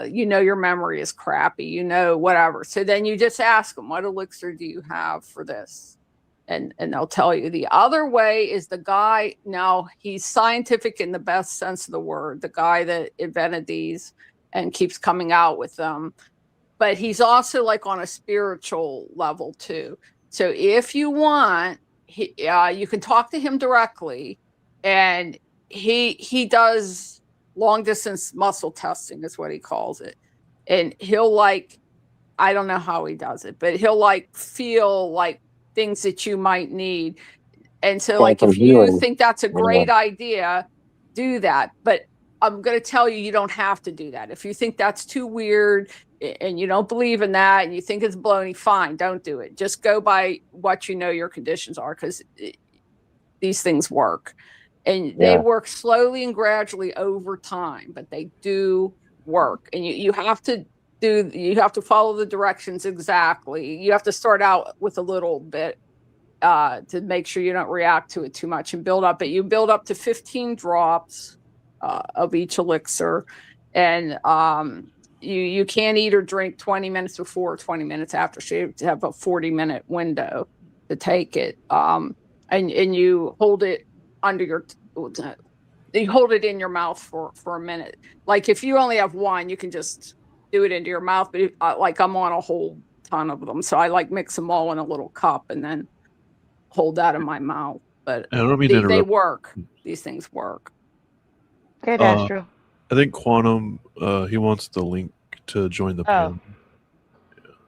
You know your memory is crappy. You know whatever. So then you just ask them, what elixir do you have for this? And they'll tell you. The other way is the guy, now he's scientific in the best sense of the word, the guy that invented these and keeps coming out with them. But he's also like on a spiritual level too. So if you want, you can talk to him directly, and he does long distance muscle testing is what he calls it, and he'll like, I don't know how he does it, but he'll like feel like things that you might need. And so like if you think that's a great idea, do that. But I'm going to tell you, you don't have to do that. If you think that's too weird and you don't believe in that and you think it's baloney, fine, don't do it. Just go by what you know your conditions are, because these things work. And they work slowly and gradually over time, but they do work. And you have to follow the directions exactly. You have to start out with a little bit to make sure you don't react to it too much and build up. But you build up to 15 drops of each elixir, and you can't eat or drink 20 minutes before or 20 minutes after. So you have a 40-minute window to take it, and you hold it under you hold it in your mouth for a minute. Like if you only have one, you can just do it into your mouth. But like I'm on a whole ton of them, so I like mix them all in a little cup and then hold that in my mouth. But I don't mean to interrupt. They work. These things work. Good, Astro. I think Quantum, he wants the link to join the panel.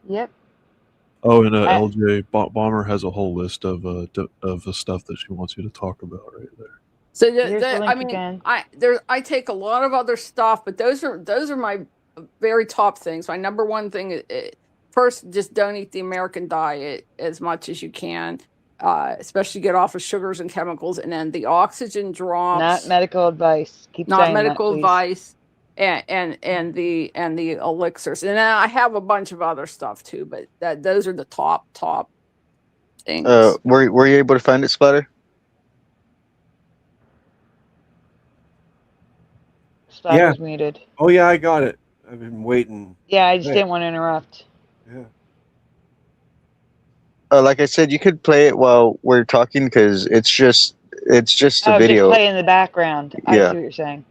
Yep. Oh, and LJ Bomber has a whole list of the stuff that she wants you to talk about right there. So I mean, again. I take a lot of other stuff, but those are my very top things. My number one thing is, first, just don't eat the American diet as much as you can, especially get off of sugars and chemicals. And then the oxygen drops. Not medical advice. Not medical advice. And the elixirs, and I have a bunch of other stuff too, but those are the top things. Were you able to find it, Splatter? Splatter's muted. Oh yeah, I got it. I've been waiting. Yeah, I just didn't want to interrupt. Yeah. Like I said, you could play it while we're talking because it's just a video. Just play in the background. I see what you're saying.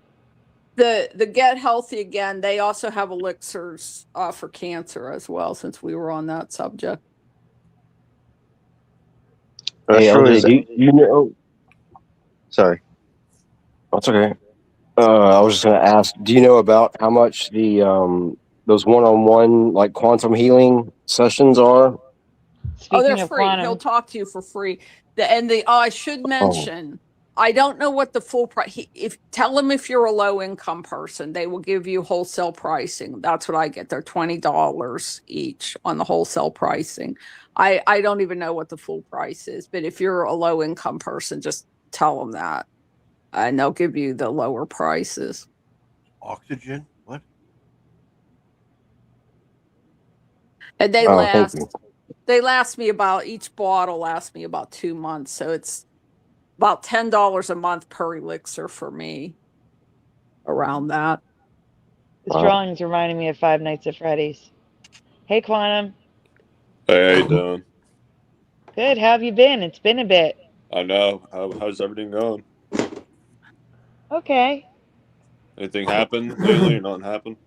The Get Healthy Again, they also have elixirs for cancer as well, since we were on that subject. Hey, LJ, you know? Sorry. That's okay. I was just going to ask, do you know about how much the those one-on-one like quantum healing sessions are? They're free. Quantum. He'll talk to you for free. I should mention, I don't know what the full price. Tell them if you're a low income person, they will give you wholesale pricing. That's what I get. They're $20 each on the wholesale pricing. I don't even know what the full price is, but if you're a low income person, just tell them that, and they'll give you the lower prices. Oxygen? What? And they last. They last me each bottle lasts me about 2 months, so it's about $10 a month per elixir for me, around that. This drawing's reminding me of Five Nights at Freddy's. Hey, Quantum. Hey, how you doing? Good. How have you been? It's been a bit. I know. How's everything going? Okay. Anything happen lately or not happen?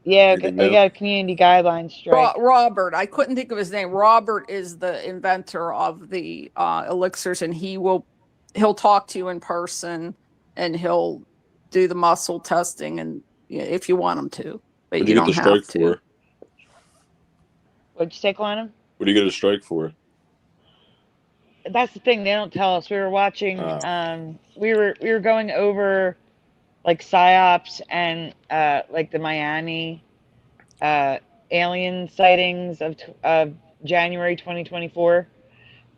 Yeah, we got a community guidelines strike. Robert, I couldn't think of his name. Robert is the inventor of the elixirs, and he'll talk to you in person, and he'll do the muscle testing, and if you want him to, but you don't have to. What'd you say, Quantum? What do you get a strike for? That's the thing, they don't tell us. We were watching. We were going over like PSYOPs and like the Miami alien sightings of January 2024,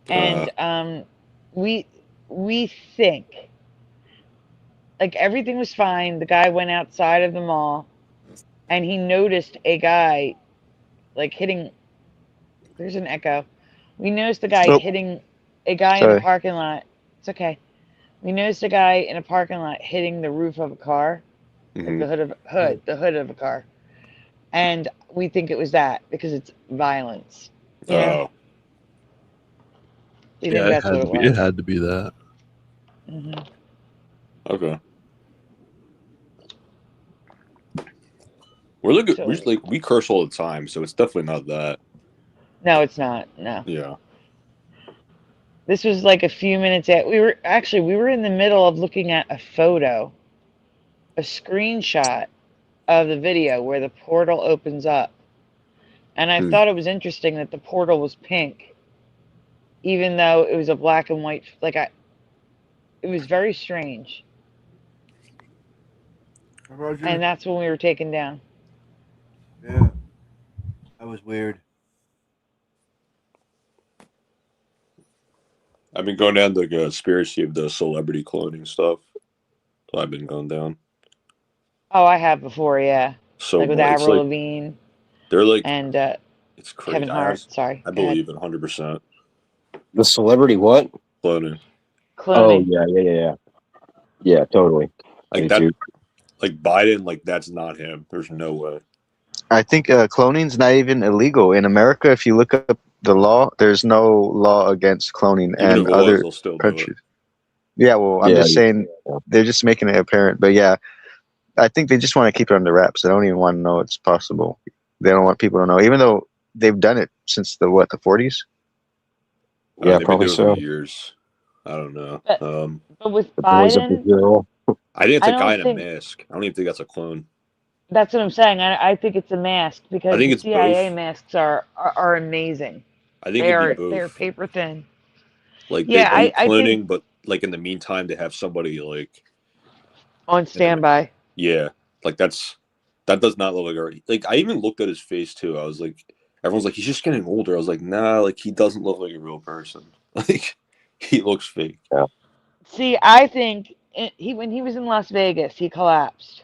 and we think like everything was fine. The guy went outside of the mall, and he noticed a guy like hitting. There's an echo. We noticed the guy hitting a guy in a parking lot. It's okay. We noticed a guy in a parking lot hitting the roof of a car, like the hood of a car, and we think it was that because it's violence. Yeah, it had to be that. Mm-hmm. Okay. We curse all the time, so it's definitely not that. No, it's not. No. Yeah. This was like a few minutes at. We were in the middle of looking at a photo, a screenshot of the video where the portal opens up, and I Hmm. thought it was interesting that the portal was pink, even though it was a black and white. It was very strange, Roger. and that's when we were taken down. Yeah, that was weird. I've been going down the conspiracy of the celebrity cloning stuff. So I've been going down. Oh, I have before, yeah. So Like with much. It's Avril like Lavigne they're like and it's crazy. Kevin Hart. Sorry, I go ahead. believe it 100%. The celebrity what? Cloning. Oh Cloning. yeah. Yeah, totally. Like Me that. too. Like Biden. Like that's not him. There's no way. I think cloning's not even illegal in America. If you look up the law, there's no law against cloning, Even if and it was, other they'll still do it. countries. Yeah, well, I'm Yeah, just saying they're just making it apparent. But yeah, I think they just want to keep it under wraps. They don't even want to know it's possible. They don't want people to know, even though they've done it since the 40s. I mean, Yeah, they've been probably doing it so. for years. I don't know. But with The boys of Biden, Brazil. I think it's I a guy don't in a think mask. I don't even think that's a clone. that's what I'm saying. I think it's a mask I because think the it's CIA both. masks are amazing. I think it'd be They're both. paper thin. Like Yeah, they'd be I think cloning, but like in the meantime, they have somebody like on in the standby. yeah, like that does not look like I even looked at his face too. I was like, everyone's like, he's just getting older. I was like, nah, like he doesn't look like a real person. Like he looks fake. Yeah. See, I think when he was in Las Vegas, he collapsed,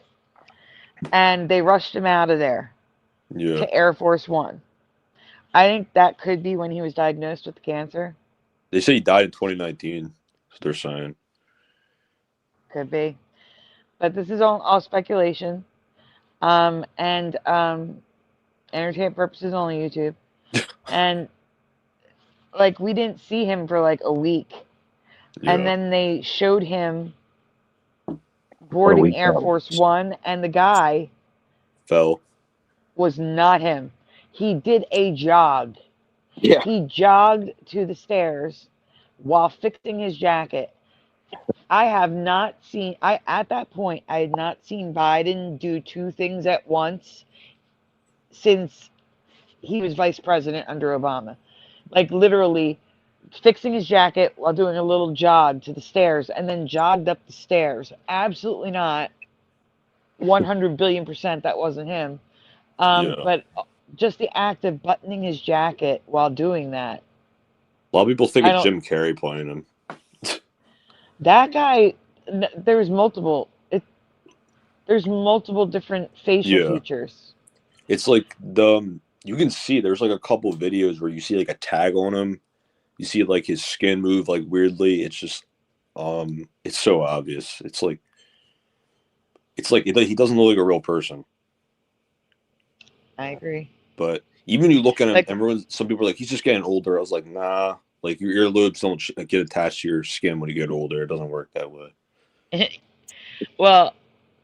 and they rushed him out of there Yeah, to Air Force One. I think that could be when he was diagnosed with cancer. they say he died in 2019. So they're saying. Could be, but this is all speculation. And entertainment purposes only, YouTube. And like we didn't see him for like a week, and Yeah, then they showed him What a boarding week Air that Force was. One, and the guy fell. was not him. He did a jog. Yeah. He jogged to the stairs while fixing his jacket. I have not seen I at that point I had not seen Biden do two things at once since he was vice president under Obama. Like literally fixing his jacket while doing a little jog to the stairs and then jogged up the stairs. Absolutely not. 100 billion% that wasn't him. Yeah, But just the act of buttoning his jacket while doing that. a lot of people think I it's don't. Jim Carrey playing him. That guy. There's multiple. There's multiple different facial Yeah, features. it's like you can see there's like a couple of videos where you see like a tag on him. You see like his skin move like weirdly. It's just it's so obvious. It's like he doesn't look like a real person. I agree. But even when you look at him, Like, some people are like, he's just getting older. I was like, nah. Like your earlobes don't get attached to your skin when you get older. It doesn't work that way. well,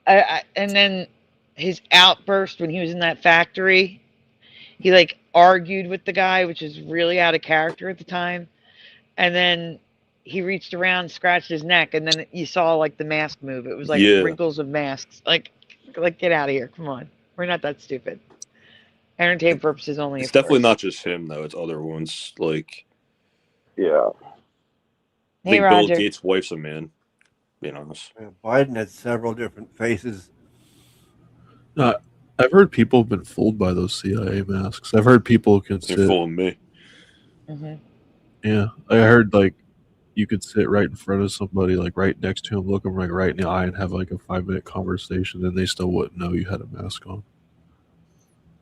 and then his outburst when he was in that factory, he like argued with the guy, which is really out of character at the time. And then he reached around, scratched his neck, and then you saw like the mask move. It was like Yeah, wrinkles of masks. Like get out of here. Come on. We're not that stupid. Entertainment purposes only, it's of definitely course. not just him though. It's other ones. Like Yeah. I Hey, think Bill Roger. Gates' wife's a man. Being honest. Biden had several different faces. I've heard people have been fooled by those CIA masks. I've heard people can You're sit. fooling me. Hmm. Yeah, I heard like you could sit right in front of somebody, like right next to him, look them like right in the eye, and have like a 5-minute conversation, and they still wouldn't know you had a mask on.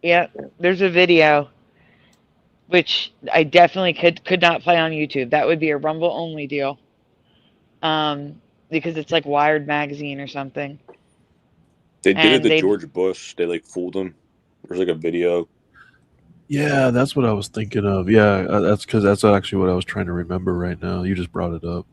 Yeah, there's a video which I definitely could not play on YouTube. That would be a Rumble only deal. Because it's like Wired magazine or something. They did it And to they George Bush. They like fooled him. There's like a video. Yeah, that's what I was thinking of. Yeah, that's because that's actually what I was trying to remember right now. You just brought it up.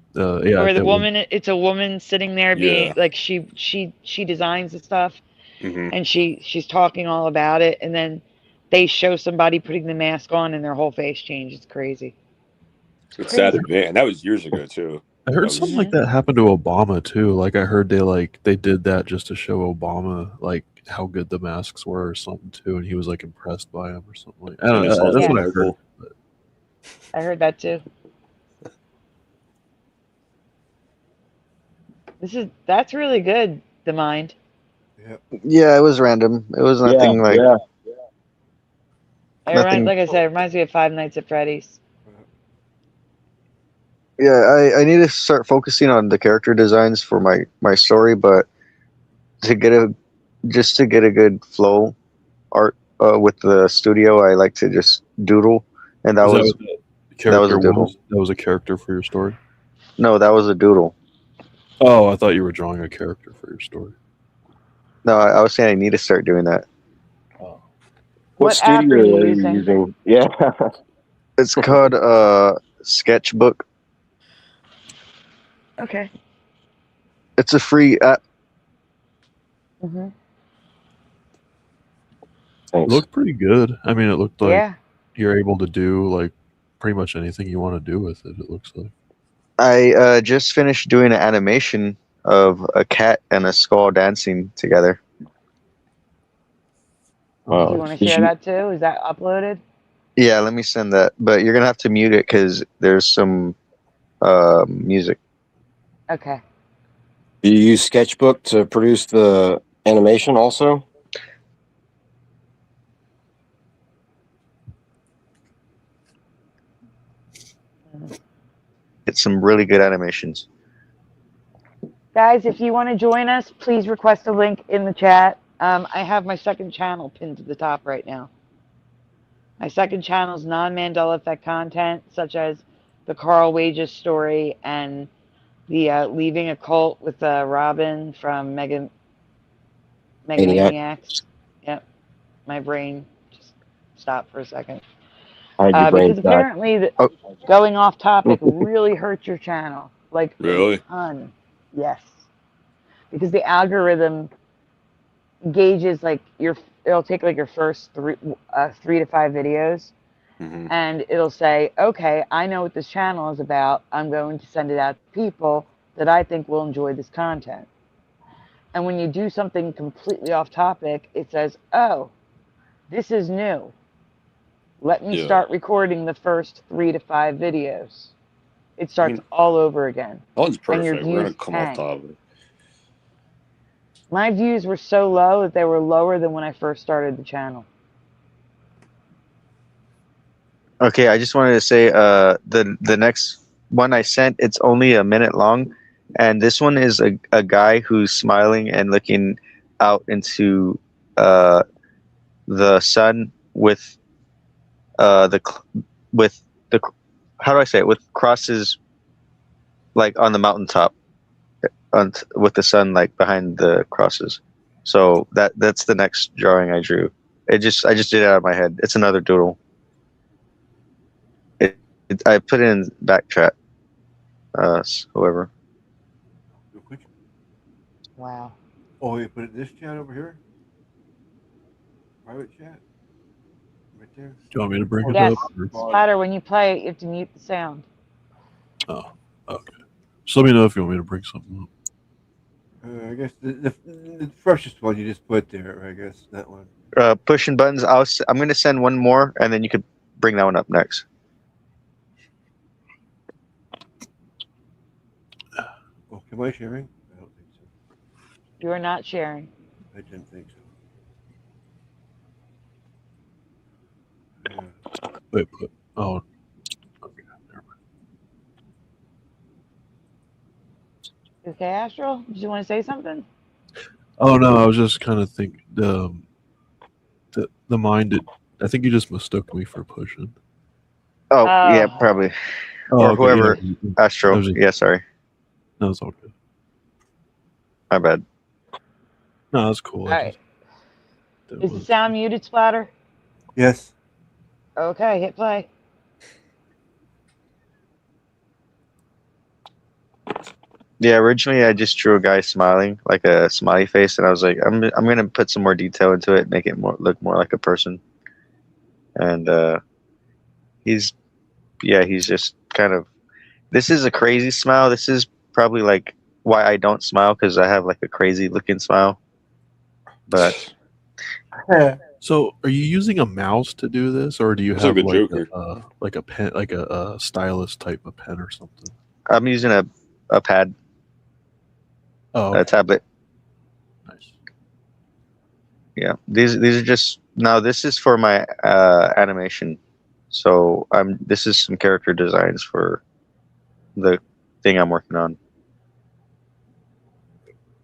Yeah, where the that was, woman it's a woman sitting there being Yeah. like she designs the stuff Hmm. and she's talking all about it, and then they show somebody putting the mask on and their whole face changes. It's crazy. With Crazy. Sad Van. That was years ago too. I heard That was- something like that happened to Obama too. Like I heard they did that just to show Obama like how good the masks were or something too, and he was like impressed by them or something like. I don't And know. it's also That's what I heard. local. I heard that too. That's really good, the mind. Yeah, it was random. It was nothing like. Yeah. Nothing. Like I said, it reminds me of Five Nights at Freddy's. Yeah, I need to start focusing on the character designs for my story, but to get a good flow art with the studio, I like to just doodle, and that Is was what the character that was a doodle. That was a character for your story. No, that was a doodle. Oh, I thought you were drawing a character for your story. No, I was saying I need to start doing that. Oh. What app are you using? Yeah. It's called Sketchbook. Okay. It's a free app. Mm-hmm. It Thanks. looked pretty good. I mean, it looked like Yeah. you're able to do like pretty much anything you want to do with it. It looks like. I just finished doing an animation of a cat and a skull dancing together. Do you want to share that too? Is that uploaded? Yeah, let me send that. But you're gonna have to mute it because there's some music. Okay. Do you use Sketchbook to produce the animation also? It's some really good animations. Guys, if you want to join us, please request a link in the chat. I have my second channel pinned to the top right now. My second channel is non-Mandela Effect content, such as the Carl Wages story and the Leaving a Cult with Robin from Megamaniacs. Yep. My brain just stopped for a second. Because apparently going off topic really hurts your channel. Like, Really? a ton. Yes. Because the algorithm gauges like it'll take like your first 3 to 5 videos, and it'll say, okay, I know what this channel is about. I'm going to send it out to people that I think will enjoy this content. And when you do something completely off topic, it says, oh, this is new. Let me start recording the first 3 to 5 videos. It starts all over again. That one's And your perfect. We're gonna views come off tank. topic. My views were so low that they were lower than when I first started the channel. Okay, I just wanted to say the next one I sent, it's only a minute long, and this one is a guy who's smiling and looking out into the sun with the how do I say it, with crosses like on the mountaintop with the sun like behind the crosses. So that's the next drawing I drew. I just did it out of my head. It's another doodle. I put it in backchat. Whoever. Wow. Oh, you put it in this chat over here? Private chat? Right there? Do you want me to bring it Yes. up? Splatter, when you play it, you have to mute the sound. Oh, okay. Just let me know if you want me to bring something up. I guess the freshest one you just put there, I guess, that one. Pushing buttons. I'm going to send one more, and then you could bring that one up next. Oh, am I sharing? I don't think so. You are not sharing. I didn't think so. Wait, oh, okay, never mind. Okay, Astral, did you want to say something? Oh no, I was just kind of thinking the mind. I think you just mistook me for pushing. Oh, yeah, probably. Oh, Or okay, whoever. yeah. Astro. Just- Yeah, sorry. No, it's all good. My bad. No, that's cool. All right. Is the sound muted, Splatter? Yes. Okay, hit play. Yeah, originally I just drew a guy smiling, like a smiley face, and I was like, I'm gonna put some more detail into it, make it look more like a person. And he's yeah, he's just kind of. This is a crazy smile. This is probably like why I don't smile, because I have like a crazy looking smile. But So, are you using a mouse to do this, or do you That's have like a like Joker. a pen, like a stylus type of pen or something? I'm using a pad, Oh, a okay. tablet. Nice. Yeah, these are just now. This is for my animation. So This is some character designs for the thing I'm working on.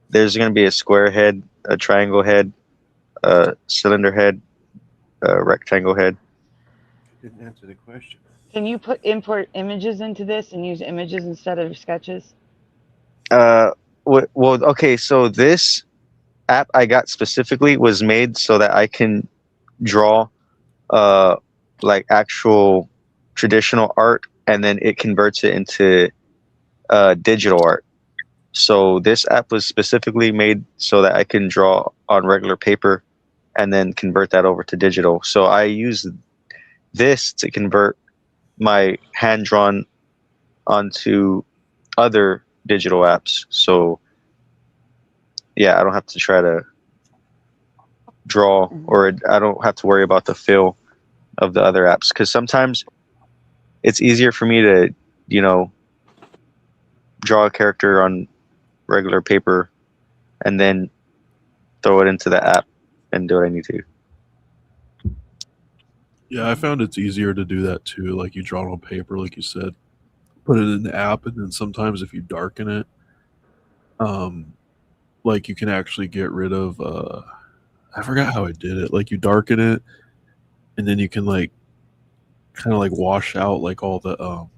There's going to be a square head, a triangle head, a cylinder head, a rectangle head. Didn't answer the question. Can you import images into this and use images instead of sketches? Well, okay. So this app I got specifically was made so that I can draw, like actual traditional art, and then it converts it into digital art. So this app was specifically made so that I can draw on regular paper and then convert that over to digital. So I use this to convert my hand drawn onto other digital apps. So yeah, I don't have to try to draw, or I don't have to worry about the feel of the other apps, because sometimes it's easier for me to, draw a character on regular paper and then throw it into the app and do what I need to. Yeah, I found it's easier to do that too. Like you draw it on paper, like you said, put it in the app, and then sometimes if you darken it, like you can actually get rid of. I forgot how I did it. Like you darken it, and then you can like kind of like wash out like all the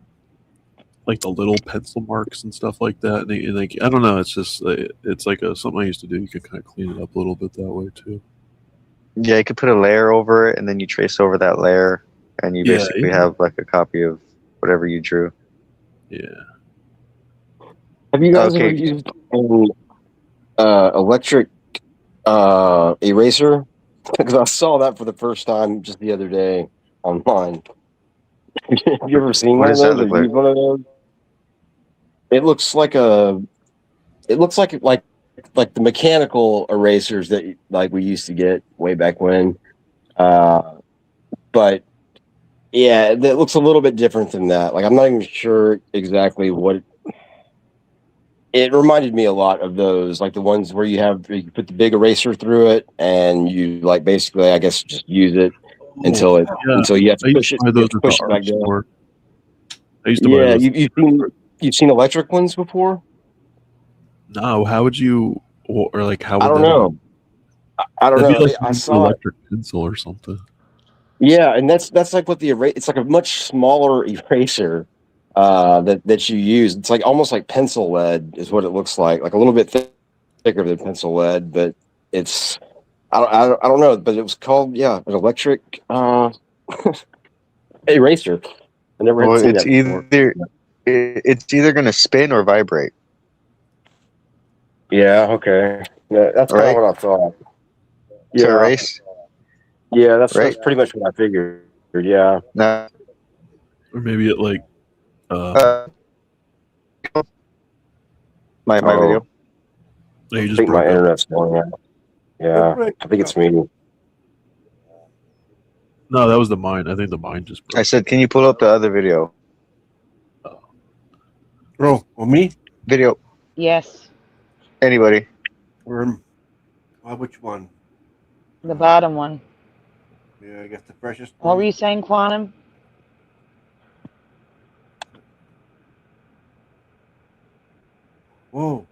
like the little pencil marks and stuff like that. And like I don't know, it's just it's like something I used to do. You can kind of clean it up a little bit that way too. Yeah, you could put a layer over it, and then you trace over that layer, and you basically have like a copy of whatever you drew. Yeah. Have you guys ever used an electric eraser? Because I saw that for the first time just the other day online. Have you ever seen What one of does that those or look like? used one of those? It looks like like the mechanical erasers that like we used to get way back when. But yeah, that looks a little bit different than that. Like I'm not even sure exactly what it reminded me a lot of those, like the ones where you put the big eraser through it and you like basically I guess just use it until you have to push it. You have to push it back down. I used to buy those. You've seen electric ones before? No, how would you, or like how would I don't that? know. I don't know. Like I saw electric pencil or something. Yeah, and that's like what it's like a much smaller eraser that you use. It's like almost like pencil lead is what it looks like a little bit thicker than pencil lead, but it's I don't know, but it was called an electric eraser. I never had seen that before. It's either going to spin or vibrate. Yeah, okay. Yeah, that's kind of what I thought. To erase? Yeah, that's pretty much what I figured. Yeah. No. Or maybe it like my video. Yeah, you I just think my broke up. internet's going out. Yeah, I think it's me. No, that was the mine. I think the mine just broke. I said, can you pull up the other video? Oh, me? Video. Yes. Anybody? Which one? The bottom one. Yeah, I guess the freshest one. What were you saying, Quantum? Whoa.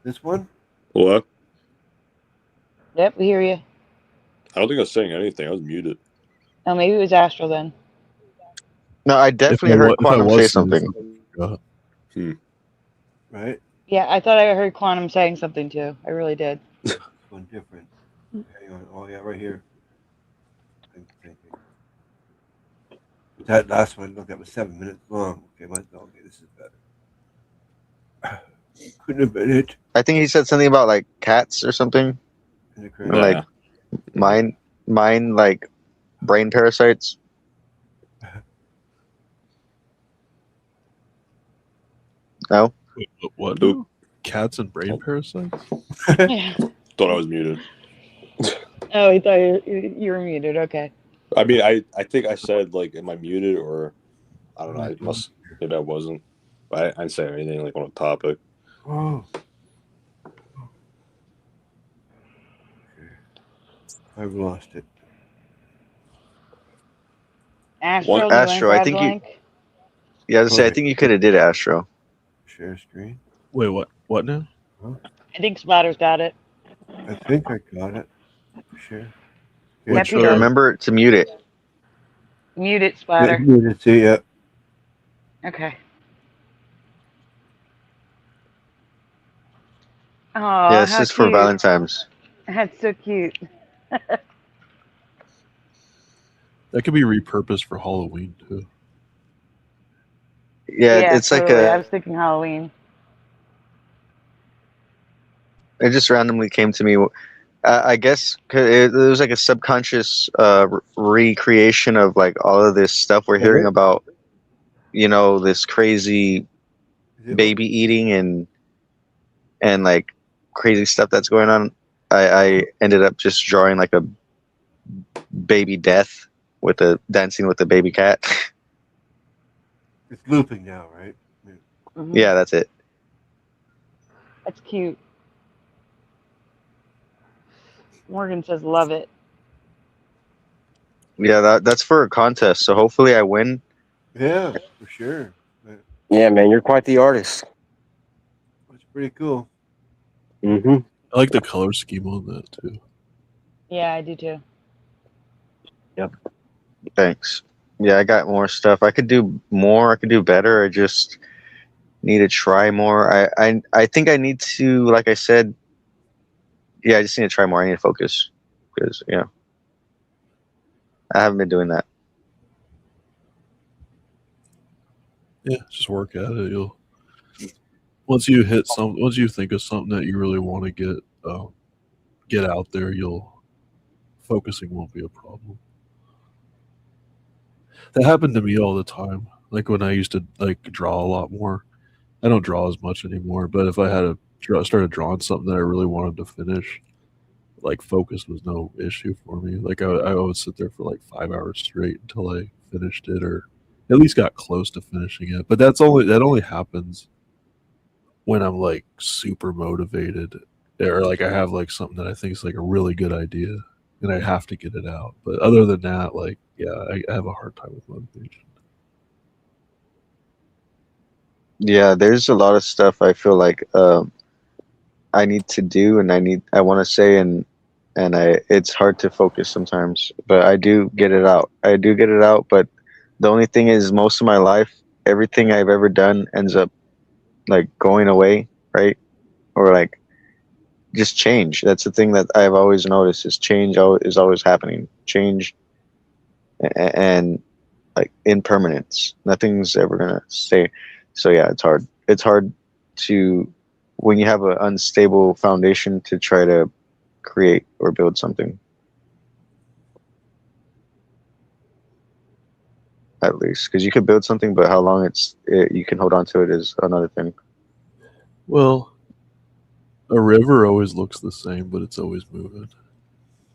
This one? What? Yep, we hear you. I don't think I was saying anything. I was muted. Oh, maybe it was Astral then. No, I definitely heard Quantum say something. Right? Yeah, I thought I heard Quantum saying something too. I really did. One different. Hang on. Oh, yeah, right here. That last one, look, that was 7 minutes long. Okay, this is better. Couldn't have been it. I think he said something about like cats or something. Like mine like brain parasites. No. Wait, what? Nope. Cats and brain parasites? Yeah. Thought I was muted. Oh, I thought you were muted. Okay. I mean, I think I said, like, am I muted, or I don't know. I must, maybe I wasn't. I didn't say anything like on a topic. Oh. I've lost it. Astro, One- you want to Astro, I grab think the you- link? Yeah, I was gonna say, I Okay. think you could have did Astro. Share screen. Wait, what? What now? I think Splatter's got it. I think I got it. Share. Yep, he So does. remember to mute it. Mute it, Splatter. Muted, see, yeah. Okay. Oh, Yeah, this how is for cute. Valentine's. That's so cute. That could be repurposed for Halloween too. Yeah, it's totally. like I was thinking Halloween. it just randomly came to me. I guess 'cause it was like a subconscious recreation of like all of this stuff we're hearing about. You know, this crazy baby eating and like crazy stuff that's going on. I ended up just drawing like a baby death with a dancing with a baby cat. It's looping now, right? Mhm. Yeah, that's it. That's cute. Morgan says, love it. Yeah, that's for a contest. So hopefully I win. Yeah, for sure. Yeah, man, you're quite the artist. That's pretty cool. Mm-hmm. I like the color scheme on that too. Yeah, I do too. Thanks. Yeah, I got more stuff. I could do more. I could do better. I just need to try more. I think I need to, like I said, yeah, I just need to try more. I need to focus because I haven't been doing that. Yeah, just work at it. You'll once you think of something that you really want to get out there, focusing won't be a problem. That happened to me all the time. Like when I used to like draw a lot more. I don't draw as much anymore, but if I had started drawing something that I really wanted to finish, like focus was no issue for me. Like I would sit there for like 5 hours straight until I finished it, or at least got close to finishing it. But that only happens when I'm like super motivated, or like I have like something that I think is like a really good idea and I have to get it out. But other than that, like, yeah, I have a hard time with motivation. Yeah, there's a lot of stuff I feel like I need to do and I want to say and it's hard to focus sometimes, but I do get it out. But the only thing is most of my life, everything I've ever done ends up like going away, right? Or like just change. That's the thing that I've always noticed is change is always happening. Change and like impermanence. Nothing's ever gonna stay. So yeah, it's hard. It's hard to when you have an unstable foundation to try to create or build something. At least because you could build something, but how long you can hold on to it is another thing. Well, a river always looks the same, but it's always moving.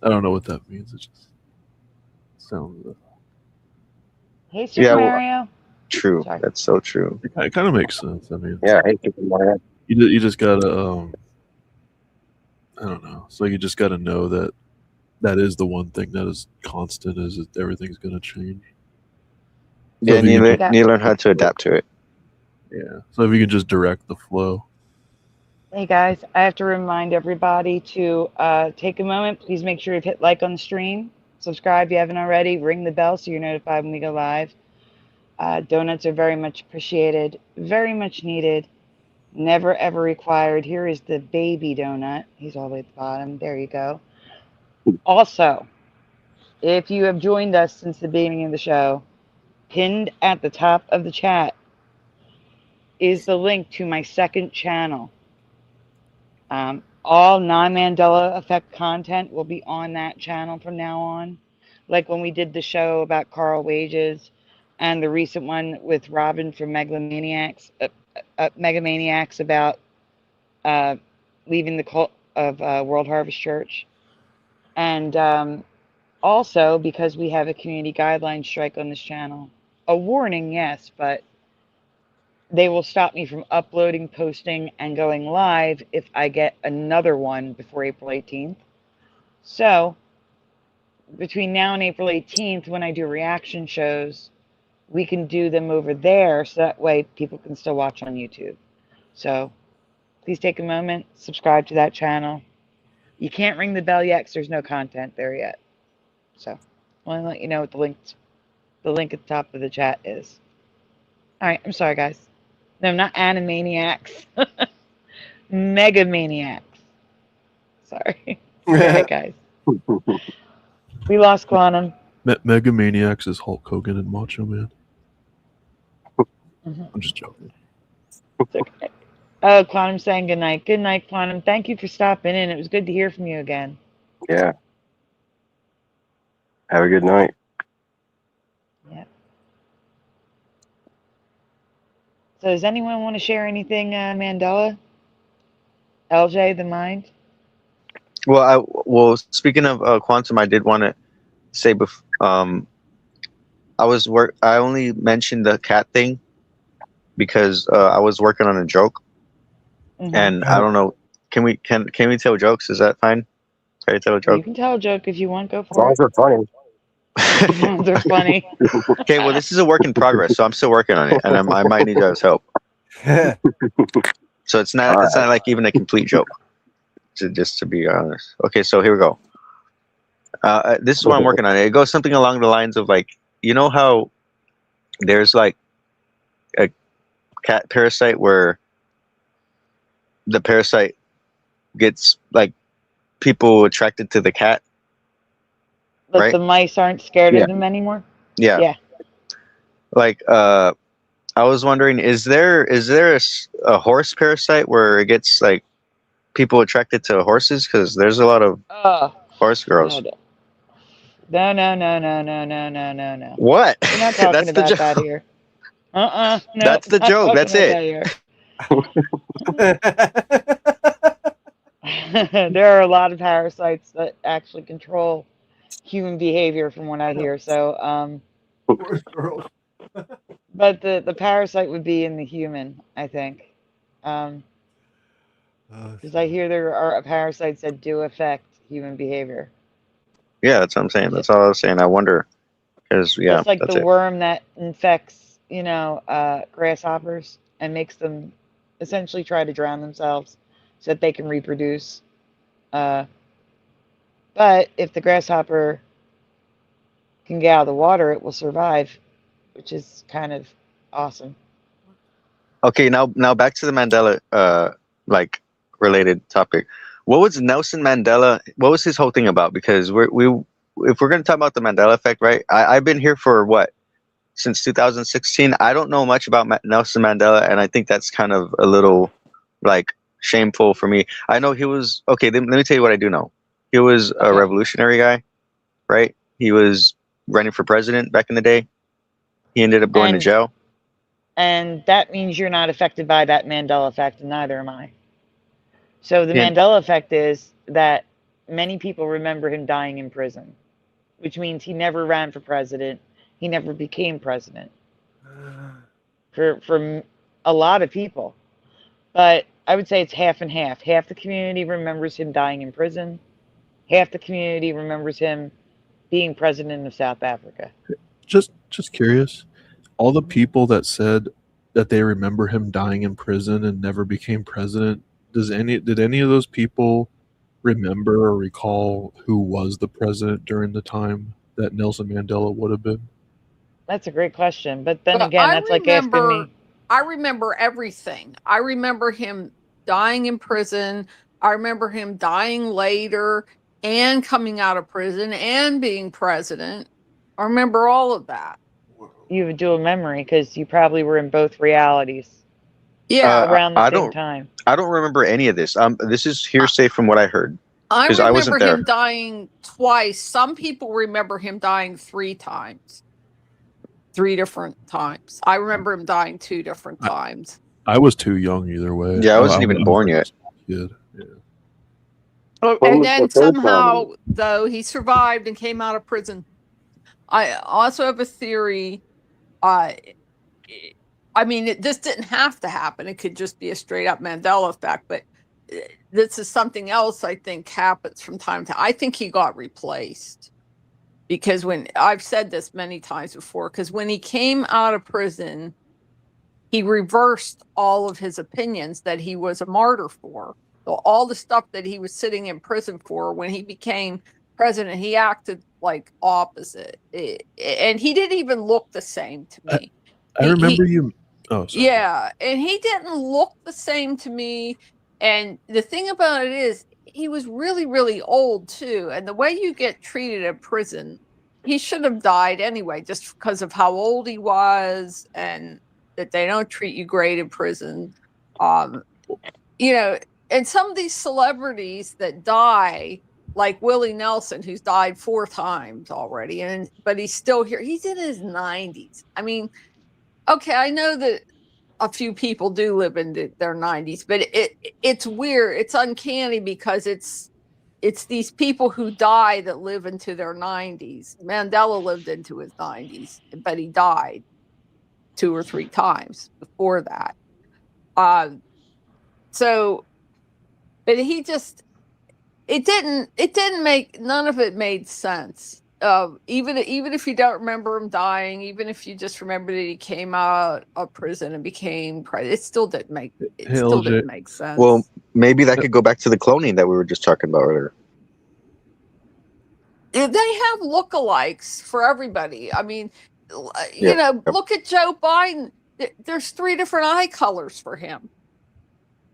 I don't know what that means. It just sounds. Hey, Super Mario. True. Sorry. That's so true. It kind of makes sense. I mean, Yeah, I hate Super Mario. you just gotta I don't know. So you just gotta know that is the one thing that is constant, is that everything's gonna change. So Yeah, you need to learn how to adapt to it. Yeah. So if you can just direct the flow. Hey guys, I have to remind everybody to take a moment. Please make sure you've hit like on the stream. Subscribe if you haven't already. Ring the bell so you're notified when we go live. Donuts are very much appreciated, very much needed, never ever required. Here is the baby donut. He's all the way at the bottom. There you go. Also, if you have joined us since the beginning of the show, pinned at the top of the chat is the link to my second channel. All non-Mandela effect content will be on that channel from now on. Like when we did the show about Carl Wages and the recent one with Robin from Megalomaniacs. megamaniacs about leaving the cult of World Harvest Church. And also because we have a community guideline strike on this channel. A warning, yes, but they will stop me from uploading, posting, and going live if I get another one before April 18th. So, between now and April 18th, when I do reaction shows, we can do them over there so that way people can still watch on YouTube. So, please take a moment, subscribe to that channel. You can't ring the bell yet because there's no content there yet. So, I want to let you know what the link at the top of the chat is. All right, I'm sorry, guys. No, not Animaniacs. Megamaniacs. Sorry. Go ahead, guys. We lost Quantum. Megamaniacs is Hulk Hogan and Macho Man. Mhm. I'm just joking. It's okay. Oh, Quantum saying good night. Good night, Quantum. Thank you for stopping in. It was good to hear from you again. Yeah. Have a good night. Yeah. So does anyone want to share anything, Mandela? LJ, the mind? Well, speaking of quantum, I did want to say I only mentioned the cat thing because I was working on a joke, Mhm. and I don't know. Can we tell jokes? Is that fine? Can I tell a You joke? can tell a joke if you want. Go As for long it. as they're funny. As long as they're funny. Okay, well, this is a work in progress, so I'm still working on it, and I might need you guys' help. So it's not like even a complete joke. Just to be honest. Okay, so here we go. This is what I'm working on. It goes something along the lines of like, you know how there's like a cat parasite where the parasite gets like people attracted to the cat, But right? the mice aren't scared Yeah. of them anymore? Yeah. Yeah. Like I was wondering, is there a horse parasite where it gets like people attracted to horses? Because there's a lot of Oh, horse girls. no. No. What? We're not talking That's the about joke. that here. No, That's the not joke. talking That's about it. that here. There are a lot of parasites that actually control human behavior from what I hear. So, Horse girls. but the parasite would be in the human, I think. Because I hear there are parasites that do affect human behavior. Yeah, that's what I'm saying. That's all I was saying. I wonder, because yeah, Just like that's the it. worm that infects, grasshoppers and makes them essentially try to drown themselves so that they can reproduce. But if the grasshopper can get out of the water, it will survive, which is kind of awesome. Okay, now back to the Mandela like related topic. What was Nelson Mandela? What was his whole thing about? Because if we're gonna talk about the Mandela effect, right? I've been here for what, since 2016. I don't know much about Nelson Mandela, and I think that's kind of a little like shameful for me. I know he was okay. Let me tell you what I do know. He was a revolutionary guy, right? He was running for president back in the day. He ended up going to jail. And that means you're not affected by that Mandela effect, and neither am I. So the Mandela effect is that many people remember him dying in prison, which means he never ran for president. He never became president. For a lot of people. But I would say it's half and half. Half the community remembers him dying in prison. Half the community remembers him being president of South Africa. Just curious. All the people that said that they remember him dying in prison and never became president, did any of those people remember or recall who was the president during the time that Nelson Mandela would have been? That's a great question. But then But again, that's like asking me. I remember everything. I remember him dying in prison. I remember him dying later and coming out of prison and being president. I remember all of that. You have a dual memory because you probably were in both realities. Yeah. Around the same time. I don't remember any of this. This is hearsay from what I heard. I I wasn't remember there. him dying twice. Some people remember him dying 3 times. 3 different times. I remember him dying 2 different times. I was too young either way. Yeah, I wasn't even was born like a yet. small kid. Yeah. Oh, What and was the then third somehow, problem? though, he survived and came out of prison. I also have a theory. Uh, I mean, this didn't have to happen. It could just be a straight up Mandela effect. But this is something else I think happens from time to time. I think he got replaced because when I've said this many times before, because when he came out of prison, he reversed all of his opinions that he was a martyr for. So all the stuff that he was sitting in prison for, when he became president, he acted like opposite. And he didn't even look the same to me. I remember you. Oh, sorry. Yeah, and he didn't look the same to me. And the thing about it is, he was really, really old too. And the way you get treated in prison, he should have died anyway, just because of how old he was, and that they don't treat you great in prison. You know, and some of these celebrities that die, like Willie Nelson, who's died 4 times already, but he's still here. He's in his 90s. I mean, okay, I know that a few people do live in their 90s, but it's weird. It's uncanny because it's these people who die that live into their 90s. Mandela lived into his 90s, but he died 2 or 3 times before that. So, but he just, it didn't make, none of it made sense. Even if you don't remember him dying, even if you just remember that he came out of prison and became president, it still didn't make sense. Well, maybe that could go back to the cloning that we were just talking about earlier. They have lookalikes for everybody. I mean, you know, look at Joe Biden. There's 3 different eye colors for him.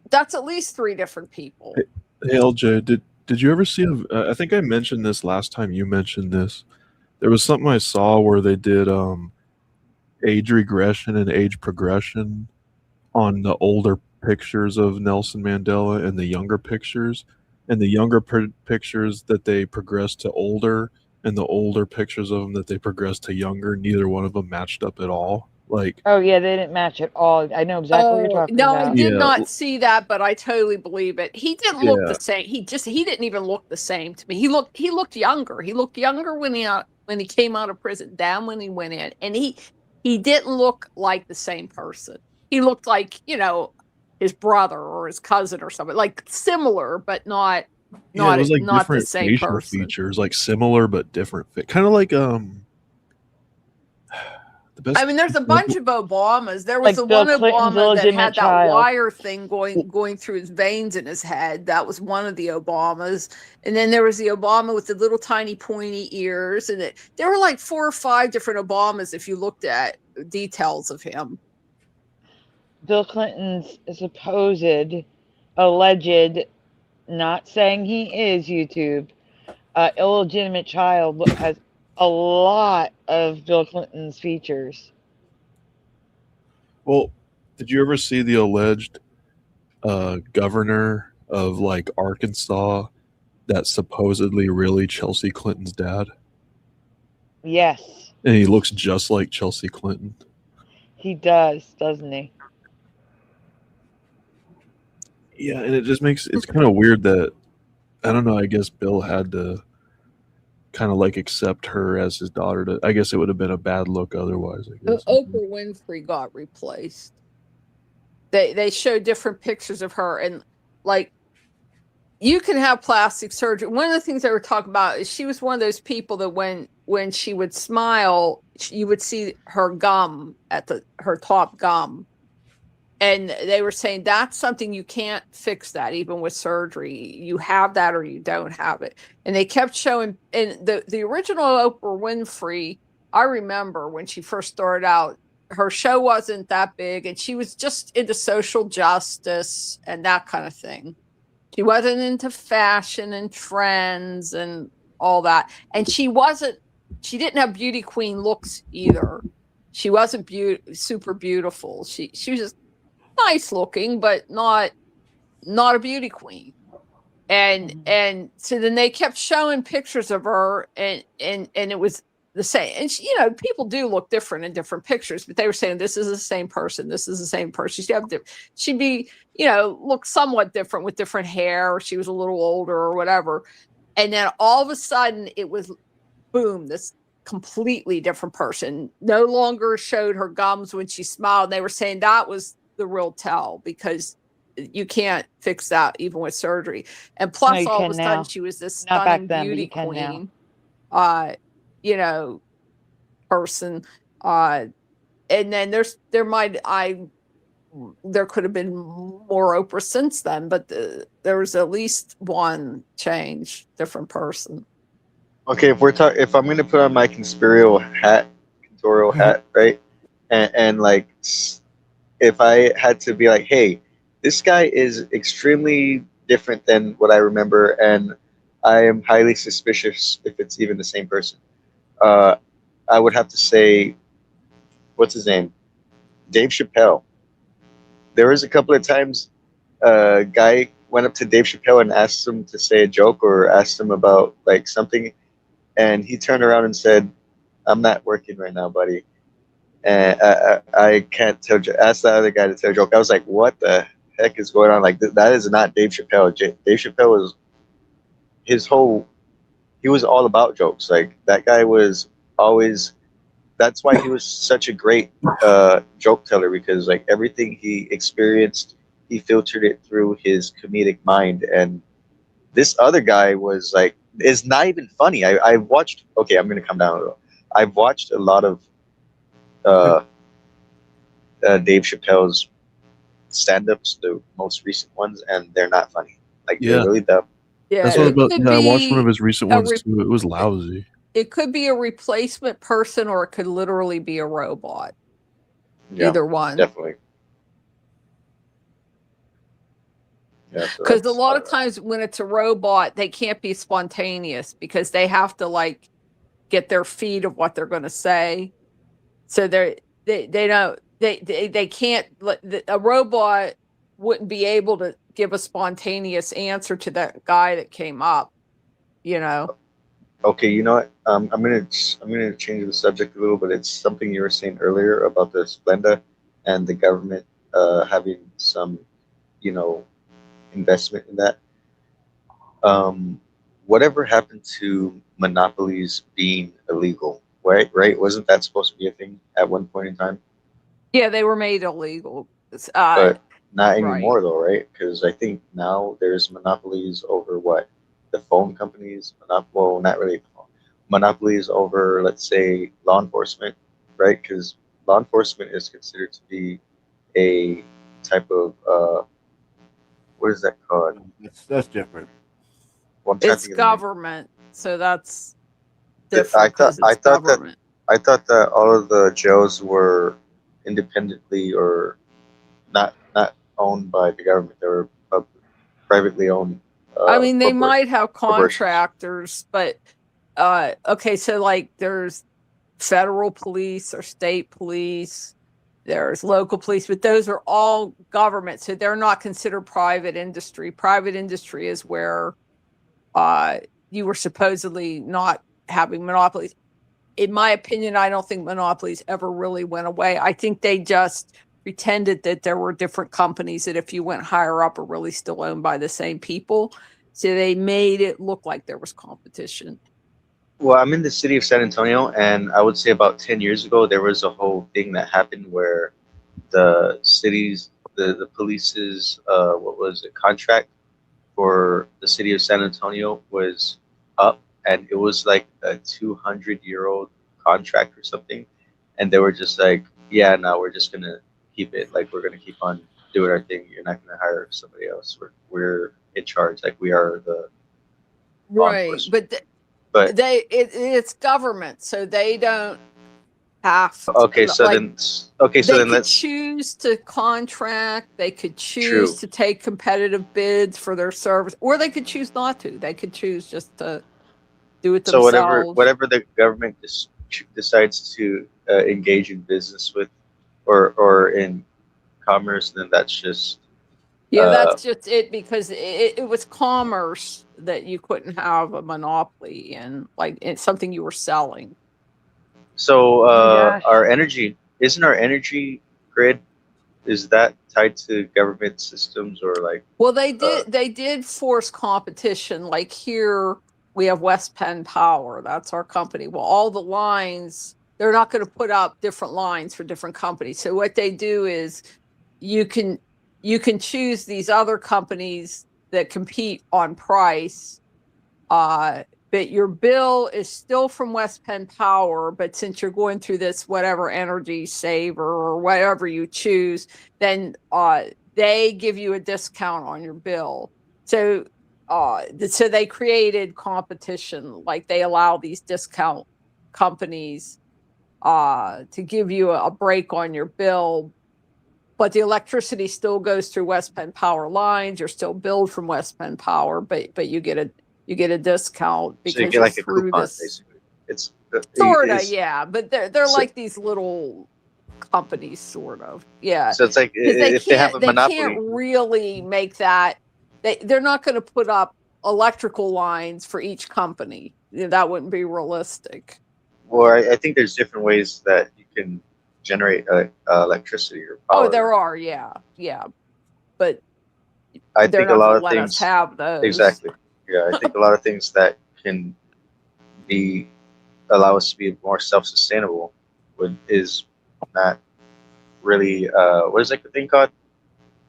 That's at least 3 different people. Hey, LJ, did you ever see? I think I mentioned this last time you mentioned this. There was something I saw where they did age regression and age progression on the older pictures of Nelson Mandela and the younger pictures. And the younger pictures that they progressed to older, and the older pictures of them that they progressed to younger, neither one of them matched up at all. Like, Oh yeah, they didn't match at all. I know exactly what you're talking no, about. I did Yeah. not see that, but I totally believe it. He didn't look Yeah. the same. He didn't even look the same to me. He looked younger. He looked younger when he came out of prison than when he went in, and he didn't look like the same person. He looked like, you know, his brother or his cousin or something, like similar, but not it was like not the different same facial person. features, like similar but different. Kind of like the best. I mean, there's a bunch of Obamas. There was Like the Bill one Clinton's Obama that illegitimate had that child. wire thing going through his veins in his head. That was one of the Obamas. And then there was the Obama with the little tiny pointy ears. And there were like 4 or 5 different Obamas if you looked at details of him. Bill Clinton's supposed, alleged, not saying he is YouTube, illegitimate child has a lot of Bill Clinton's features. Well, did you ever see the alleged governor of like Arkansas that's supposedly really Chelsea Clinton's dad? Yes, And he looks just like Chelsea Clinton. he does, doesn't he? Yeah, and it just makes it's kind of weird that, I don't know, I guess Bill had to kind of like accept her as his daughter. I guess it would have been a bad look otherwise, I guess. Oprah Winfrey got replaced. They showed different pictures of her, and like, you can have plastic surgery. One of the things they were talking about is she was one of those people that when she would smile, you would see her gum at her top gum. And they were saying that's something you can't fix, that even with surgery. You have that or you don't have it. And they kept showing, and the original Oprah Winfrey, I remember when she first started out, her show wasn't that big, and she was just into social justice and that kind of thing. She wasn't into fashion and trends and all that. And she didn't have beauty queen looks either. She wasn't super beautiful. She was just nice looking, but not a beauty queen. And so then they kept showing pictures of her, and it was the same. And she, you know, people do look different in different pictures, but they were saying this is the same person. This is the same person. She'd be, you know, look somewhat different with different hair. Or she was a little older or whatever. And then all of a sudden it was boom, this completely different person. No longer showed her gums when she smiled. They were saying that was the real tell, because you can't fix that even with surgery. And No, plus you all of can a sudden now. she was this Not back stunning then, but beauty you can now. queen, you know, person. And then there could have been more Oprah since then, but there was at least one change, different person. Okay, if I'm gonna put on my conspiratorial hat, right, and like, if I had to be like, hey, this guy is extremely different than what I remember, and I am highly suspicious if it's even the same person. I would have to say, what's his name? Dave Chappelle. There was a couple of times a guy went up to Dave Chappelle and asked him to say a joke or asked him about like something, and he turned around and said, "I'm not working right now, buddy, and I can't tell." Ask the other guy to tell a joke. I was like, "What the heck is going on?" Like that is not Dave Chappelle. Dave Chappelle was his whole. He was all about jokes. Like that guy was always. That's why he was such a great joke teller, because like everything he experienced, he filtered it through his comedic mind. And this other guy was like, is not even funny. I watched. Okay, I'm gonna come down a little. I've watched a lot of uh, Dave Chappelle's stand-ups, the most recent ones, and they're not funny. Like they're Yeah, really dumb. Yeah, that's what it could I watched one of be his recent a ones too. It was lousy. it could be a replacement person, or it could literally be a robot. Yeah, Either one. definitely. Yeah, so Because a lot of times when it's a robot, they can't be spontaneous because they have to like get their feed of what they're going to say. So they don't they can't. A robot wouldn't be able to give a spontaneous answer to that guy that came up. You know. Okay, you know what? I'm gonna change the subject a little, but it's something you were saying earlier about the Splenda and the government having some, you know, investment in that. Whatever happened to monopolies being illegal? Right, right. Wasn't that supposed to be a thing at one point in time? Yeah, they were made illegal. But not right. anymore, though, right? Because I think now there's monopolies over what the phone companies. Well, not really. Monopolies over, let's say, law enforcement, right? Because law enforcement is considered to be a type of what is that called? That's different. Well, I'm trying to It's think of the name. government, so that's I different because it's government. I thought that all of the jails were independently or not owned by the government. They were privately owned. I mean, they corporate might have corporations. contractors, but okay, so like there's federal police or state police, there's local police, but those are all government, so they're not considered private industry. Private industry is where you were supposedly not having monopolies. In my opinion, I don't think monopolies ever really went away. I think they just pretended that there were different companies that if you went higher up are really still owned by the same people. So they made it look like there was competition. Well, I'm in the city of San Antonio, and I would say about 10 years ago, there was a whole thing that happened where the city's, the police's, what was it, contract for the city of San Antonio was up, and it was like a 200-year-old contract or something. And they were just like, yeah, no, we're just going to keep it. Like, we're going to keep on doing our thing. You're not going to hire somebody else. We're in charge. Like, we are the law Right, enforcement. but it's government, so they don't have to, okay, so like, then okay, so they then could let's choose to contract, they could choose true. to take competitive bids for their service, or they could choose not to. They could choose just to do it So themselves. whatever the government decides to engage in business with, or in commerce, then that's just Yeah, that's just it, because it was commerce that you couldn't have a monopoly in, like it's something you were selling. So Oh my gosh. our energy isn't our energy grid, is that tied to government systems or like Well, they did force competition. Like here we have West Penn Power. That's our company. Well, all the lines, they're not going to put up different lines for different companies. So what they do is you can choose these other companies that compete on price. But your bill is still from West Penn Power, but since you're going through this whatever energy saver or whatever you choose, then they give you a discount on your bill. So so they created competition, like they allow these discount companies to give you a break on your bill, but the electricity still goes through West Penn Power lines. You're still billed from West Penn Power, but you get a discount so you because get you're like a through coupon this. basically. It's Sorta, it's yeah, but they're so, like these little companies, sort of, yeah, so it's like because if they have a they can't monopoly. really make that. They're not going to put up electrical lines for each company. That wouldn't be realistic. Well, I think there's different ways that you can generate electricity or Oh, power. there are, yeah, but I they're think a not lot going to of let us things have those. exactly. Yeah, I think a lot of things that can be allow us to be more self-sustainable is not really what is like the thing called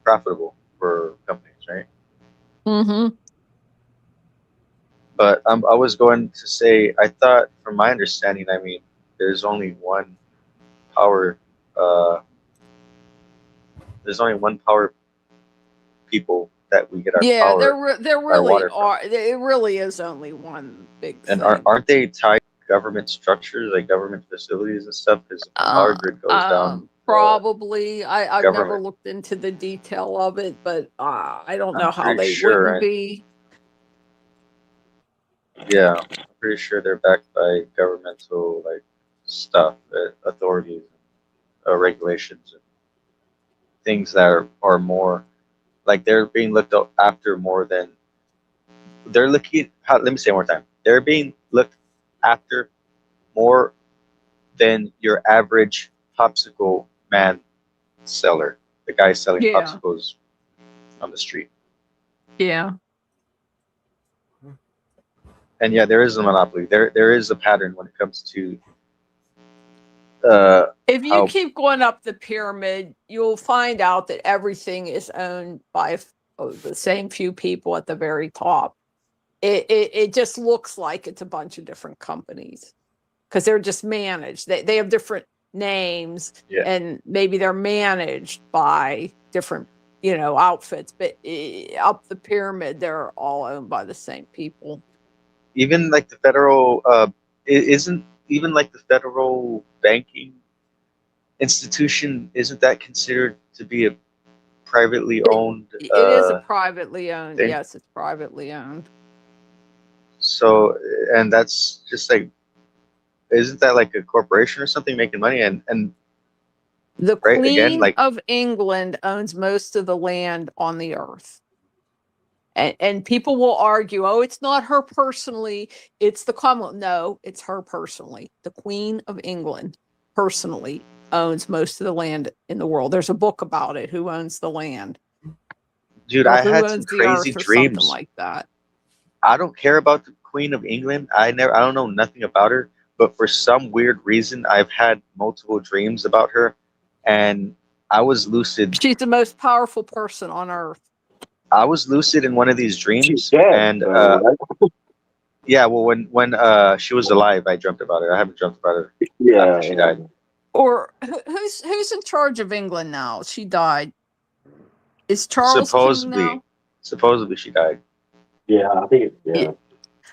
profitable for companies, right? Mm-hmm. But I was going to say I thought, from my understanding, I mean, there's only one power. Uh, there's only one power people that we get our Yeah, power, there our really water from. are. It really is only one big And thing. aren't they tied to government structures, like government facilities and stuff? Because if the power grid goes down, Probably. I've never government. looked into the detail of it, but I don't know I'm how pretty they sure. wouldn't be. Yeah, I'm pretty sure they're backed by governmental like stuff, authorities, regulations, and things that are more like they're being looked after more than they're looking. Let me say it one more time. They're being looked after more than your average popsicle man seller, the guy selling Yeah, popsicles on the street. yeah. And yeah, there is a monopoly. There is a pattern when it comes to If you how keep going up the pyramid, you'll find out that everything is owned by the same few people at the very top. It just looks like it's a bunch of different companies because they're just managed. They have different names, yeah. and maybe they're managed by different outfits, but up the pyramid they're all owned by the same people. Even like the federal isn't even like the federal banking institution, isn't that considered to be a privately owned It is a privately owned thing? Yes, it's privately owned. So, and that's just like, isn't that like a corporation or something making money? And The right Queen again, like of England owns most of the land on the earth. And people will argue, oh, it's not her personally, it's the Commonwealth. No, it's her personally. The Queen of England personally owns most of the land in the world. There's a book about it, who owns the land. dude, Or I who had some owns the crazy earth or something dreams. like that. I don't care about the Queen of England. I don't know nothing about her, but for some weird reason, I've had multiple dreams about her, and I was lucid. She's the most powerful person on earth. I was lucid in one of these She's dreams, dead. and Right? yeah, well, when she was alive, I dreamt about her. I haven't dreamt about her Yeah. after she died. Or who's in charge of England now? She died. Is Charles king now? Supposedly she died. Yeah, I think yeah.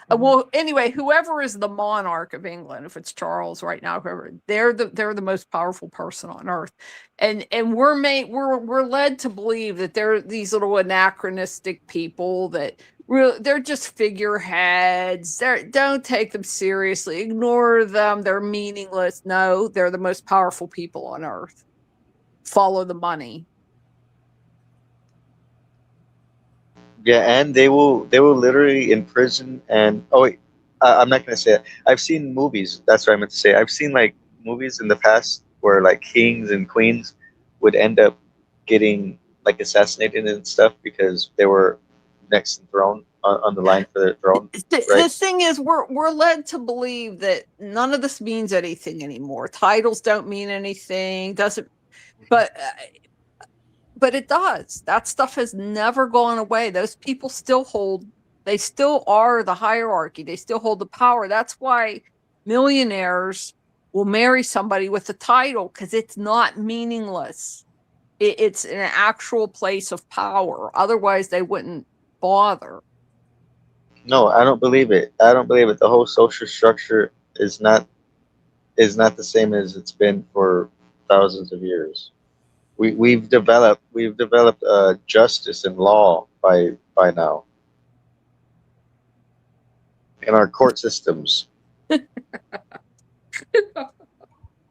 Well, anyway, whoever is the monarch of England, if it's Charles right now, whoever, they're the most powerful person on earth, and we're led to believe that they're these little anachronistic people that they're just figureheads. Don't take them seriously. Ignore them. They're meaningless. No, they're the most powerful people on earth. Follow the money. Yeah, and they will literally imprison and oh wait, I'm not gonna say it. I've seen movies. That's what I meant to say. I've seen like movies in the past where like kings and queens would end up getting like assassinated and stuff because they were next in throne on the line for their throne. The Right? thing is, we're led to believe that none of this means anything anymore. Titles don't mean anything. Doesn't, but it does. That stuff has never gone away. Those people still hold. They still are the hierarchy. They still hold the power. That's why millionaires will marry somebody with a title, because it's not meaningless. It's an actual place of power. Otherwise, they wouldn't bother. No, I don't believe it. I don't believe it. The whole social structure is not the same as it's been for thousands of years. We've developed justice and law by now in our court systems.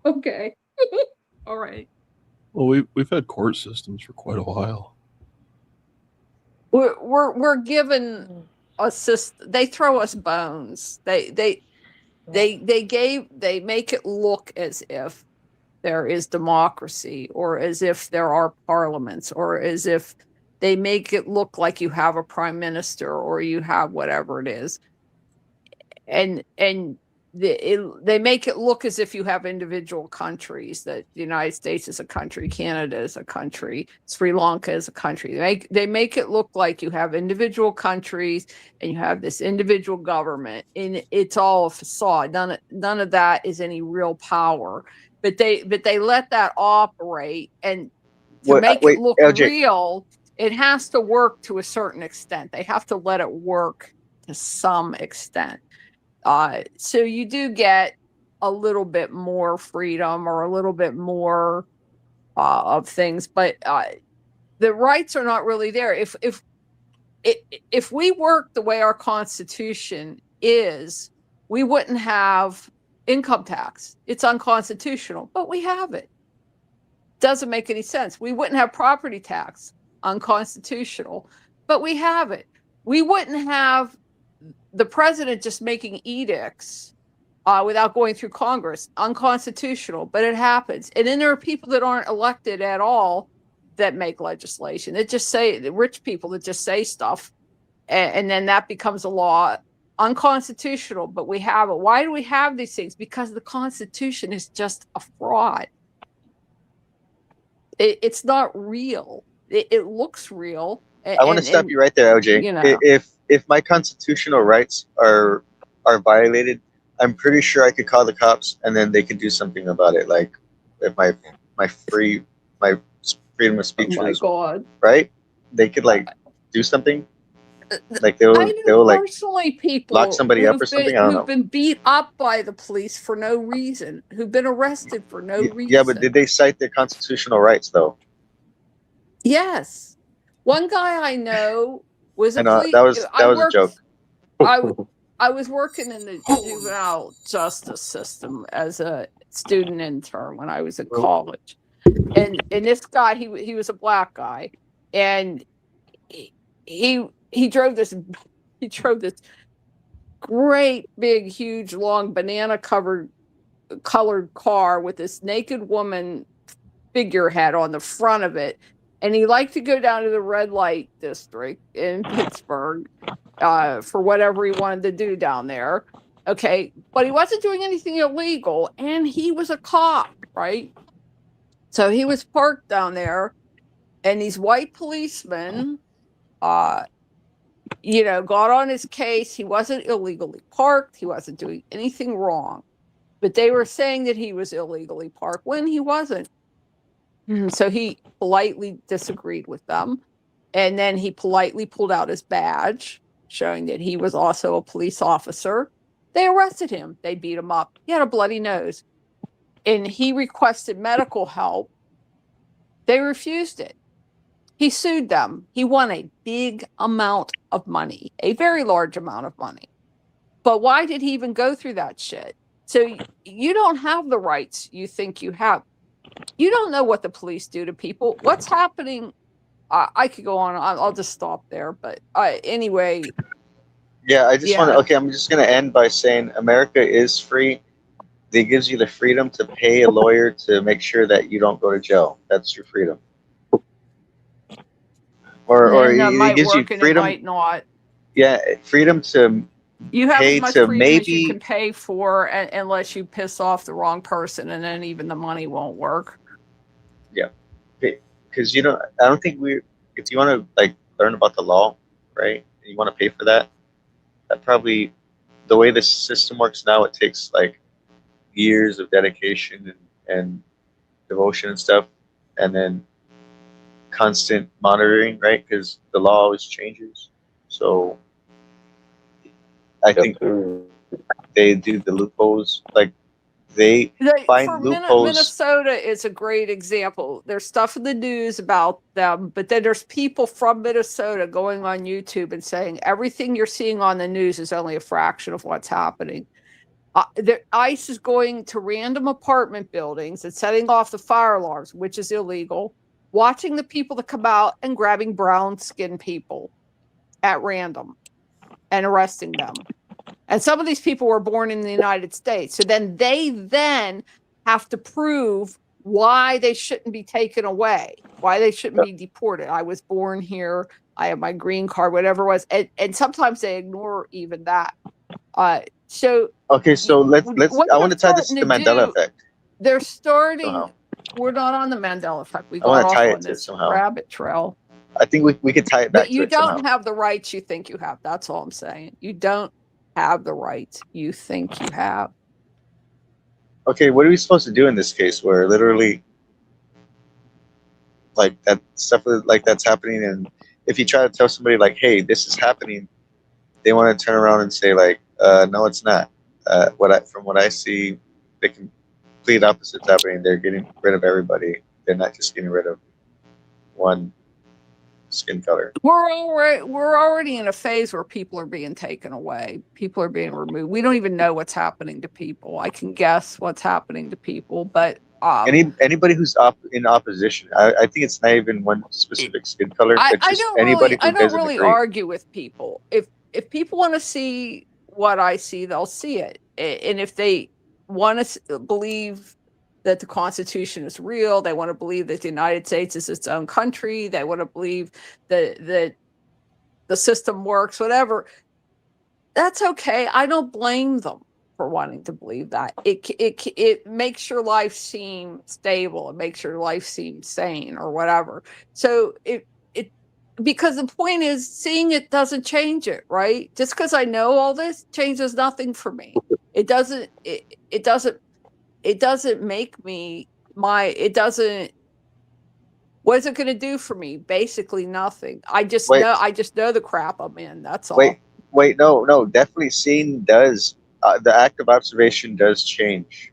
Okay. All right. Well, we've had court systems for quite a while. We're given a system. They throw us bones. They make it look as if there is democracy, or as if there are parliaments, or as if they make it look like you have a prime minister or you have whatever it is. And they make it look as if you have individual countries, that the United States is a country, Canada is a country, Sri Lanka is a country. They make it look like you have individual countries and you have this individual government, and it's all a facade. None of that is any real power. But they let that operate, and to make it look LJ. real, it has to work to a certain extent. They have to let it work to some extent. So you do get a little bit more freedom, or a little bit more of things, but the rights are not really there. If we work the way our Constitution is, we wouldn't have income tax. It's unconstitutional, but we have it. Doesn't make any sense. We wouldn't have property tax. Unconstitutional, but we have it. We wouldn't have the president just making edicts without going through Congress. Unconstitutional, but it happens. And then there are people that aren't elected at all that make legislation. That just say, the rich people that just say stuff, and then that becomes a law. Unconstitutional, but we have it. Why do we have these things? Because the Constitution is just a fraud. It's not real. It looks real. I want to stop you right there, LJ. You know. If my constitutional rights are violated, I'm pretty sure I could call the cops and then they could do something about it. Like if my freedom of speech Oh my God. right, they could like do something. Like they'll like personally people lock somebody up or something. I don't know. Who've been beat up by the police for no reason, who've been arrested for no reason. Yeah, but did they cite their constitutional rights though? Yes. One guy I know was a police. That was a joke. I was working in the juvenile justice system as a student intern when I was in college, and this guy he was a black guy, and he drove this great big huge long banana colored car with this naked woman figurehead on the front of it. And he liked to go down to the red light district in Pittsburgh for whatever he wanted to do down there. Okay. But he wasn't doing anything illegal. And he was a cop, right? So he was parked down there. And these white policemen, got on his case. He wasn't illegally parked. He wasn't doing anything wrong. But they were saying that he was illegally parked when he wasn't. So he politely disagreed with them. And then he politely pulled out his badge, showing that he was also a police officer. They arrested him. They beat him up. He had a bloody nose. And he requested medical help. They refused it. He sued them. He won a big amount of money, a very large amount of money. But why did he even go through that shit? So you don't have the rights you think you have. You don't know what the police do to people. What's happening? I could go on. I'll just stop there. But anyway. Yeah, I just want to. Okay, I'm just going to end by saying America is free, it gives you the freedom to pay a lawyer to make sure that you don't go to jail. That's your freedom. Or And that it might gives you work and it freedom. might not. Yeah, freedom to You have pay as much to freedom as you maybe. can pay for, unless you piss off the wrong person, and then even the money won't work. Yeah, because I don't think if you want to like learn about the law, right, and you want to pay for that, that probably, the way this system works now, it takes like years of dedication and devotion and stuff, and then constant monitoring, right, because the law always changes. So I think they do the loopholes, like they find loopholes. Minnesota is a great example. There's stuff in the news about them, but then there's people from Minnesota going on YouTube and saying everything you're seeing on the news is only a fraction of what's happening. ICE is going to random apartment buildings and setting off the fire alarms, which is illegal, watching the people that come out and grabbing brown skinned people at random and arresting them. And some of these people were born in the United States. So then they have to prove why they shouldn't be taken away, why they shouldn't be deported. I was born here. I have my green card, whatever it was. And sometimes they ignore even that. So okay, so let's I want to tie this to the Mandela effect. They're starting. We're not on the Mandela effect. We got off on this rabbit trail. I think we could tie it back. But you don't have the rights you think you have. That's all I'm saying. You don't have the rights you think you have. Okay, what are we supposed to do in this case where literally like that stuff like that's happening, and if you try to tell somebody like, hey, this is happening, they want to turn around and say like, no, it's not. From what I see, the complete opposite's happening. They're getting rid of everybody. They're not just getting rid of one skin color. We're already in a phase where people are being taken away. People are being removed. We don't even know what's happening to people. I can guess what's happening to people, but anybody who's in opposition, I think it's not even one specific skin color. I don't really argue with people. If people want to see what I see, they'll see it. And if they want to believe that the Constitution is real, they want to believe that the United States is its own country, they want to believe that the system works, whatever, that's okay. I don't blame them for wanting to believe that. It makes your life seem stable. It makes your life seem sane or whatever. So because the point is, seeing it doesn't change it, right? Just because I know all this changes nothing for me. It doesn't make me what is it going to do for me? Basically nothing. I just know the crap I'm in. That's all. Wait, no, definitely seeing does, the act of observation does change,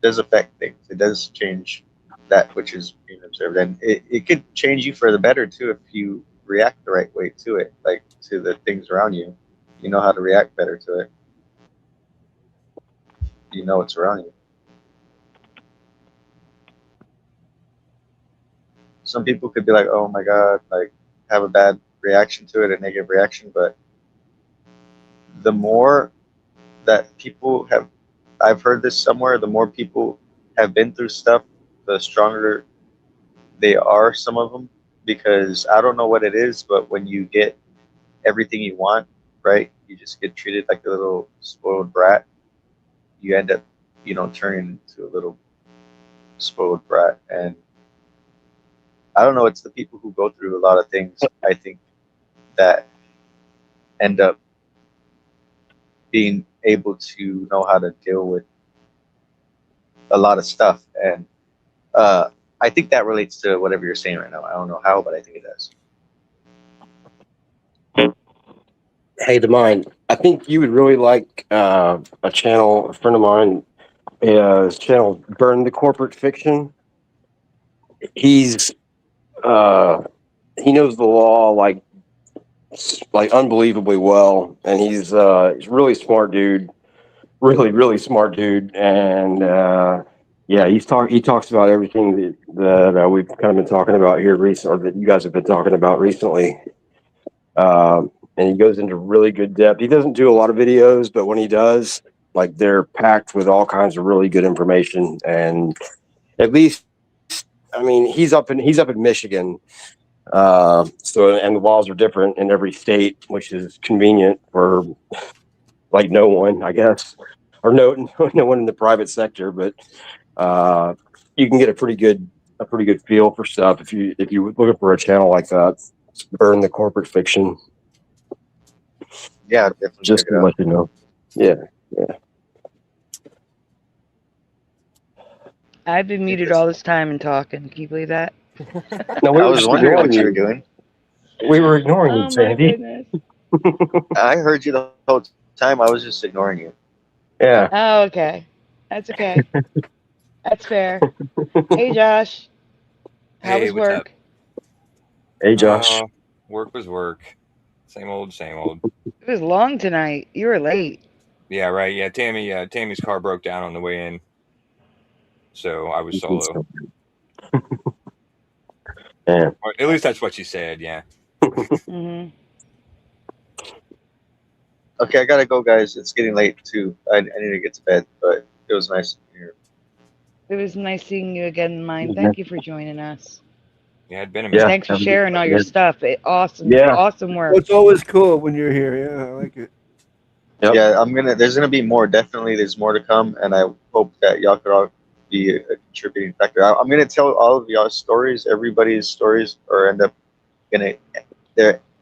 does affect things. It does change that which is being observed. And it could change you for the better too if you react the right way to it, like to the things around you. You know how to react better to it. You know what's around you. Some people could be like, oh my God, like have a bad reaction to it, a negative reaction. But the more that people have, I've heard this somewhere, the more people have been through stuff, the stronger they are, some of them, because I don't know what it is, but when you get everything you want, right, you just get treated like a little spoiled brat. You end up, turning into a little spoiled brat. And I don't know, it's the people who go through a lot of things, I think, that end up being able to know how to deal with a lot of stuff. And I think that relates to whatever you're saying right now. I don't know how, but I think it does. Hey, Demine, I think you would really like a channel, a friend of mine, his channel, Burn the Corporate Fiction. He knows the law like unbelievably well, and he's a really smart dude, really smart dude, and yeah, he talks about everything that we've kind of been talking about here recently, or that you guys have been talking about recently, and he goes into really good depth. He doesn't do a lot of videos, but when he does, Like they're packed with all kinds of really good information, and at least, I mean, he's up in Michigan, so and the laws are different in every state, which is convenient for like no one, I guess, or no one in the private sector, but you can get a pretty good feel for stuff if you're looking for a channel like that. Burn the corporate fiction. Yeah, definitely Just check it to out. let you know. Yeah. I've been muted all this time and talking. Can you believe that? No, we I were was just wondering ignoring what you were you. doing. We were ignoring you, Oh my Sandy. goodness. I heard you the whole time. I was just ignoring you. Yeah. Oh, okay. That's okay. That's fair. Hey, Josh. How Hey, was what's up? work? Hey, Josh. Work was work. Same old, same old. It was long tonight. You were late. Yeah, right. Yeah, Tammy's car broke down on the way in, so I was solo. Yeah. Or at least that's what she said. Yeah. Hmm. Okay, I gotta go, guys. It's getting late too. I need to get to bed, but it was nice here. It was nice seeing you again, mine. Thank you for joining us. Yeah, it'd been a And minute. thanks for sharing all your stuff. Awesome. Yeah. Awesome work. Well, it's always cool when you're here. Yeah, I like it. Yep. Yeah, there's gonna be more. Definitely, there's more to come, and I hope that y'all could all be a contributing factor. I'm gonna tell all of y'all stories. Everybody's stories they're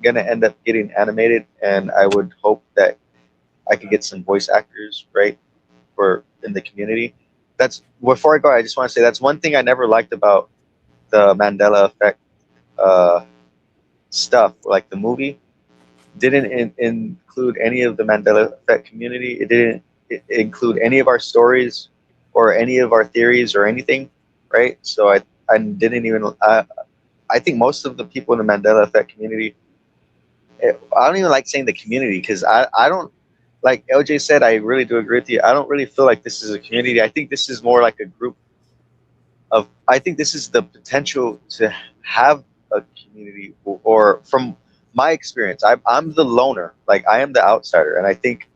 gonna end up getting animated, and I would hope that I could get some voice actors right for in the community. That's before I go. I just want to say that's one thing I never liked about the Mandela Effect stuff, like the movie. Didn't include any of the Mandela Effect community. It didn't include any of our stories or any of our theories or anything, right? So I didn't even. I think most of the people in the Mandela Effect community. I don't even like saying the community because I don't like LJ said. I really do agree with you. I don't really feel like this is a community. I think this is more like a group of. I think this is the potential to have a community, or from my experience, I'm the loner. Like I am the outsider, and I think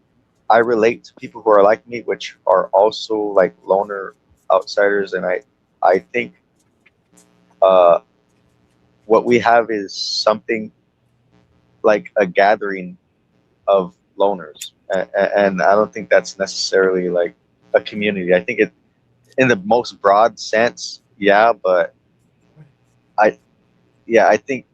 I relate to people who are like me, which are also like loner outsiders. And I think what we have is something like a gathering of loners, and I don't think that's necessarily like a community. I think it, in the most broad sense, yeah, but I think.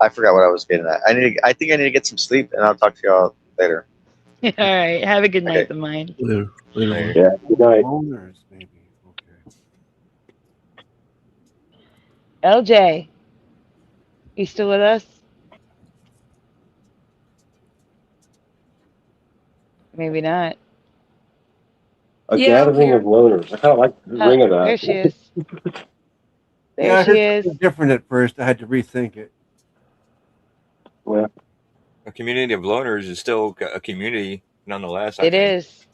I forgot what I was getting at. I think I need to get some sleep, and I'll talk to y'all later. All right. Have a good night, Okay. the mine. Later. Later. Yeah. Good night. Owners, maybe. Okay. LJ. You still with us? Maybe not. A Yeah, I'm gathering here. of loners. I kind of like the ring of that. There she is. There Yeah, I she heard is. something different at first. I had to rethink it. Well, A community of loners is still a community, nonetheless. I It think. is.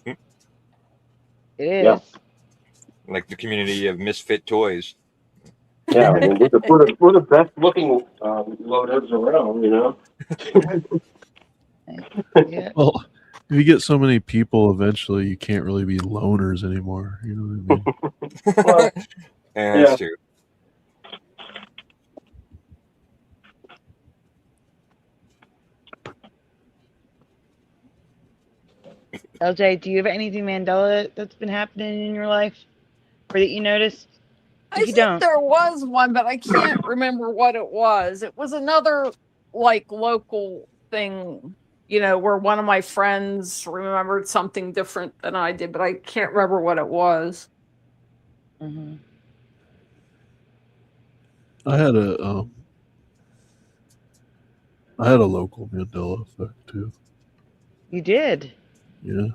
It is. Yeah. Like the community of misfit toys. yeah. I mean, we're the best looking loners around. You know. Yeah. Well, if you get so many people, eventually you can't really be loners anymore. You know what I mean? Well, Yeah, that's true. LJ, do you have anything Mandela that's been happening in your life or that you noticed? I If you think don't, there was one, but I can't remember what it was. It was another like local thing, where one of my friends remembered something different than I did, but I can't remember what it was. mm-hmm. I had a local Mandela effect too. You did. Yeah.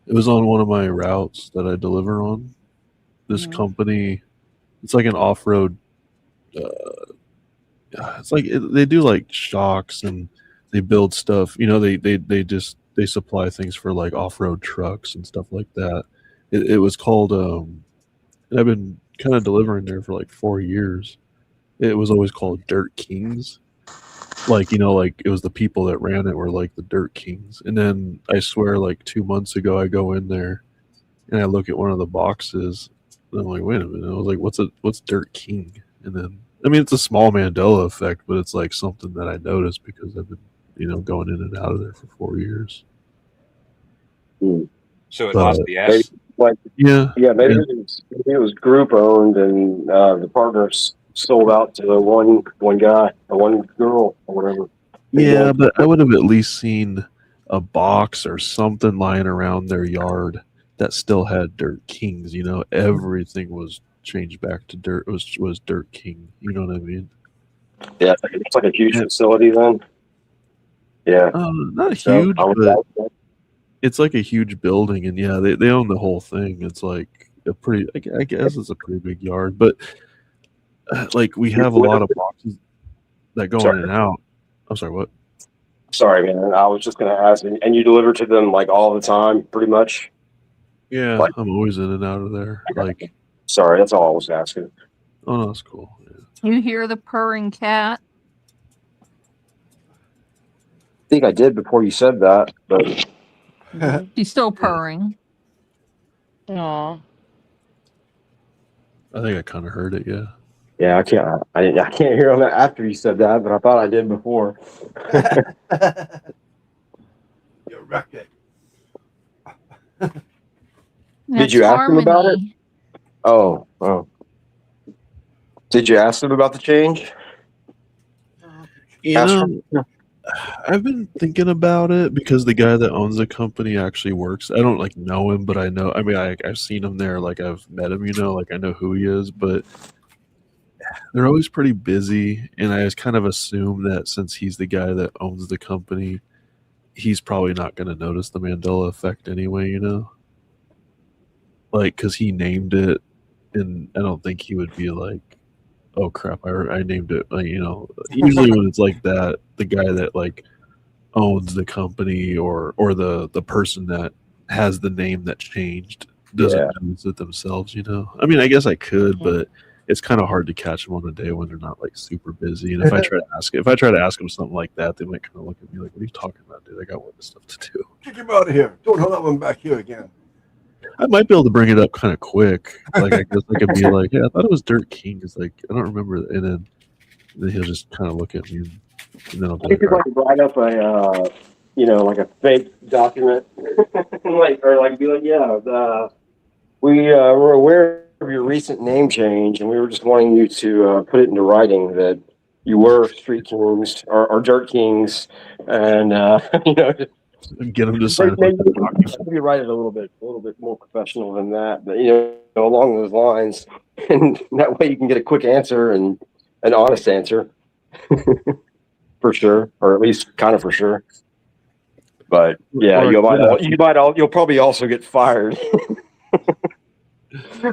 It was on one of my routes that I deliver on. This Mhm. company, it's like an off-road. It's like they do like shocks and they build stuff. They supply things for like off-road trucks and stuff like that. It was called. And I've been kind of delivering there for like 4 years. It was always called Dirt Kings. like, you know, like it was the people that ran it were like the Dirt Kings. And then I swear, like 2 months ago, I go in there and I look at one of the boxes and I'm like, wait a minute. I was like, what's Dirt King? And then, I mean, it's a small Mandela effect, but it's like something that I noticed because I've been, you know, going in and out of there for 4 years. So it But must be Maybe, S. like, yeah, maybe and- it was group owned, and the partners sold out to one guy or one girl or whatever. yeah, but I would have at least seen a box or something lying around their yard that still had Dirt Kings. You know, everything was changed back to Dirt. Was Dirt King. You know what I mean? Yeah, it's like a huge facility then. Yeah, Not so huge, I but would, it's like a huge building, and yeah, they own the whole thing. It's like a pretty, I guess it's a pretty big yard, but like we have a lot of boxes that go in and out. I'm sorry, what? Sorry, man. I was just gonna ask, and you deliver to them like all the time, pretty much. Yeah, Like, I'm always in and out of there. Like, sorry, that's all I was asking. oh no, that's cool. Yeah. You hear the purring cat? I think I did before you said that, but She's still purring. Aw. I think I kind of heard it. Yeah. yeah, I can't hear them after you said that, but I thought I did before. You wrecked it. That's you ask them about it? Harmony. Oh. Did you ask them about the change? You know, I've been thinking about it because the guy that owns the company actually works. I don't like know him, but I know. I mean, I've seen him there. Like I've met him. You know, like I know who he is. But they're always pretty busy, and I just kind of assume that since he's the guy that owns the company, he's probably not going to notice the Mandela effect anyway. You know, like because he named it, and I don't think he would be like, oh crap, I named it. Like, you know, usually when it's like that, the guy that like owns the company or the person that has the name that changed doesn't use it themselves. You know, I mean, I guess I could, but it's kind of hard to catch them on a day when they're not like super busy. And if I try to ask them something like that, they might kind of look at me like, "What are you talking about, dude? I got work stuff to do." Kick him out of here. Don't hold that one back here again. I might be able to bring it up kind of quick. Like I guess I could be like, "Yeah, I thought it was Dirt King." It's like I don't remember, and then he'll just kind of look at me, and then I'll be You could like, like write up a, like a fake document, or be like, we were aware of your recent name change, and we were just wanting you to put it into writing that you were Street Kings or Dirt Kings, and and get him to sign maybe write it a little bit more professional than that, but along those lines, and that way you can get a quick answer and an honest answer, for sure, or at least kind of for sure. But yeah, you'll probably also get fired.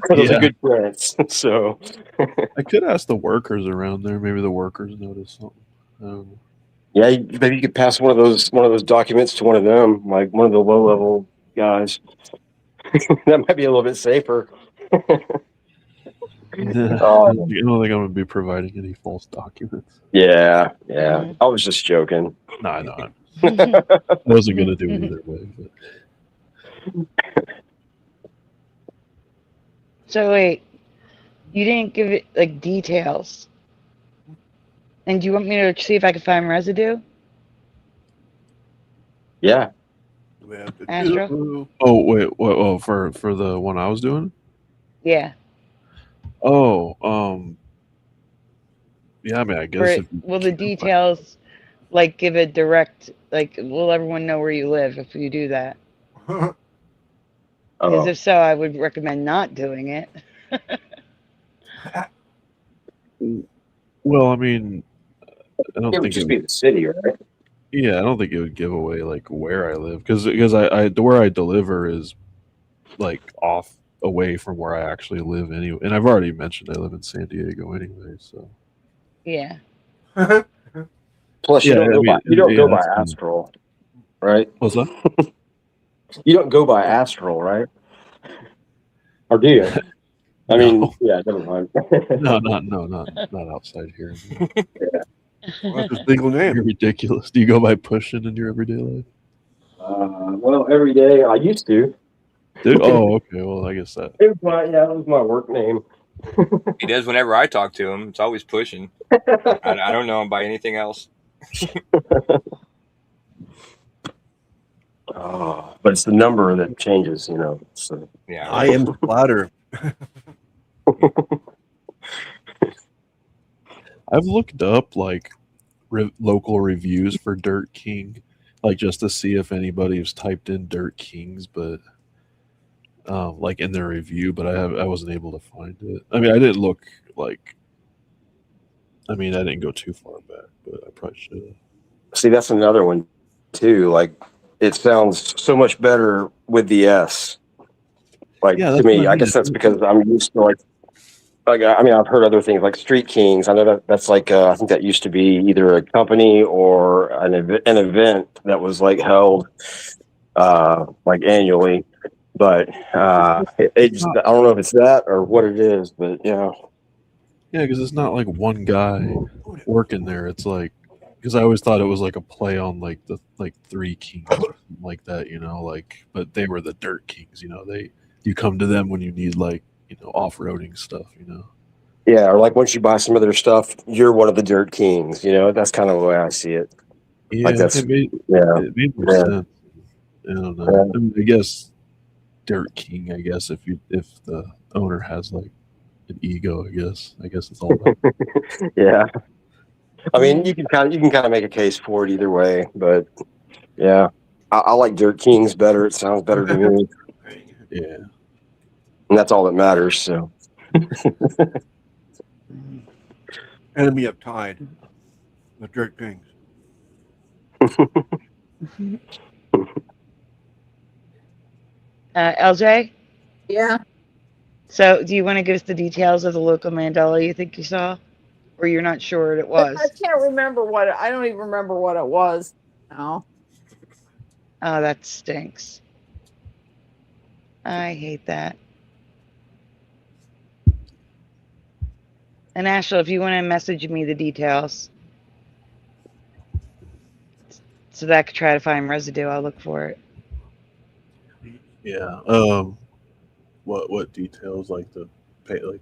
Those are good friends. So I could ask the workers around there. Maybe the workers notice something. yeah, maybe you could pass one of those documents to one of them, like one of the low level guys. That might be a little bit safer. I don't think I'm gonna be providing any false documents. Yeah. I was just joking. No, I know. I wasn't gonna do it either way. But. So wait, you didn't give it like details. And do you want me to see if I can find residue? Yeah. Astro? Oh wait, oh for the one I was doing? Yeah. Oh, yeah, I mean I guess will the details like give a direct will everyone know where you live if you do that? Because if so, I would recommend not doing it. Well, I mean, I don't It would think just be the city, right? Yeah, I don't think it would give away like where I live because I where I deliver is like off away from where I actually live anyway. And I've already mentioned I live in San Diego anyway, so yeah. Plus, you don't go by astral, right? What's that? You don't go by astral, right? Or do you? I mean, yeah, never mind. No, not outside here. What's his legal You're name? ridiculous. Do you go by Pushing in your everyday life? Well, every day I used to. Oh, okay. Well, I guess that. It was my work name. He does whenever I talk to him. It's always Pushing. I don't know him by anything else. But it's the number that changes, So. Yeah, I right. am Splatter. I've looked up like local reviews for Dirt King, like just to see if anybody's typed in Dirt Kings, but like in their review, but I wasn't able to find it. I mean, I didn't look like. I mean, I didn't go too far back, but I probably should have. See, that's another one too. Like, it sounds so much better with the S. Like, Yeah, to that's me, what I I mean. guess that's because I'm used to like I mean, I've heard other things like Street Kings. I know that's like I think that used to be either a company or an event that was like held like annually. But it just, I don't know if it's that or what it is. But yeah. Yeah, because it's not like one guy working there. It's like because I always thought it was like a play on like the Three Kings or something like that, like but they were the Dirt Kings, you come to them when you need like off-roading stuff. Yeah, or like once you buy some of their stuff, you're one of the Dirt Kings. That's kind of the way I see it. Yeah, Like that's it made more yeah. sense. I don't know. I mean, I guess Dirt King. I guess if the owner has like an ego, I guess it's all about. Yeah. I mean, you can kind of make a case for it either way, but yeah, I like Dirt Kings better. It sounds better to me, Yeah. and that's all that matters. So. Enemy of Tide. The Dirt Kings. LJ? Yeah. So, do you want to give us the details of the local Mandela you think you saw? Or you're not sure what it was? I can't remember I don't even remember what it was now. Oh, that stinks. I hate that. And Ashley, if you want to message me the details so that I could try to find residue, I'll look for it. Yeah. What details like the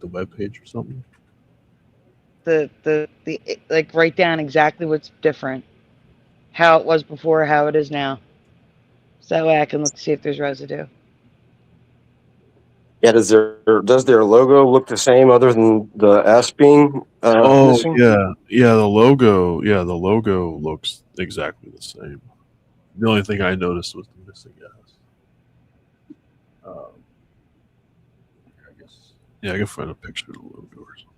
web page or something? The like write down exactly what's different, how it was before, how it is now, so that way I can look to see if there's residue. Yeah, does their logo look the same other than the S being missing? Yeah, the logo looks exactly the same. The only thing I noticed was the missing S. I guess I can find a picture of the logo or something.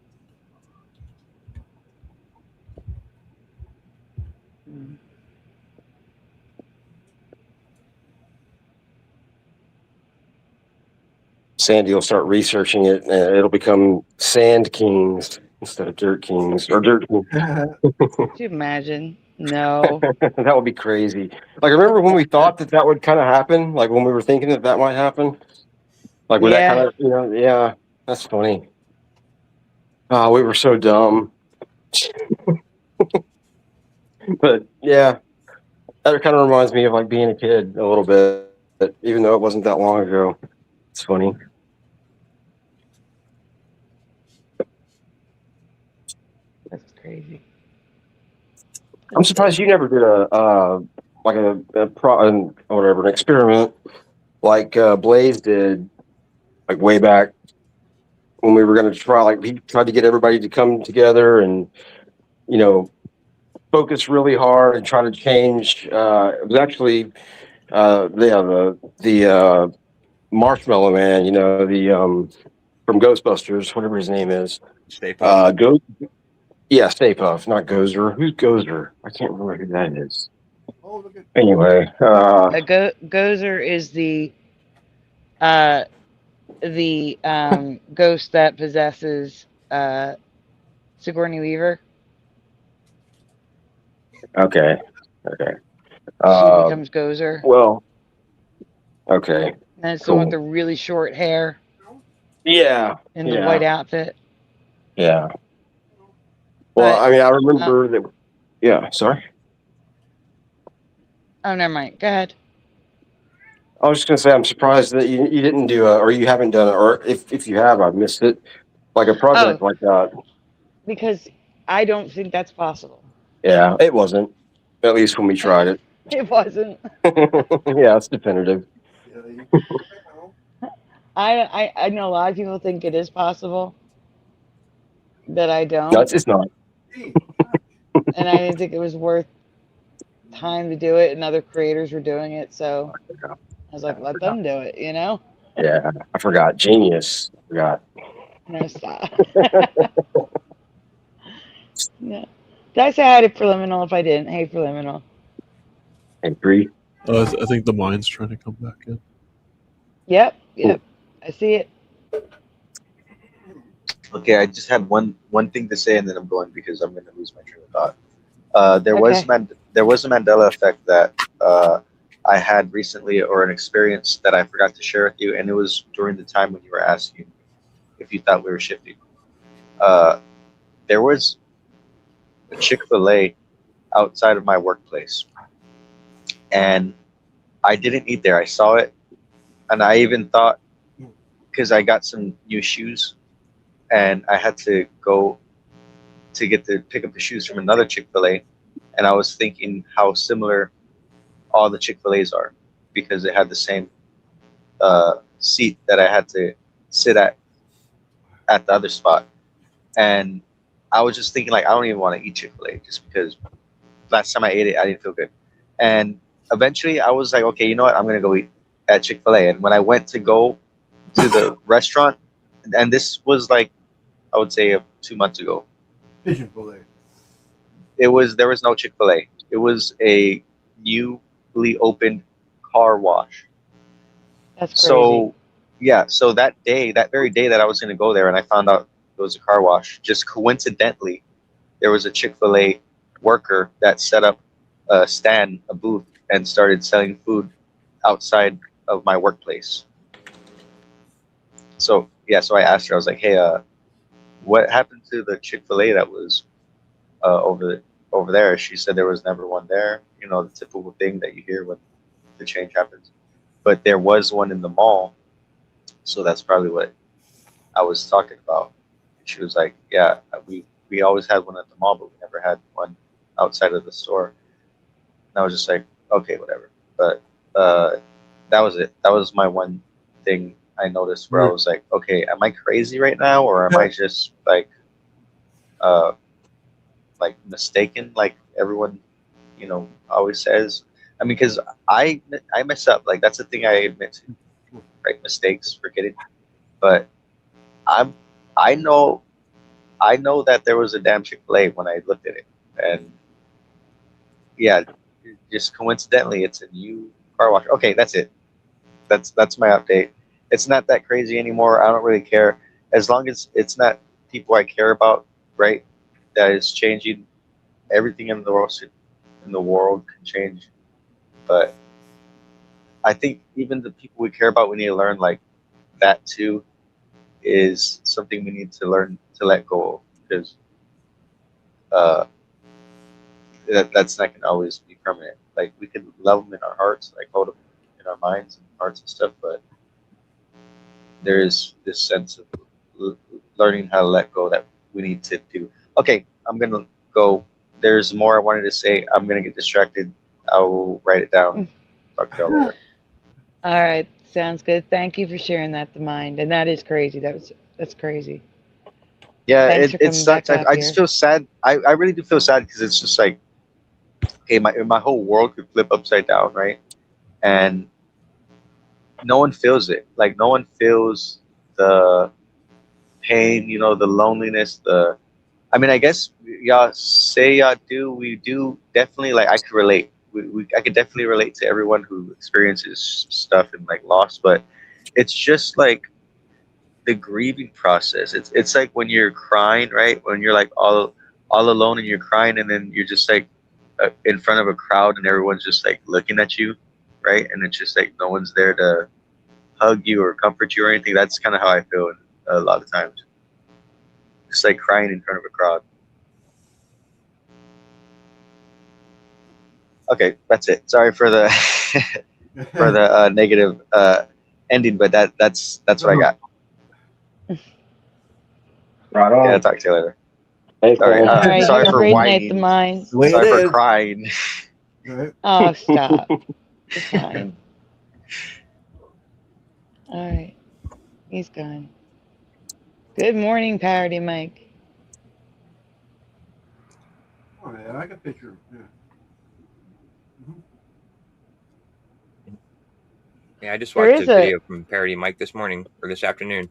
Sandy will start researching it, and it'll become Sand Kings instead of Dirt Kings or Dirt Kings. Could you imagine? No. That would be crazy. Like, remember when we thought that would kind of happen? Like when we were thinking that might happen? Like with that kind of, yeah, that's funny. Oh, we were so dumb. But yeah, that kind of reminds me of like being a kid a little bit, even though it wasn't that long ago. It's funny. That's crazy. I'm surprised you never did an experiment like Blaze did, like way back when we were going to try. Like he tried to get everybody to come together and focus really hard and try to change. It was actually the Marshmallow Man, the from Ghostbusters, whatever his name is. Stay Puft. Stay Puft, not Gozer. Who's Gozer? I can't remember who that is. Anyway, Gozer is the ghost that possesses Sigourney Weaver. Okay. She becomes Gozer. Well, okay. And it's the one with the really short hair. Yeah. In the white outfit. Yeah. Well, I mean, I remember that Yeah, sorry. Oh, never mind. Go ahead. I was just gonna say I'm surprised that you didn't do or you haven't done it, or if you have, I've missed it. Like a Oh, project like that. because I don't think that's possible. Yeah, it wasn't. At least when we tried it. It wasn't. Yeah, it's definitive. I know a lot of people think it is possible, but I No, don't. it's not. And I didn't think it was worth time to do it, and other creators were doing it, so I was like, let them do it, you know? Yeah, I forgot. Genius. I forgot. No, stop. No. Did I say hi to Preliminal? If I didn't, hey, Preliminal. And three. I think the mind's trying to come back in. Yep. I see it. Okay, I just had one thing to say, and then I'm going because I'm going to lose my train of thought. There was a Mandela effect that I had recently, or an experience that I forgot to share with you, and it was during the time when you were asking if you thought we were shifting. There was a Chick-fil-A outside of my workplace, and I didn't eat there. I saw it, and I even thought, because I got some new shoes, and I had to go to pick up the shoes from another Chick-fil-A, and I was thinking how similar all the Chick-fil-A's are, because it had the same seat that I had to sit at the other spot. And I was just thinking, like, I don't even want to eat Chick-fil-A, just because last time I ate it, I didn't feel good. And eventually I was like, okay, you know what? I'm going to go eat at Chick-fil-A. And when I went to go to the restaurant, and this was like, I would say 2 months ago, Chick-fil-A. there was no Chick-fil-A. It was a newly opened car wash. That's crazy. So yeah, so that very day that I was going to go there, and I found out it was a car wash, just coincidentally, there was a Chick-fil-A worker that set up a booth, and started selling food outside of my workplace. So yeah, so I asked her, I was like, hey, what happened to the Chick-fil-A that was over there? She said there was never one there. You know, the typical thing that you hear when the change happens. But there was one in the mall, so that's probably what I was talking about. She was like, yeah, we always had one at the mall, but we never had one outside of the store. And I was just like, okay, whatever. But that was it. That was my one thing I noticed where I was like, okay, am I crazy right now, or am I just like mistaken, like everyone, always says? I mean, because I mess up. Like, that's the thing I admit to, right? Mistakes, forgetting. But I know that there was a damn Chick-fil-A when I looked at it, and yeah, just coincidentally, it's a new car wash. Okay, that's it. That's my update. It's not that crazy anymore. I don't really care, as long as it's not people I care about, right? That is changing everything in the world. In the world can change, but I think even the people we care about, we need to learn, like, that too is something we need to learn to let go of, because that's not going to always be permanent. Like, we can love them in our hearts, like hold them in our minds and hearts and stuff, but there is this sense of learning how to let go that we need to do. Okay, I'm going to go. There's more I wanted to say. I'm going to get distracted. I will write it down. Talk to y'all later. All right, sounds good. Thank you for sharing that, the mind. And that is crazy. That's crazy. Yeah, Thanks for it coming back sucks. up I here. just feel sad. I really do feel sad, because it's just like, okay, my whole world could flip upside down, right? And no one feels it. Like, no one feels the pain, the loneliness, I mean, I guess y'all say y'all do. We do definitely. Like, I could relate. I could definitely relate to everyone who experiences stuff and, like, loss. But it's just like the grieving process. It's like when you're crying, right? When you're like all alone and you're crying, and then you're just like in front of a crowd, and everyone's just like looking at you, right? And it's just like no one's there to hug you or comfort you or anything. That's kind of how I feel a lot of times. Just like crying in front of a crowd. Okay, that's it. Sorry for the for the negative ending, but that's what I got. Right Yeah, on. talk to you later. Thanks, Sorry, man. All right. sorry Have a for great night, the whining. mind. The way it Sorry for is. crying. Right? Oh, stop. You're fine. All right. He's gone. Good morning, Parody Mike. Oh, yeah, I got a picture. Yeah. Yeah, I just There watched a is a. video from Parody Mike this morning or this afternoon.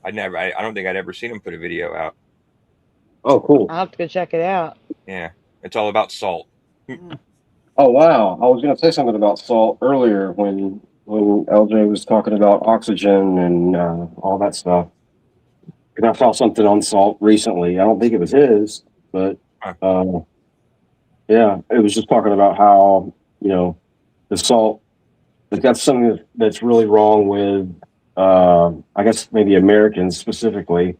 I don't think I'd ever seen him put a video out. Oh, cool. I'll have to go check it out. Yeah, it's all about salt. Oh, wow. I was going to say something about salt earlier when LJ was talking about oxygen and all that stuff. And I saw something on salt recently. I don't think it was his, but Huh. yeah, it was just talking about how, the salt, that's something that's really wrong with, I guess maybe Americans specifically,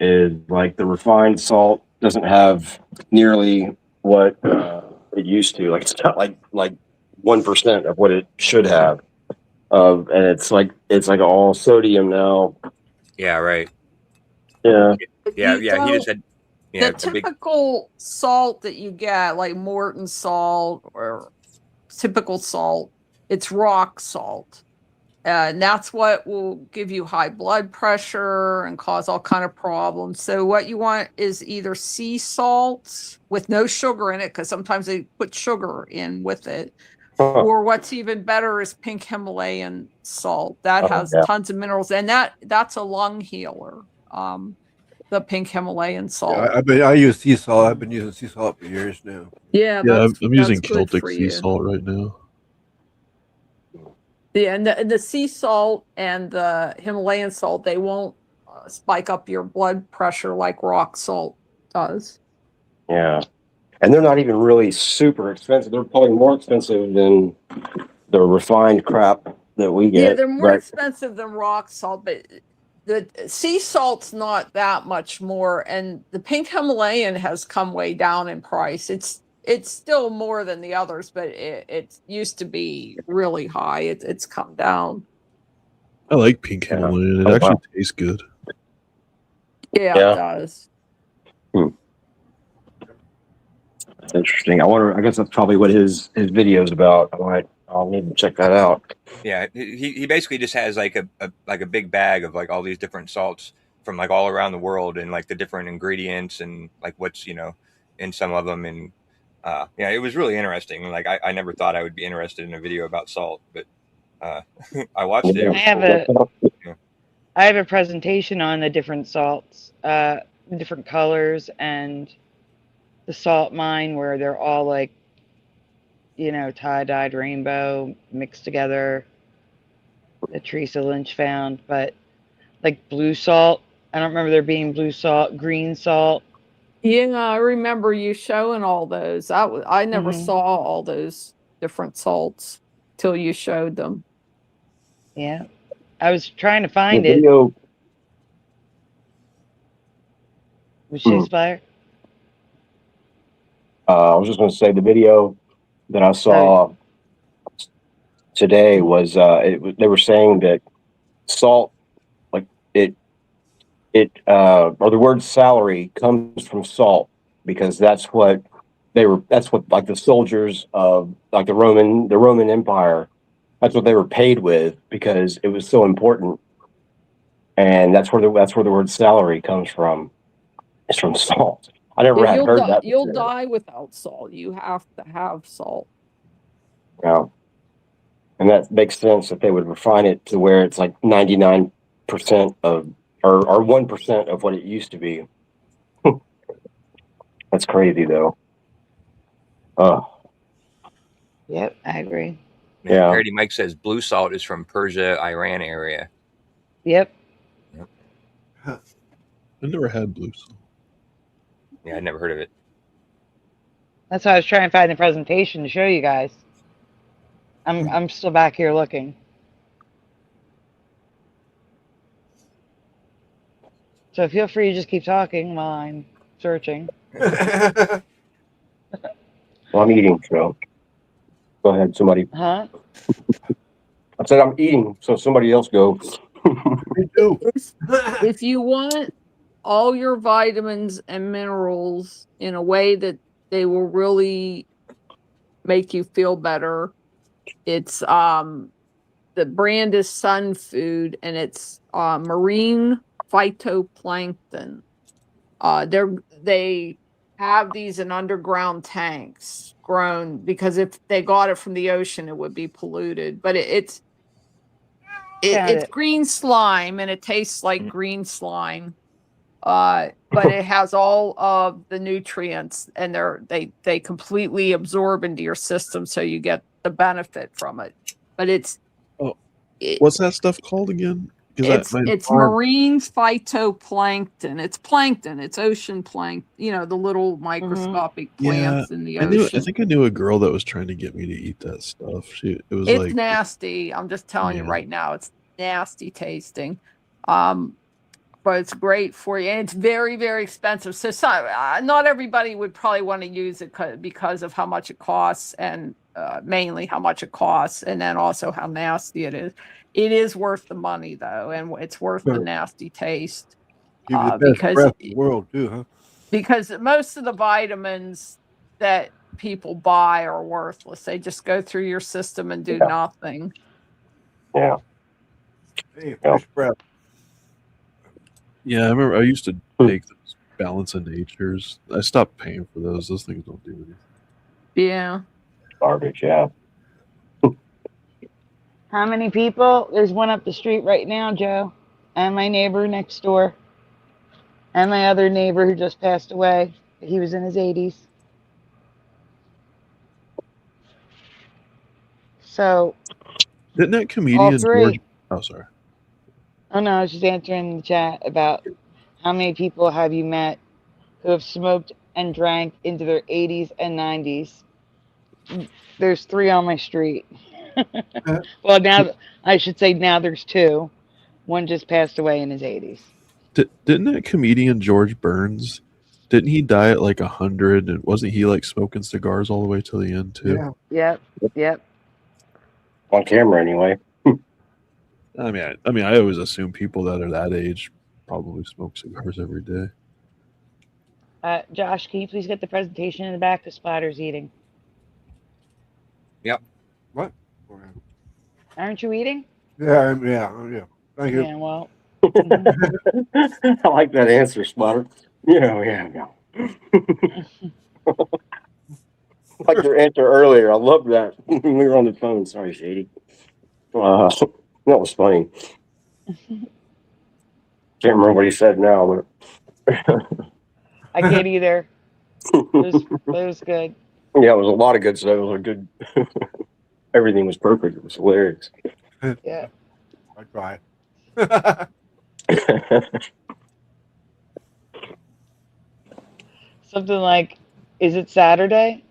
is like the refined salt doesn't have nearly what it used to. Like it's got like 1% of what it should have. And it's like all sodium now. Yeah, right. Yeah. Yeah, You yeah. He just don't. had The a big. typical salt that you get, like Morton salt or typical salt, it's rock salt. And that's what will give you high blood pressure and cause all kind of problems. So what you want is either sea salt with no sugar in it, because sometimes they put sugar in with it. Huh. Or what's even better is pink Himalayan salt. That has yeah. tons of minerals, and that's a lung healer. The pink Himalayan salt. Yeah, I use sea salt. I've been using sea salt for years now. Yeah, Yeah, that's I'm using good Celtic for sea you. salt right now. Yeah, and the sea salt and the Himalayan salt, they won't spike up your blood pressure like rock salt does. Yeah. And they're not even really super expensive. They're probably more expensive than the refined crap that we get. Yeah, they're more but expensive than rock salt, but the sea salt's not that much more. And the pink Himalayan has come way down in price. It's still more than the others, but it used to be really high. It's come down. I like pink Yeah. Himalayan. It Oh, actually wow. tastes good. Yeah, Yeah. it does. That's interesting. I guess that's probably what his video's about. I'll need to check that out. Yeah, he basically just has like a big bag of like all these different salts from like all around the world and like the different ingredients and like what's in some of them. And yeah, it was really interesting. Like I never thought I would be interested in a video about salt, but I watched it. It was cool. I have a presentation on the different salts, the different colors, and the salt mine where they're all like, tie-dyed rainbow mixed together that Teresa Lynch found. But like blue salt, I don't remember there being blue salt, green salt. Yeah, I remember you showing all those. I never Mhm. saw all those different salts till you showed them. Yeah. I was trying to The find it. video, Was she Spire? I was just going to say the video that I saw today was they were saying that salt, like or the word salary comes from salt because that's what like the soldiers of like the Roman Empire, that's what they were paid with because it was so important, and that's where the word salary comes from. It's from salt. I never had heard that You'll before. die without salt. You have to have salt. Yeah. And that makes sense that they would refine it to where it's like 99% of or 1% of what it used to be. That's crazy though. Yep, I agree. Yeah. Parody Mike says blue salt is from Persia, Iran area. Yep. I never had blue salt. Yeah, I'd never heard of it. That's why I was trying to find the presentation to show you guys. I'm still back here looking. So feel free to just keep talking while I'm searching. Well, I'm eating, so go ahead, somebody. Huh? I said I'm eating, so somebody else go. Me too. If you want all your vitamins and minerals in a way that they will really make you feel better, it's the brand is Sun Food, and it's marine phytoplankton. They have these in underground tanks grown, because if they got it from the ocean, it would be polluted. But Found it's it. green slime, and it tastes like green slime. But it has all of the nutrients, and they completely absorb into your system, so you get the benefit from it. But Oh, it, what's that stuff called again? Because it's marine phytoplankton. It's plankton. It's ocean plankton. You know, the little microscopic plants in the I ocean. think I knew a girl that was trying to get me to eat that stuff. It was It's like nasty. I'm just telling you Yeah. right now, it's nasty tasting. But it's great for you, and it's very, very expensive. So not everybody would probably want to use it because of how much it costs, and mainly how much it costs, and then also how nasty it is. It is worth the money, though, and it's worth the nasty taste. Give you the best breath in the world, too, huh? Because most of the vitamins that people buy are worthless. They just go through your system and do nothing. Yeah. Hey, fresh breath. Yeah, I remember I used to take those Balance of Natures. I stopped paying for those. Those things don't do anything. Yeah. Garbage, yeah. How many people? There's one up the street right now, Joe, and my neighbor next door, and my other neighbor who just passed away. He was in his 80s. So Didn't that all comedian three. George? Oh, sorry. Oh no, I was just answering the chat about how many people have you met who have smoked and drank into their 80s and 90s. There's 3 on my street. Well, now I should say now there's 2. One just passed away in his 80s. Didn't that comedian George Burns? Didn't he die at like 100? And wasn't he like smoking cigars all the way till the end too? Yeah. Yep. On camera, anyway. I mean, I always assume people that are that age probably smoke cigars every day. Josh, can you please get the presentation in the back? Because Splatter's eating. Yep. What? Aren't you eating? Yeah. Thank you. Yeah, well. I like that answer, Splatter. Yeah. Like your answer earlier. I love that. We were on the phone. Sorry, Shady. That was funny. Can't remember what he said now, but I can't either. It was good. yeah, it was a lot of good stuff. It was a good. Everything was perfect. It was hilarious. Yeah. I try. Something like, is it Saturday?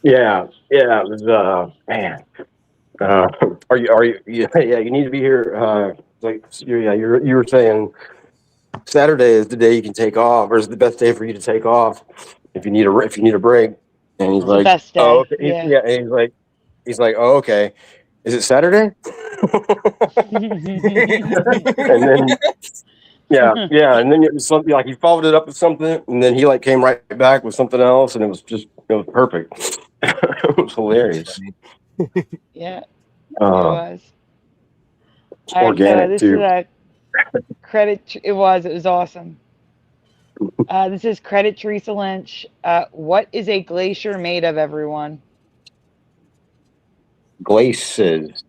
Yeah. It was. Man. Are you? Yeah. You need to be here. Like, yeah. You were saying Saturday is the day you can take off, or is the best day for you to take off if you need a break. And he's It's the like, best day. oh, okay. Yeah. And he's like, oh, okay. Is it Saturday? And then yeah, and then it was something like he followed it up with something, and then he like came right back with something else, and it was perfect. It was hilarious. Yeah. It It was. organic this too. is a credit. It was awesome. This is credit Teresa Lynch. What is a glacier made of, everyone? Glaces.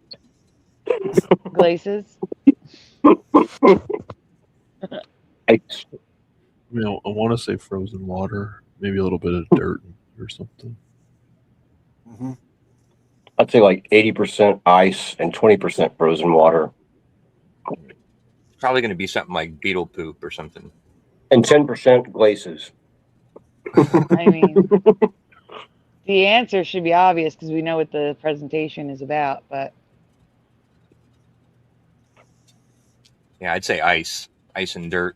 Glaces? Ice. I want to say frozen water, maybe a little bit of dirt or something. Mm-hmm. I'd say like 80% ice and 20% frozen water, Probably going to be something like beetle poop or something. and 10% glaces. I mean, the answer should be obvious because we know what the presentation is about, but Yeah, I'd say ice and dirt.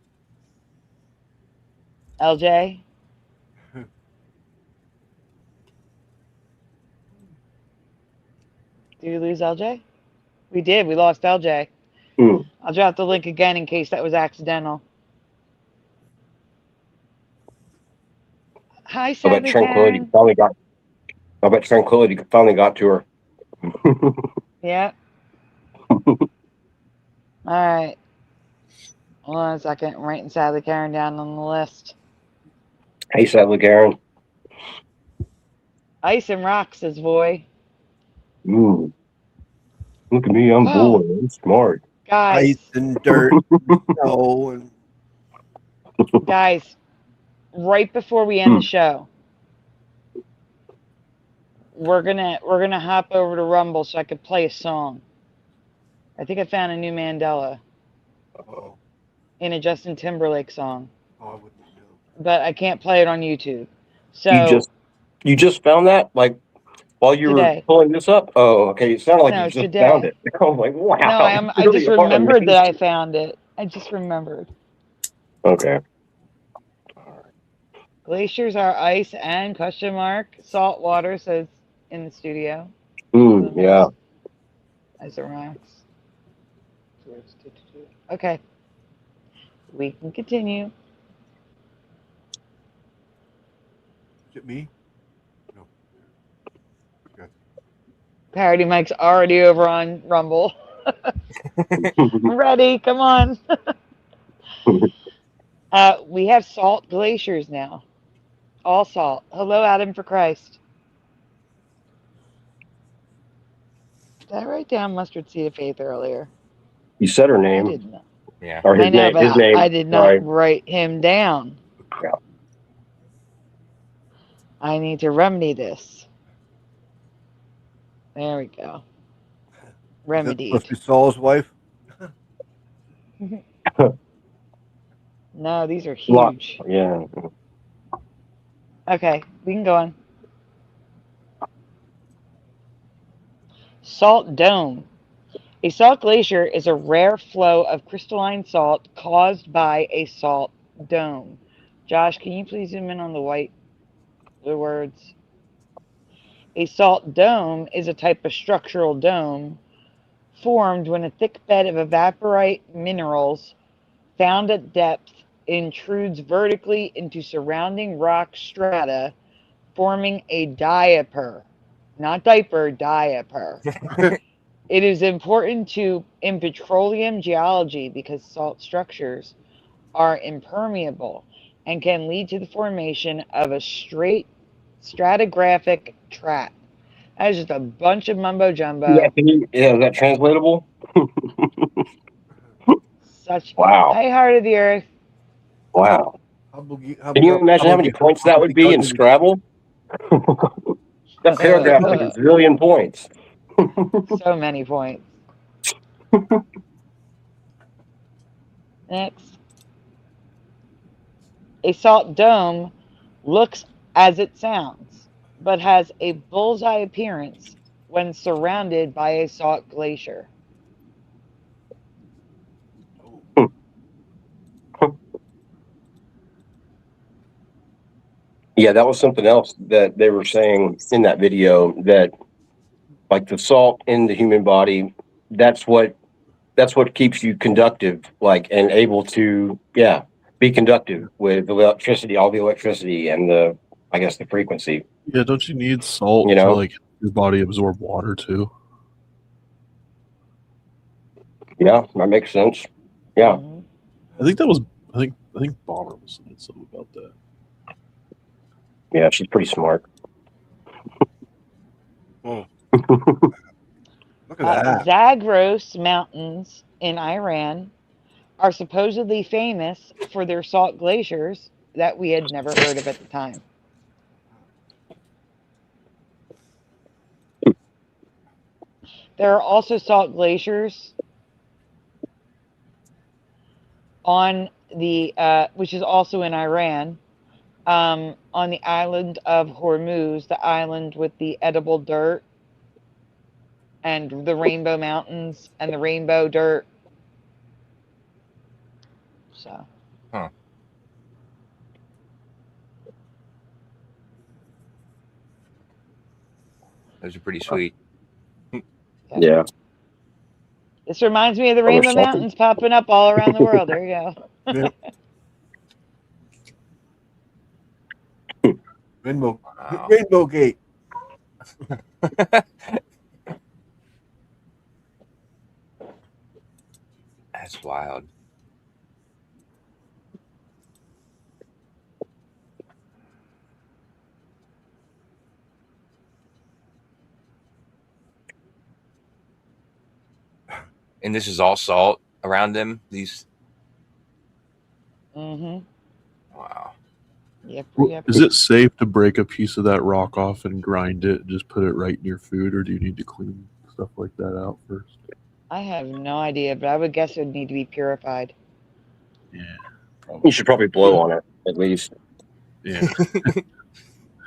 LJ? Did we lose LJ? We did. We lost LJ. Hmm. I'll drop the link again in case that was accidental. Hi, I bet Sadly Tranquility Karen. finally got. I bet Tranquility finally got to her. Yep. All right. Hold on a second. I'm writing Sadly Karen down on the list. Hey, Sadly Karen. Ice and rock, says Voy. Ooh, look at me, I'm Oh, bored. I'm smart. guys, Ice and dirt, and snow, and guys, right before we end Hmm. the show, we're gonna hop over to Rumble so I could play a song. I think I found a new Mandela oh, in a Justin Timberlake song, I wouldn't know. but I can't play it on YouTube. You So just found that like while you were today, pulling this up. Oh, okay. It sounded like you no, just found today. it. I was like, No, wow, you I just really are remembered that I amazing. found it. I just remembered. Okay. Glaciers are ice and question mark salt water, says in the studio. Yeah. Ice and rocks. Okay, we can continue. Is it me? No. Okay. Parody Mike's already over on Rumble. I'm ready. Come on. We have salt glaciers now. All salt. Hello, Adam for Christ. Did I write down mustard seed of faith earlier? You said her I name did not. Yeah. or I his know, name. His but name. I did not Sorry. write him down. Yeah. I need to remedy this. There we go. Is that supposed Remedied. to be Saul's wife? No, these are Lot. huge. Yeah. Okay, we can go on. Salt dome. A salt glacier is a rare flow of crystalline salt caused by a salt dome. Josh, can you please zoom in on the words? A salt dome is a type of structural dome formed when a thick bed of evaporite minerals found at depth intrudes vertically into surrounding rock strata, forming a diaper. Not diaper, diaper. It is important in petroleum geology because salt structures are impermeable and can lead to the formation of a straight stratigraphic trap. That is just a bunch of mumbo Yeah. jumbo. Is that translatable? Such Wow. hey heart of the earth. Wow. How Can you imagine how many points that would be in Scrabble? That paragraph is like a zillion points. So many points. Next. A salt dome looks as it sounds, but has a bullseye appearance when surrounded by a salt glacier. Yeah, that was something else that they were saying in that video, that like the salt in the human body, that's what keeps you conductive, like, and able to be conductive with electricity, all the electricity and I guess the frequency. Yeah, don't you need salt You to know? like your body absorb water too? Yeah, that makes sense. Yeah. Mhm. I think that was I think Bomber was saying something about that. Yeah, she's pretty smart. Oh. Look at that. Zagros Mountains in Iran are supposedly famous for their salt glaciers that we had never heard of at the time. There are also salt glaciers on the, which is also in Iran, on the island of Hormuz, the island with the edible dirt and the rainbow mountains and the rainbow dirt. So, Those are pretty sweet. Yeah. This reminds me of the Other Rainbow salty. Mountains popping up all around the world. There you go. Yep. Rainbow, Wow. Rainbow Gate. That's wild. And this is all salt around them. These. Mm-hmm. Wow. Yep. Is it safe to break a piece of that rock off and grind it and just put it right in your food, or do you need to clean stuff like that out first? I have no idea, but I would guess it would need to be purified. Yeah. You should probably blow on it at least. Yeah.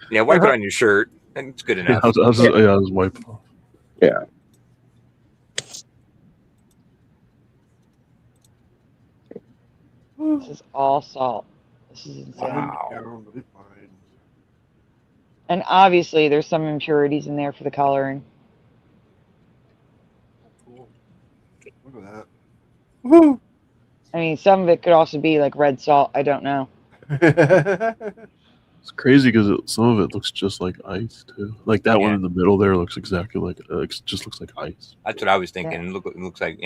Yeah, wipe it on your shirt, and it's good Yeah, enough. I was wiping off. Yeah. This is all salt. This is insane. Wow. And obviously, there's some impurities in there for the coloring. Cool. Look at that. Woo! I mean, some of it could also be like red salt. I don't know. It's crazy because some of it looks just like ice too. Like that one in the middle there looks exactly like it just looks like ice. That's what I was thinking. Yeah. It looks like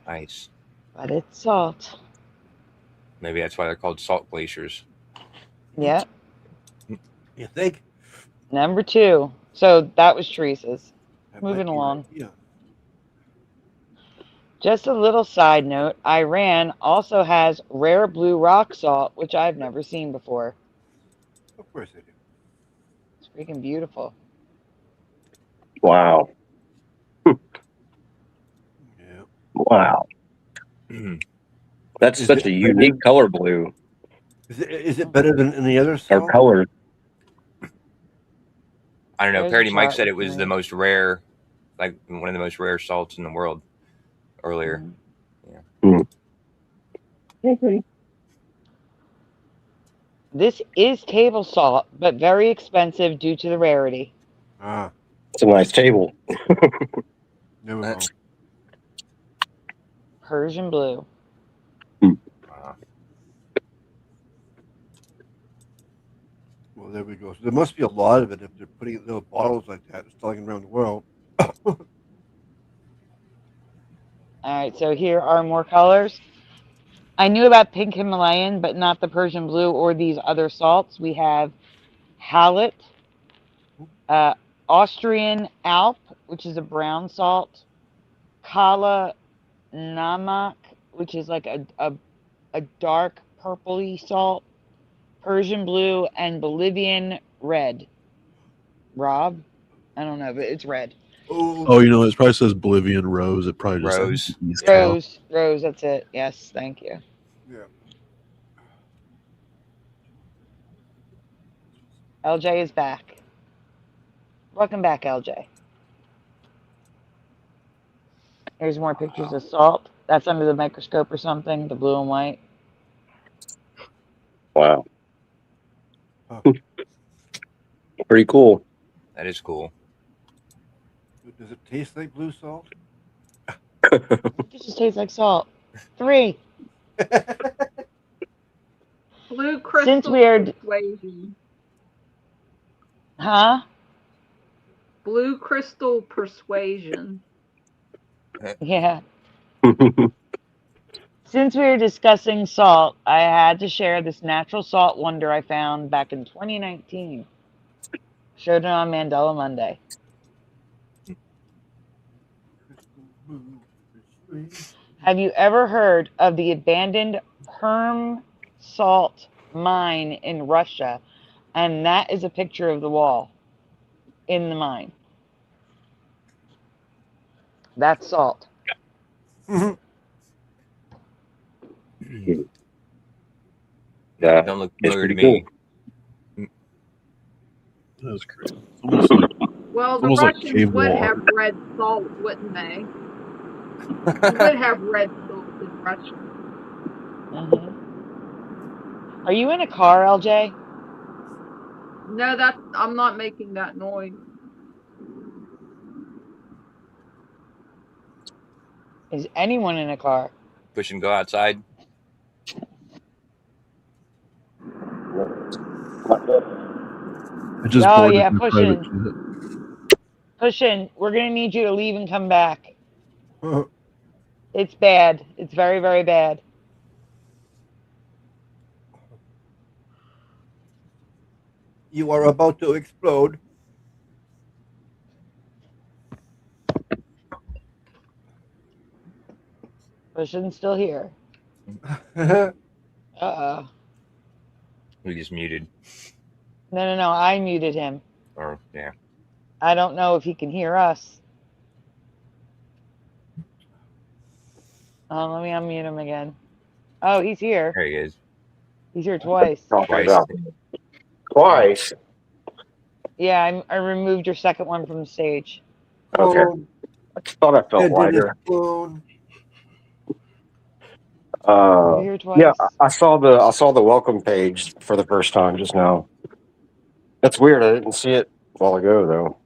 ice. But it's salt. Maybe that's why they're called salt glaciers. Yeah. You think? Number 2. So that was Teresa's. Moving along. Yeah. Just a little side note, Iran also has rare blue rock salt, which I've never seen before. Of course they do. It's freaking beautiful. Wow. Yeah. Wow. That's such a unique color blue. Is it better than any other salt? Or color? I don't know. There's Parody a Mike chart said it with was me. the most rare, like one of the most rare salts in the world earlier. This is table salt, but very expensive due to the rarity. Ah. It's a nice table. There we go. Persian blue. Wow. Well, there we go. So there must be a lot of it if they're putting it in little bottles like that and selling around the world. All right, so here are more colors. I knew about pink Himalayan, but not the Persian blue or these other salts. We have Hallet, Austrian Alp, which is a brown salt, Kala Namak, which is like a dark purpley salt, Persian blue, and Bolivian red. Rob? I don't know, but it's red. Oh, you know, it probably says Bolivian rose. It probably just Rose. Rose, that's it. Yes, thank you. Yeah. LJ is back. Welcome back, LJ. Here's more pictures of salt. That's under the microscope or something, the blue and white. Wow. Pretty cool. That is cool. Does it taste like blue salt? It just tastes like salt. 3. Blue crystal Since we are... persuasion. Huh? Blue crystal persuasion. Yeah. Since we were discussing salt, I had to share this natural salt wonder I found back in 2019. Showed it on Mandela Monday. Have you ever heard of the abandoned Perm salt mine in Russia? And that is a picture of the wall in the mine. That's salt. Yeah, Don't look it's familiar to pretty me. That's crazy. Almost like, Well, the almost like Russians cave would wall. have red salt, wouldn't they? They would have red salt in Russia. Are you in a car, LJ? No, I'm not making that noise. Is anyone in a car? Push and go outside. I just Oh, boarded yeah, my push private in. jet. Push in. We're going to need you to leave and come back. Uh, It's bad. It's very, very bad. You are about to explode. Push in's still here. Well, Uh-oh. We just muted. No. I muted him. Or yeah. I don't know if he can hear us. Let me unmute him again. Oh, he's here. There he is. He's here twice. Talking Twice. about twice. Yeah, I removed your second one from the stage. Okay. I just thought I felt and then lighter. explode. You're here twice. Yeah, I saw the welcome page for the first time just now. That's weird. I didn't see it a while ago.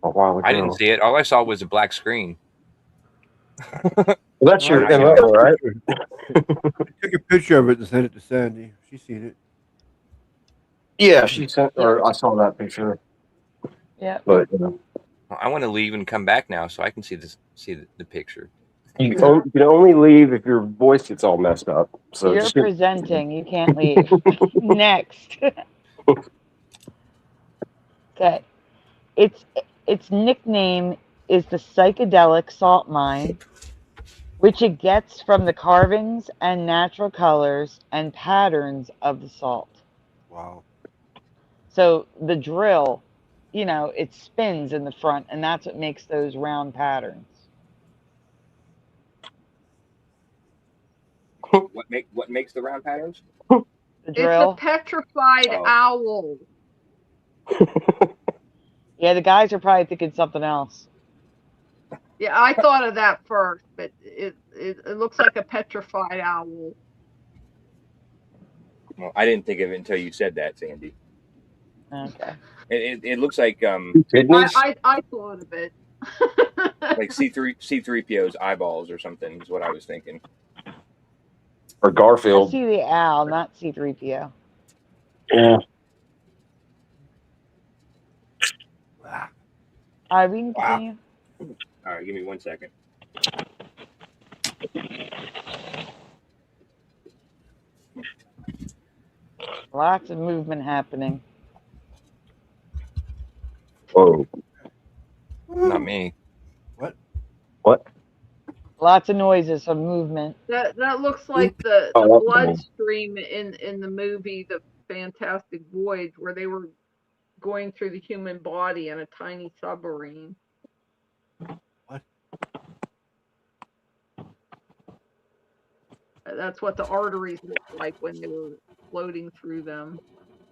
I didn't see it. All I saw was a black screen. Well, that's your I MO, right? took a picture of it and sent it to Sandy. She's seen it. Yeah, she sent, or I saw that picture. Yeah. But I want to leave and come back now so I can see the picture. you can only leave if your voice gets all messed up. So You're just presenting. You can't leave. Next. Okay. Its nickname is the psychedelic salt mine, which it gets from the carvings and natural colors and patterns of the salt. Wow. So the drill, it spins in the front, and that's what makes those round patterns. What makes the round patterns? The It's drill. a petrified owl. Yeah, the guys are probably thinking something else. Yeah, I thought of that first, but it looks like a petrified owl. Well, I didn't think of it until you said that, Sandy. Okay. It looks like I thought of it. like C3PO's eyeballs or something is what I was thinking. or I Garfield. see the owl, not C3PO. Yeah. All right, we can continue. All right, give me 1 second. Lots of movement happening. Whoa. Not me. What? Lots of noises, some movement. That looks like the Oh, bloodstream in the movie The Fantastic Voyage, where they were going through the human body in a tiny submarine. What? That's what the arteries looked like when they were floating through them.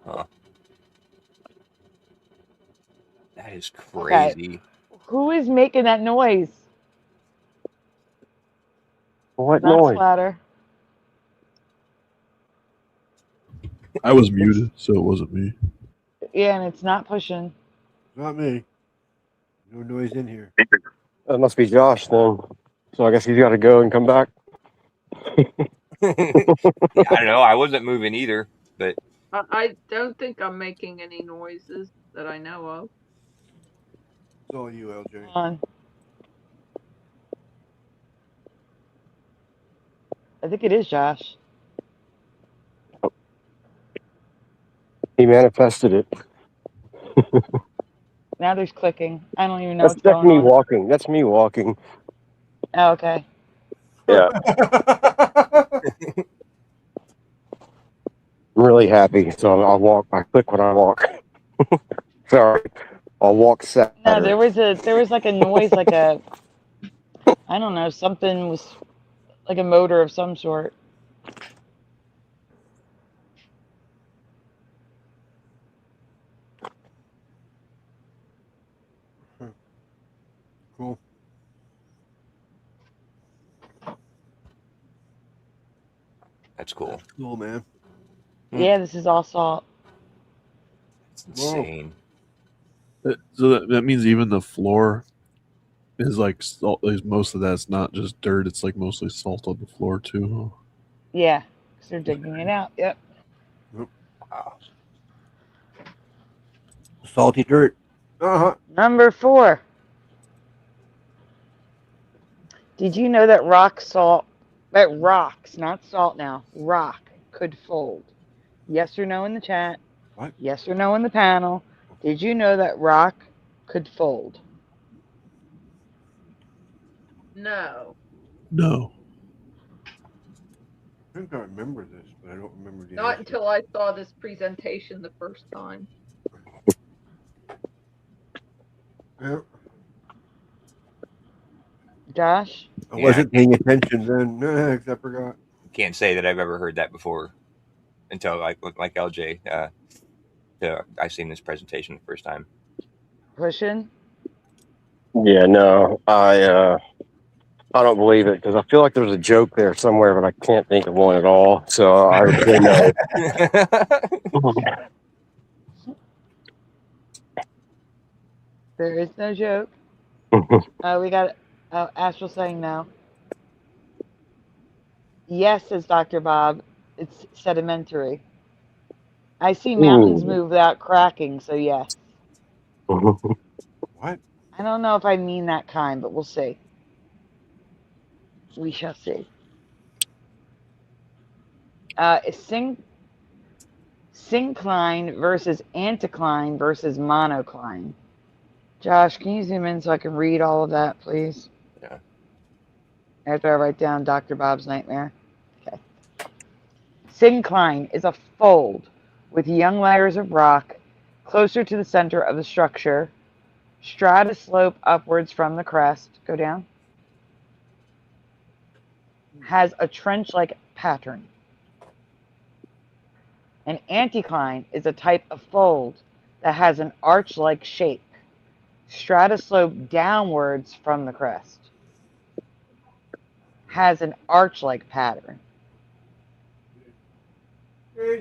Huh. That is crazy. Okay. Who is making that noise? What Not noise? Splatter. I was muted, so it wasn't me. Yeah, and it's not pushing. Not me. No noise in here. That must be Josh then. So I guess he's got to go and come back. Yeah, I don't know. I wasn't moving either, but I don't think I'm making any noises that I know of. It's all you, LJ. Hold on. I think it is Josh. He manifested it. Now there's clicking. I don't even know That's what's going me on. walking. That's me walking. Oh, okay. Yeah. I'm really happy. So I'll walk. I click when I walk. Sorry. I'll walk sad. No, there was like a noise, like a, I don't know, something was like a motor of some sort. Cool. that's cool. Cool, man. Yeah, this is all salt. It's insane. So that means even the floor is like salt. Is most of that's not just dirt. It's like mostly salt on the floor too. Yeah, because they're digging it out. Yep. Salty dirt. Uh-huh. Number 4. Did you know that rocks, not salt now, rock could fold? Yes or no in the chat. What? Yes or no in the panel. Did you know that rock could fold? No. No. I think I remember this, but I don't remember the Not answer. until I saw this presentation the first time. Yeah. Josh? I Yeah. wasn't paying attention then. I forgot. Can't say that I've ever heard that before until like LJ. I seen this presentation the first time. Pushing? Yeah, no, I don't believe it because I feel like there's a joke there somewhere, but I can't think of one at all. So I would say no. There is no joke. We got Astral saying no. Yes, says Dr. Bob. It's sedimentary. I see mountains move without cracking, so yes. What? I don't know if I mean that kind, but we'll see. We shall see. Syncline versus anticline versus monocline. Josh, can you zoom in so I can read all of that, please? Yeah. After I write down Dr. Bob's nightmare. Okay. Syncline is a fold with young layers of rock closer to the center of the structure. Strata slope upwards from the crest. Go down. Has a trench-like pattern. An anticline is a type of fold that has an arch-like shape. Strata slope downwards from the crest. Has an arch-like pattern.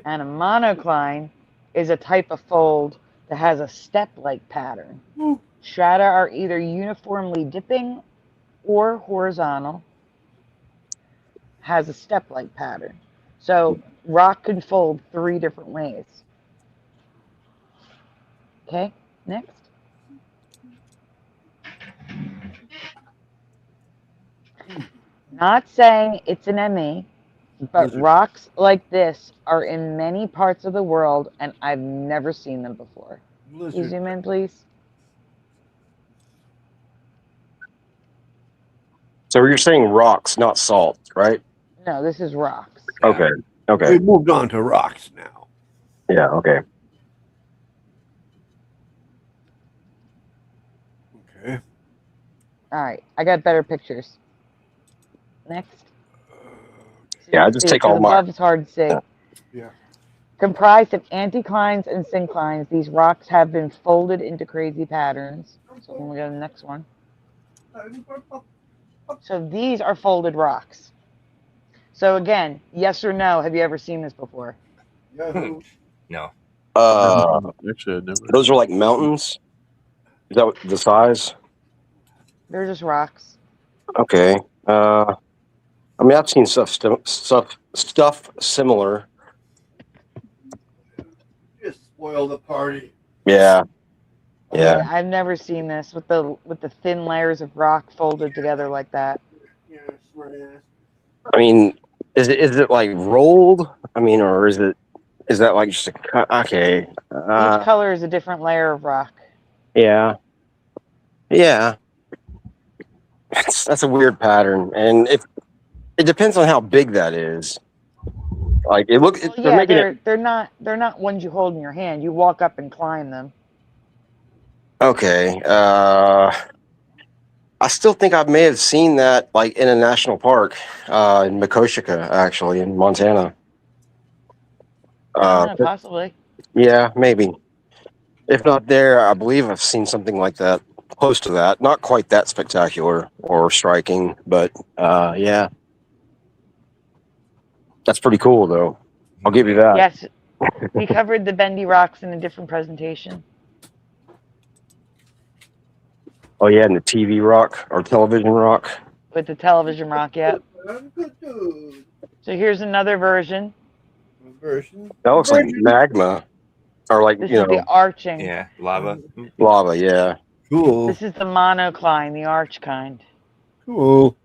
And a monocline is a type of fold that has a step-like pattern. Strata are either uniformly dipping or horizontal. Has a step-like pattern. So rock can fold 3 different ways. Okay, next. Not saying it's an ME, but rocks like this are in many parts of the world, and I've never seen them before. Can you zoom in, please? So you're saying rocks, not salt, right? No, this is rocks. Okay. Okay. We moved on to rocks now. Yeah. Okay. Okay. All right, I got better pictures. Next. Yeah, I just take all the my. above is hard to see. Yeah. Comprised of anticlines and synclines, these rocks have been folded into crazy patterns. So when we go to the next one. So these are folded rocks. So again, yes or no, have you ever seen this before? No. Actually, I never. Those are like mountains. Is that the size? They're just rocks. Okay. I mean, I've seen stuff similar. Just spoil the party. Yeah. Yeah. I've never seen this with the thin layers of rock folded together like that. Yeah, smart ass. I mean, is it like rolled? I mean, or is that like just a okay? Each color is a different layer of rock. Yeah. Yeah. That's a weird pattern, and it depends on how big that is. Like it looks. Well, they're not ones you hold in your hand. You walk up and climb them. Okay. I still think I may have seen that like in a national park in Metastasizing, actually, in Montana. Possibly. Yeah, maybe. If not there, I believe I've seen something like that, close to that. Not quite that spectacular or striking, but yeah. That's pretty cool, though. I'll give you that. Yes. We covered the bendy rocks in a different presentation. Oh yeah, and the TV rock or television rock. with the television rock. Yep. So here's another version. Version. That looks like magma, or like This is the arching. Yeah, lava. lava. Yeah. Cool. This is the monocline, the arch kind. Cool.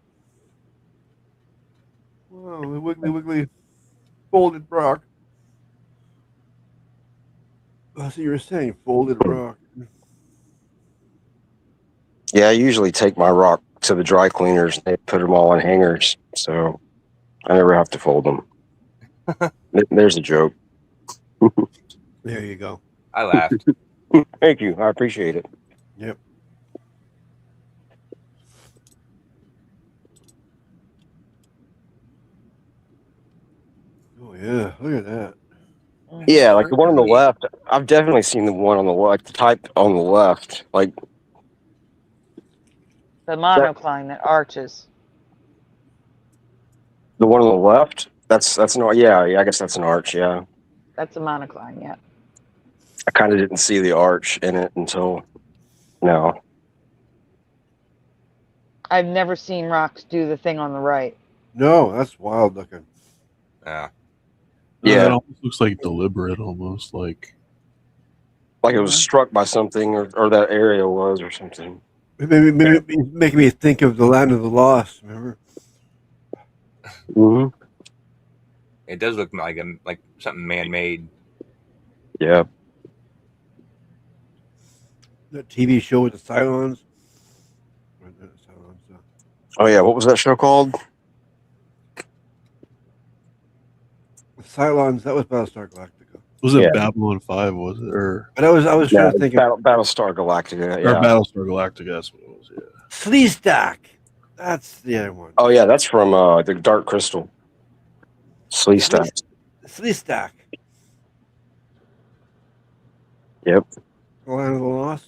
Wow, the wiggly folded rock. That's what you were saying, folded rock. Yeah, I usually take my rock to the dry cleaners and they put them all on hangers, so I never have to fold them. There's a joke. There you go. I laughed. Thank you. I appreciate it. Yep. Oh yeah, look at that. Yeah, like the one on the left. I've definitely seen the one on the left, the type on the left. Like The monocline that arches. the one on the left. That's an yeah. I guess that's an arch. Yeah. That's a monocline, yeah. I kind of didn't see the arch in it until now. I've never seen rocks do the thing on the right. No, that's wild looking. Yeah. Yeah. It almost looks like deliberate, almost like Like it was struck by something, or that area was, or something. Maybe making me think of the Land of the Lost. Remember? Mm-hmm. It does look like something man-made. Yeah. That TV show with the Cylons. Oh yeah, what was that show called? Cylons. That was Battlestar Galactica. was it Yeah. Babylon 5? Was it or But I was trying to think of Battlestar Galactica. or Yeah. Battlestar Galactica? That's what it was. Yeah. Sleestack. That's the other one. Oh yeah, that's from the Dark Crystal. Sleestack. Sleestack. Yep. The Land of the Lost.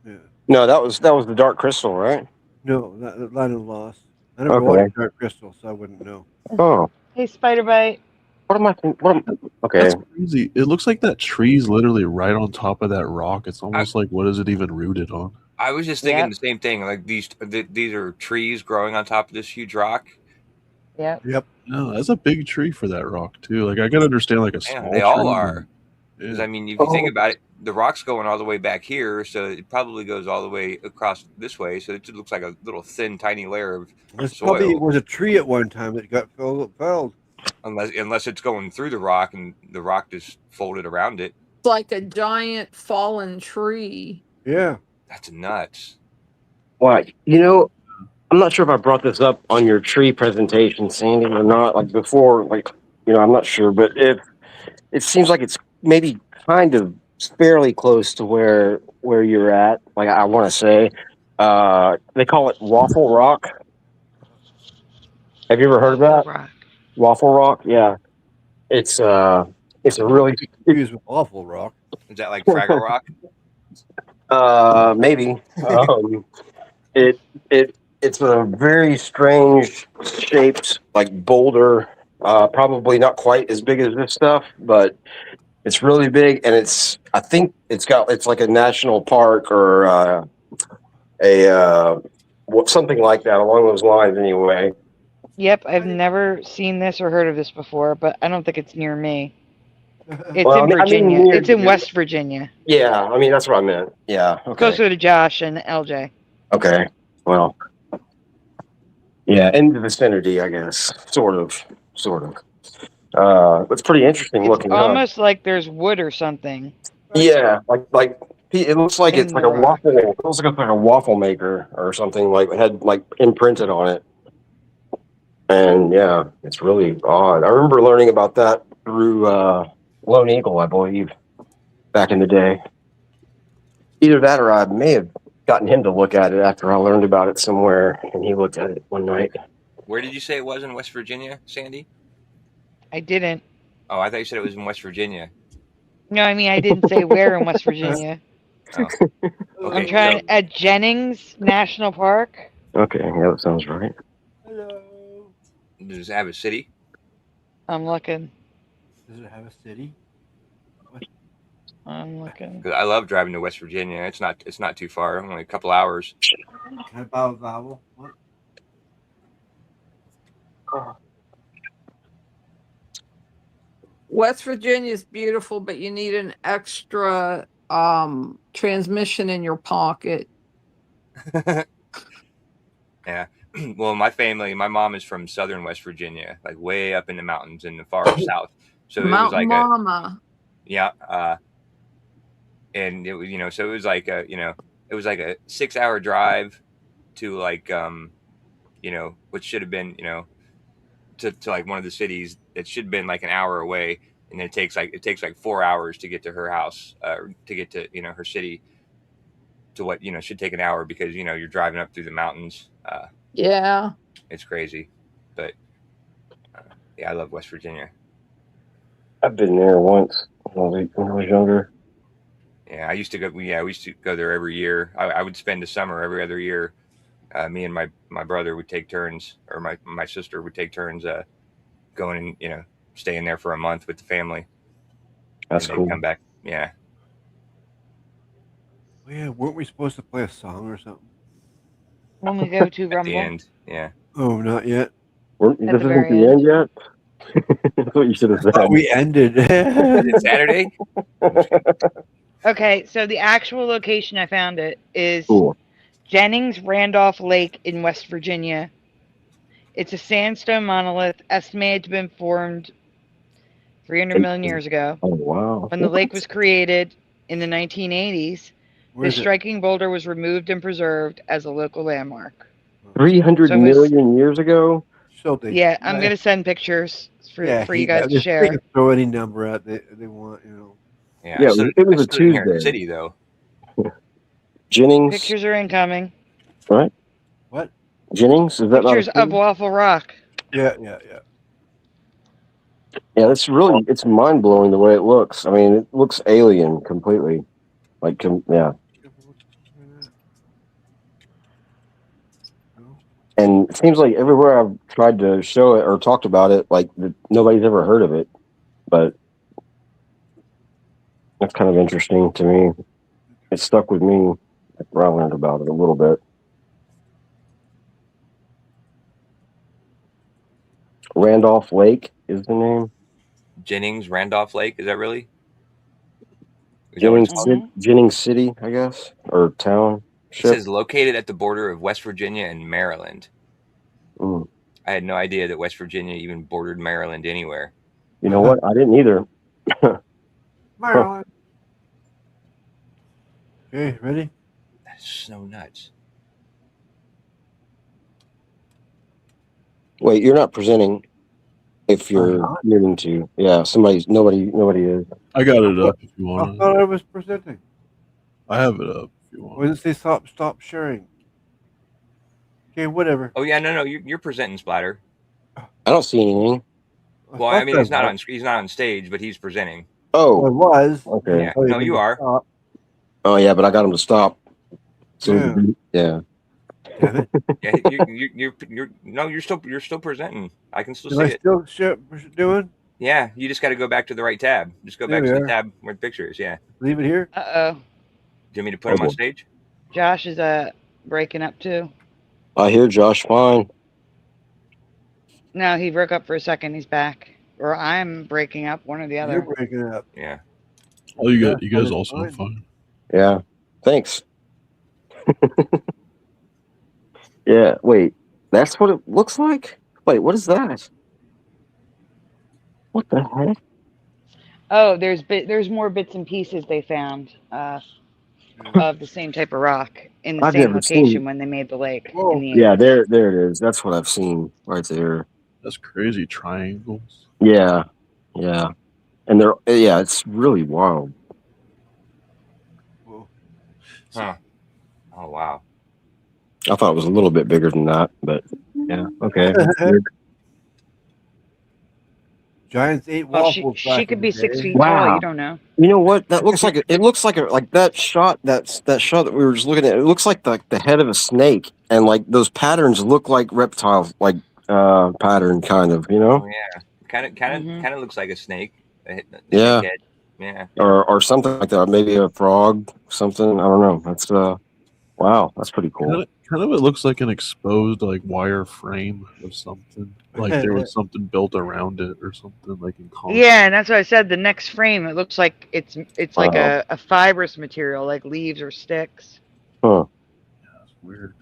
Yeah. No, that was the Dark Crystal, right? No, that Land of the Lost. I never Okay. watched Dark Crystal, so I wouldn't know. Oh, Hey, Spider Bite. what am I? Okay. That's crazy. It looks like that tree's literally right on top of that rock. It's almost like what is it even rooted on? I was just thinking Yep. the same thing. Like these are trees growing on top of this huge rock. Yep. Yep. No, that's a big tree for that rock too. Like I can understand like a Yeah, small. they all tree, are. but- Because yeah. I mean, if you think about it, the rock's going all the way back here, so it probably goes all the way across this way. So it just looks like a little thin, tiny layer of This soil. probably was a tree at one time that got felled. Unless it's going through the rock and the rock just folded around it. It's like a giant fallen tree. Yeah. That's nuts. Well, I'm not sure if I brought this up on your tree presentation, Sandy, or not. Like before, I'm not sure, but it seems like it's maybe kind of fairly close to where you're at. Like I want to say, they call it Waffle Rock. Have you ever heard of that? Rock. Waffle Rock? Yeah, it's a really Trees with awful rock. Is that like Fraggle Rock? maybe. It's a very strange shaped like boulder. Probably not quite as big as this stuff, but it's really big, and I think it's like a national park or something like that along those lines. Anyway. Yep, I've never seen this or heard of this before, but I don't think it's near me. It's Well, in I mean, Virginia. near It's in you. West Virginia. Yeah, I mean that's what I meant. Yeah. Okay. Closer to Josh and LJ. Okay. Well. Yeah, in the vicinity, I guess. Sort of. It's pretty interesting It's looking. huh? almost like there's wood or something. Yeah, like it looks like In it's like the a rock. waffle. It looks like it's like a waffle maker or something. Like it had like imprinted on it. And yeah, it's really odd. I remember learning about that through Lone Eagle, I believe, back in the day. Either that, or I may have gotten him to look at it after I learned about it somewhere, and he looked at it one night. Where did you say it was in West Virginia, Sandy? I didn't. Oh, I thought you said it was in West Virginia. No, I mean I didn't say where in West Virginia. Oh. I'm Okay, trying so- at Jennings National Park. Okay, yeah, that sounds right. Hello. Does it have a city? I'm looking. Does it have a city? I'm looking. 'Cause I love driving to West Virginia. It's not too far, only a couple hours. Can I buy a vowel? What? West Virginia is beautiful, but you need an extra transmission in your pocket. Yeah. Well, my mom is from southern West Virginia, like way up in the mountains in the far south. So it was Mountain like Mama. and it was, so it was like a 6-hour drive to like, which should have been, to like one of the cities that should have been like an hour away. And it takes like 4 hours to get to her house, to get to, her city, to what, should take an hour because, you're driving up through the mountains. Yeah. It's crazy, but yeah, I love West Virginia. I've been there once when I was younger. Yeah, we used to go there every year. I would spend the summer every other year. Me and my brother would take turns, or my sister would take turns going and staying there for a month with the family. That's and cool. Come back. Yeah. Oh, yeah, weren't we supposed to play a song or something? When we go to At the Rumble. end. Yeah. Oh, not yet. This the isn't very the end yet? That's what you should have said. Thought we ended. Is it Saturday? Okay, so the actual location I found it is Cool. Jennings Randolph Lake in West Virginia. It's a sandstone monolith estimated to have been formed 300 million years ago. Oh, wow. When the lake was created in the 1980s, Where this is it? striking boulder was removed and preserved as a local landmark. 300 So it was- million years ago? So they, Yeah, I'm going to send pictures for you guys to they share. can throw any number out they want, Yeah. Yeah, I stood- it was I a stood in Harrison Tuesday. City though. Jennings, Pictures are incoming. right? What? Jennings? Is that Pictures not a of city? Waffle Rock. Yeah. Yeah, it's mind blowing the way it looks. I mean, it looks alien completely. Yeah. And it seems like everywhere I've tried to show it or talked about it, nobody's ever heard of it. But that's kind of interesting to me. It stuck with me. I learned about it a little bit. Randolph Lake is the name. Jennings Randolph Lake. Is that really? Is that what Jennings, it's called? Jennings City, I guess, or town. It says located at the border of West Virginia and Maryland. Mm. I had no idea that West Virginia even bordered Maryland anywhere. You know what? I didn't either. Maryland. Okay, ready? That's so nuts. Wait, you're not presenting. If you're needing to, yeah, nobody is. I got it up if you I want. thought I was presenting. I have it up if you want. Why does it say stop sharing? Okay, whatever. Oh yeah, no, you're presenting, Splatter. I don't see anything. Well, I mean, he's not on stage, but he's presenting. Oh, I was. okay. Yeah. No, you are. Stop. Oh yeah, but I got him to stop. So Yeah. yeah. Yeah, you're still presenting. I can still Am see I it. still doing? Yeah, you just got to go back to the right tab. Just go back to the tab where the picture is. Yeah. Leave it here. Uh-oh. Do you want me to put him on stage? Josh is breaking up too. I hear Josh fine. No, he broke up for a second. He's back. Or I'm breaking up, one or the other. You're breaking up. Yeah. Oh, you guys also have fun. Yeah. Thanks. Yeah. Wait. That's what it looks like? Wait, what is that? What the heck? Oh, there's more bits and pieces they found of the same type of rock in the I've same never location seen- when they made the lake. Whoa. In the Yeah, 80s. there it is. That's what I've seen right there. That's crazy. Triangles. Yeah. Yeah. And it's really wild. Huh. Oh wow. I thought it was a little bit bigger than that, but yeah, okay. Giants ate Well, waffles. she could be 6 feet Wow. tall. You don't know. You know what? That looks like it looks like that shot that shot that we were just looking at. It looks like the head of a snake, and like those patterns look like reptiles, like pattern kind of. You know? Oh yeah. Kind of looks like a snake. Yeah. Head. Yeah. or something like that. Maybe a frog, something. I don't know. That's wow, that's pretty cool. Kind of it looks like an exposed like wire frame of something. Like there was something built around it or something like in concrete. Yeah, and that's what I said. The next frame, it looks like it's like Wow. a fibrous material, like leaves or sticks. Huh. That's weird.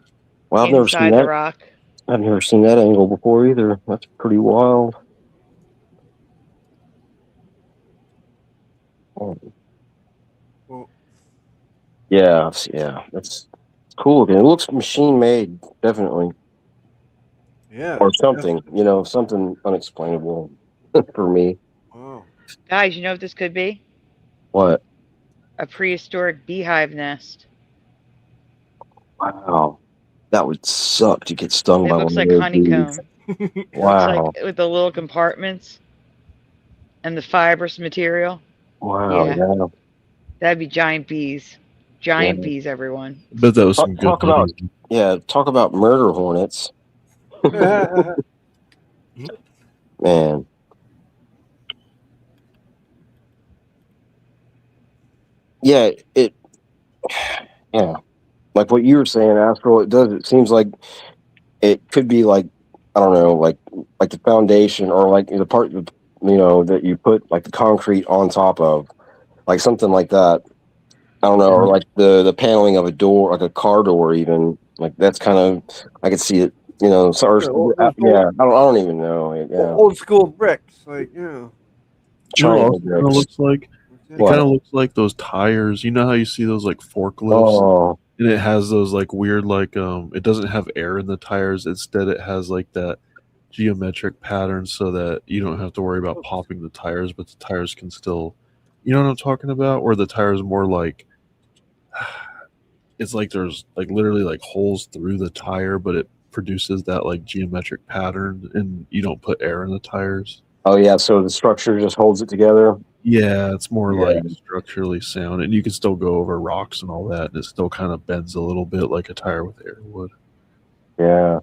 Well, I've never seen Inside the that. rock. I've never seen that angle before either. That's pretty wild. Oh. Well, Yeah, that's cool. It looks machine made, definitely, yeah. or something. You know, something unexplainable for me. Wow. Guys, you know what this could be? What? A prehistoric beehive nest. Wow, that would suck to get stung It by looks one of like those bees. honeycomb. It looks Wow. like with the little compartments and the fibrous material. Wow. Yeah. Yeah. That'd be giant bees. Giant Yeah. bees, everyone. I bet that was some good Talk about honey. talk about murder hornets, man. Yeah, yeah, like what you were saying, Astral. It seems like it could be like, I don't know, like the foundation or like the part that you put like the concrete on top of, like something like that. I don't know, or like the paneling of a door, like a car door, even like that's kind of, I could see it. Yeah, I don't even know. Yeah, Old school bricks, like You know what triangle else kind of bricks. looks like? It What? kind of looks like those tires. You know how you see those like forklifts, Oh, and it has those like weird like it doesn't have air in the tires. Instead, it has like that geometric pattern so that you don't have to worry about popping the tires, but the tires can still, you know what I'm talking about? Or the tires more like it's like there's like literally like holes through the tire, but it produces that like geometric pattern, and you don't put air in the tires. oh yeah. So the structure just holds it together. Yeah, it's more Yeah. like structurally sound, and you can still go over rocks and all that, and it still kind of bends a little bit like a tire with air would. Yeah,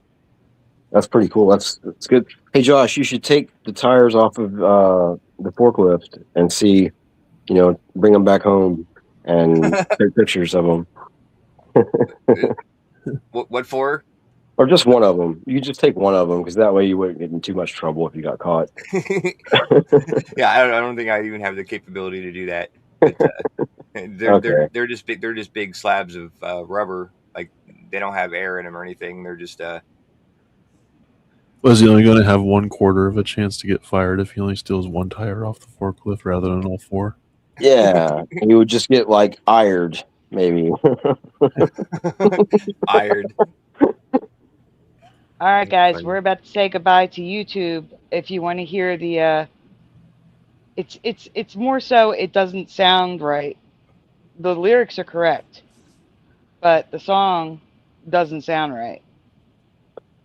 that's pretty cool. That's good. Hey Josh, you should take the tires off of the forklift and see, bring them back home and take pictures of them. What for? Or just one of them. You just take one of them because that way you wouldn't get in too much trouble if you got caught. Yeah, I don't think I even have the capability to do that. But, they're just big. They're just big slabs of rubber. Like they don't have air in them or anything. They're just Was he only going to have 1/4 of a chance to get fired if he only steals one tire off the forklift rather than all four? Yeah, you would just get like ired, maybe. ired. All right, guys, we're about to say goodbye to YouTube. If you want to hear the, it's more so it doesn't sound right. The lyrics are correct, but the song doesn't sound right.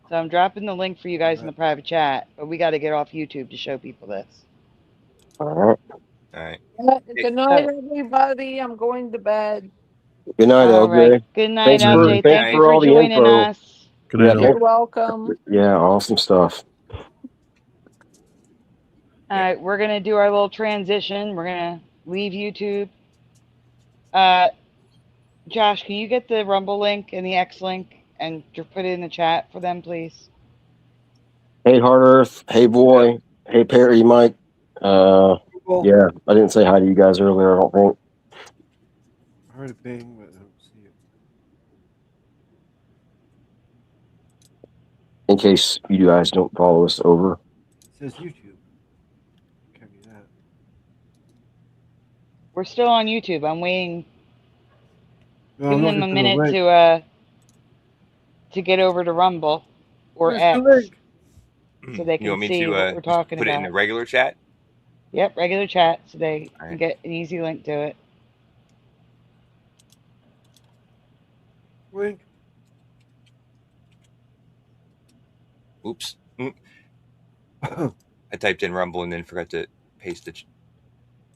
So I'm dropping the link for you guys in the private chat, but we got to get off YouTube to show people this. All right. Good night, everybody. I'm going to bed. Good night, All LJ. right. Good night, LJ. Thank you for all the joining info. us. Good night, You're welcome. Yeah, awesome stuff. All right, we're gonna do our little transition. We're gonna leave YouTube. Josh, can you get the Rumble link and the X link and put it in the chat for them, please? Hey, Hard Earth. Hey, boy. Hey, Perry, Mike. Yeah, I didn't say hi to you guys earlier, I don't think. I heard a bang, but I don't see it. In case you guys don't follow us over. It says YouTube. Can't be that. We're still on YouTube. I'm waiting. No, Giving I'm them a looking for the minute to get over to Rumble or Where's X, the link? so they You can want me see to what we're talking put about. it in the regular chat? Yep, regular chat, so they All can right. get an easy link to it. Link. Oops. I typed in Rumble and then forgot to paste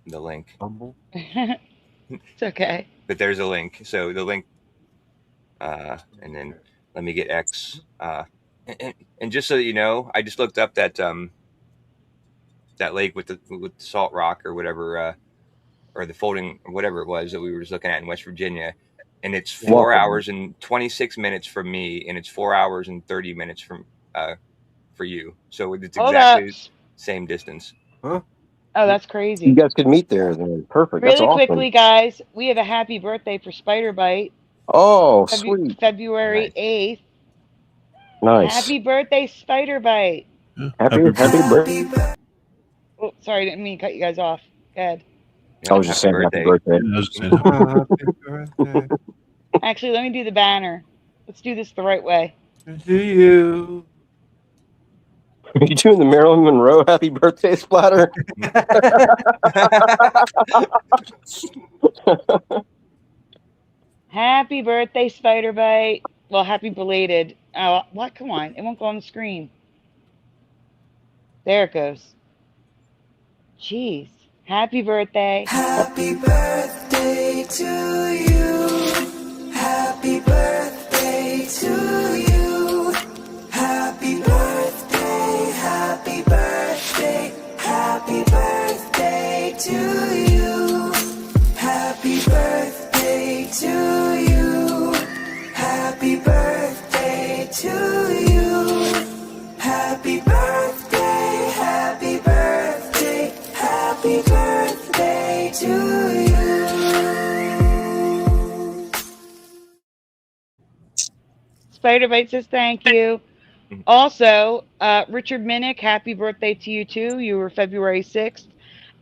the link. Rumble. It's okay. But there's a link. So the link, and then let me get X. And just so that you know, I just looked up that that lake with the salt rock or whatever. or the folding, whatever it was that we were just looking at in West Virginia, and it's 4 Welcome. hours and 26 minutes from me, and it's 4 hours and 30 minutes from for you. So it's Hold exactly up. same distance. Huh? Oh, that's You crazy. guys could meet there then. Perfect. That's Really awesome. quickly, guys, we have a happy birthday for Spider Bite, Oh, sweet. February Nice. 8th. Nice. Happy birthday, Spider Bite. Yeah. Happy birthday. Oh, sorry, didn't mean to cut you guys off. Go ahead. I was just saying happy birthday. Yeah, I was just saying happy Happy birthday Actually, let me do the banner. Let's do this the right way. to you. Are you doing the Marilyn Monroe happy birthday splatter? Happy birthday, Spider Bite. Well, happy belated. Oh, what? Come on. It won't go on the screen. There it goes. Jeez. Happy birthday. Happy birthday to you. Happy birthday to you. Happy birthday, happy birthday, happy birthday to you. Happy birthday to you. Happy birthday to you. Happy birthday, happy birthday, happy birthday to you. Spider Bite says thank you. Also, Richard Minnick, happy birthday to you too. You were February 6th.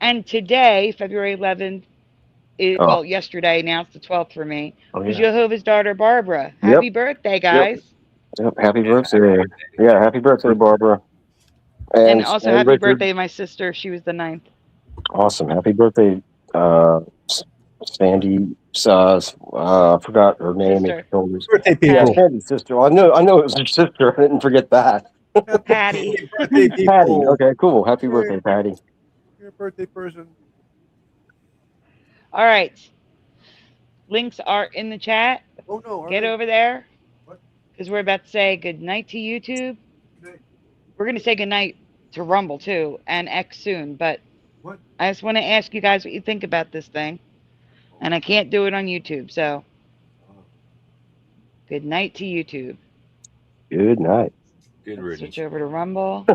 And today, February 11th, well, yesterday, now it's the 12th for me, was Jehovah's daughter Barbara. Happy birthday, guys. Yep. Happy birthday. Yeah, happy birthday, Barbara. And also happy Richard. birthday to my sister. She was the 9th. Awesome. Happy birthday, Sandy. I forgot her name. Sister. Birthday Yeah, people. Sandy's sister. Well, I know it was her sister. I didn't forget that. Patty. Birthday people. Patty. Okay, cool. Happy birthday, Patty. You're a birthday person. All right. Links are in the chat. Oh no. Get over there. Because we're about to say good night to YouTube. Okay. We're going to say good night to Rumble too and X soon. But What? I just want to ask you guys what you think about this thing. And I can't do it on YouTube. So good night to YouTube. Good night. Good Switch riddance. over to Rumble.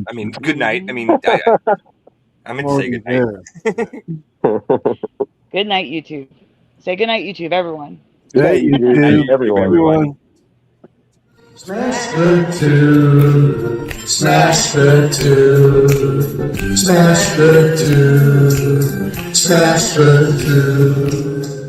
I mean, good night. I mean, I meant to say good night. Good night, YouTube. Say good night, YouTube, everyone. Good night, YouTube. Everyone. Smash the tube, smash the tube, smash the tube, smash the tube.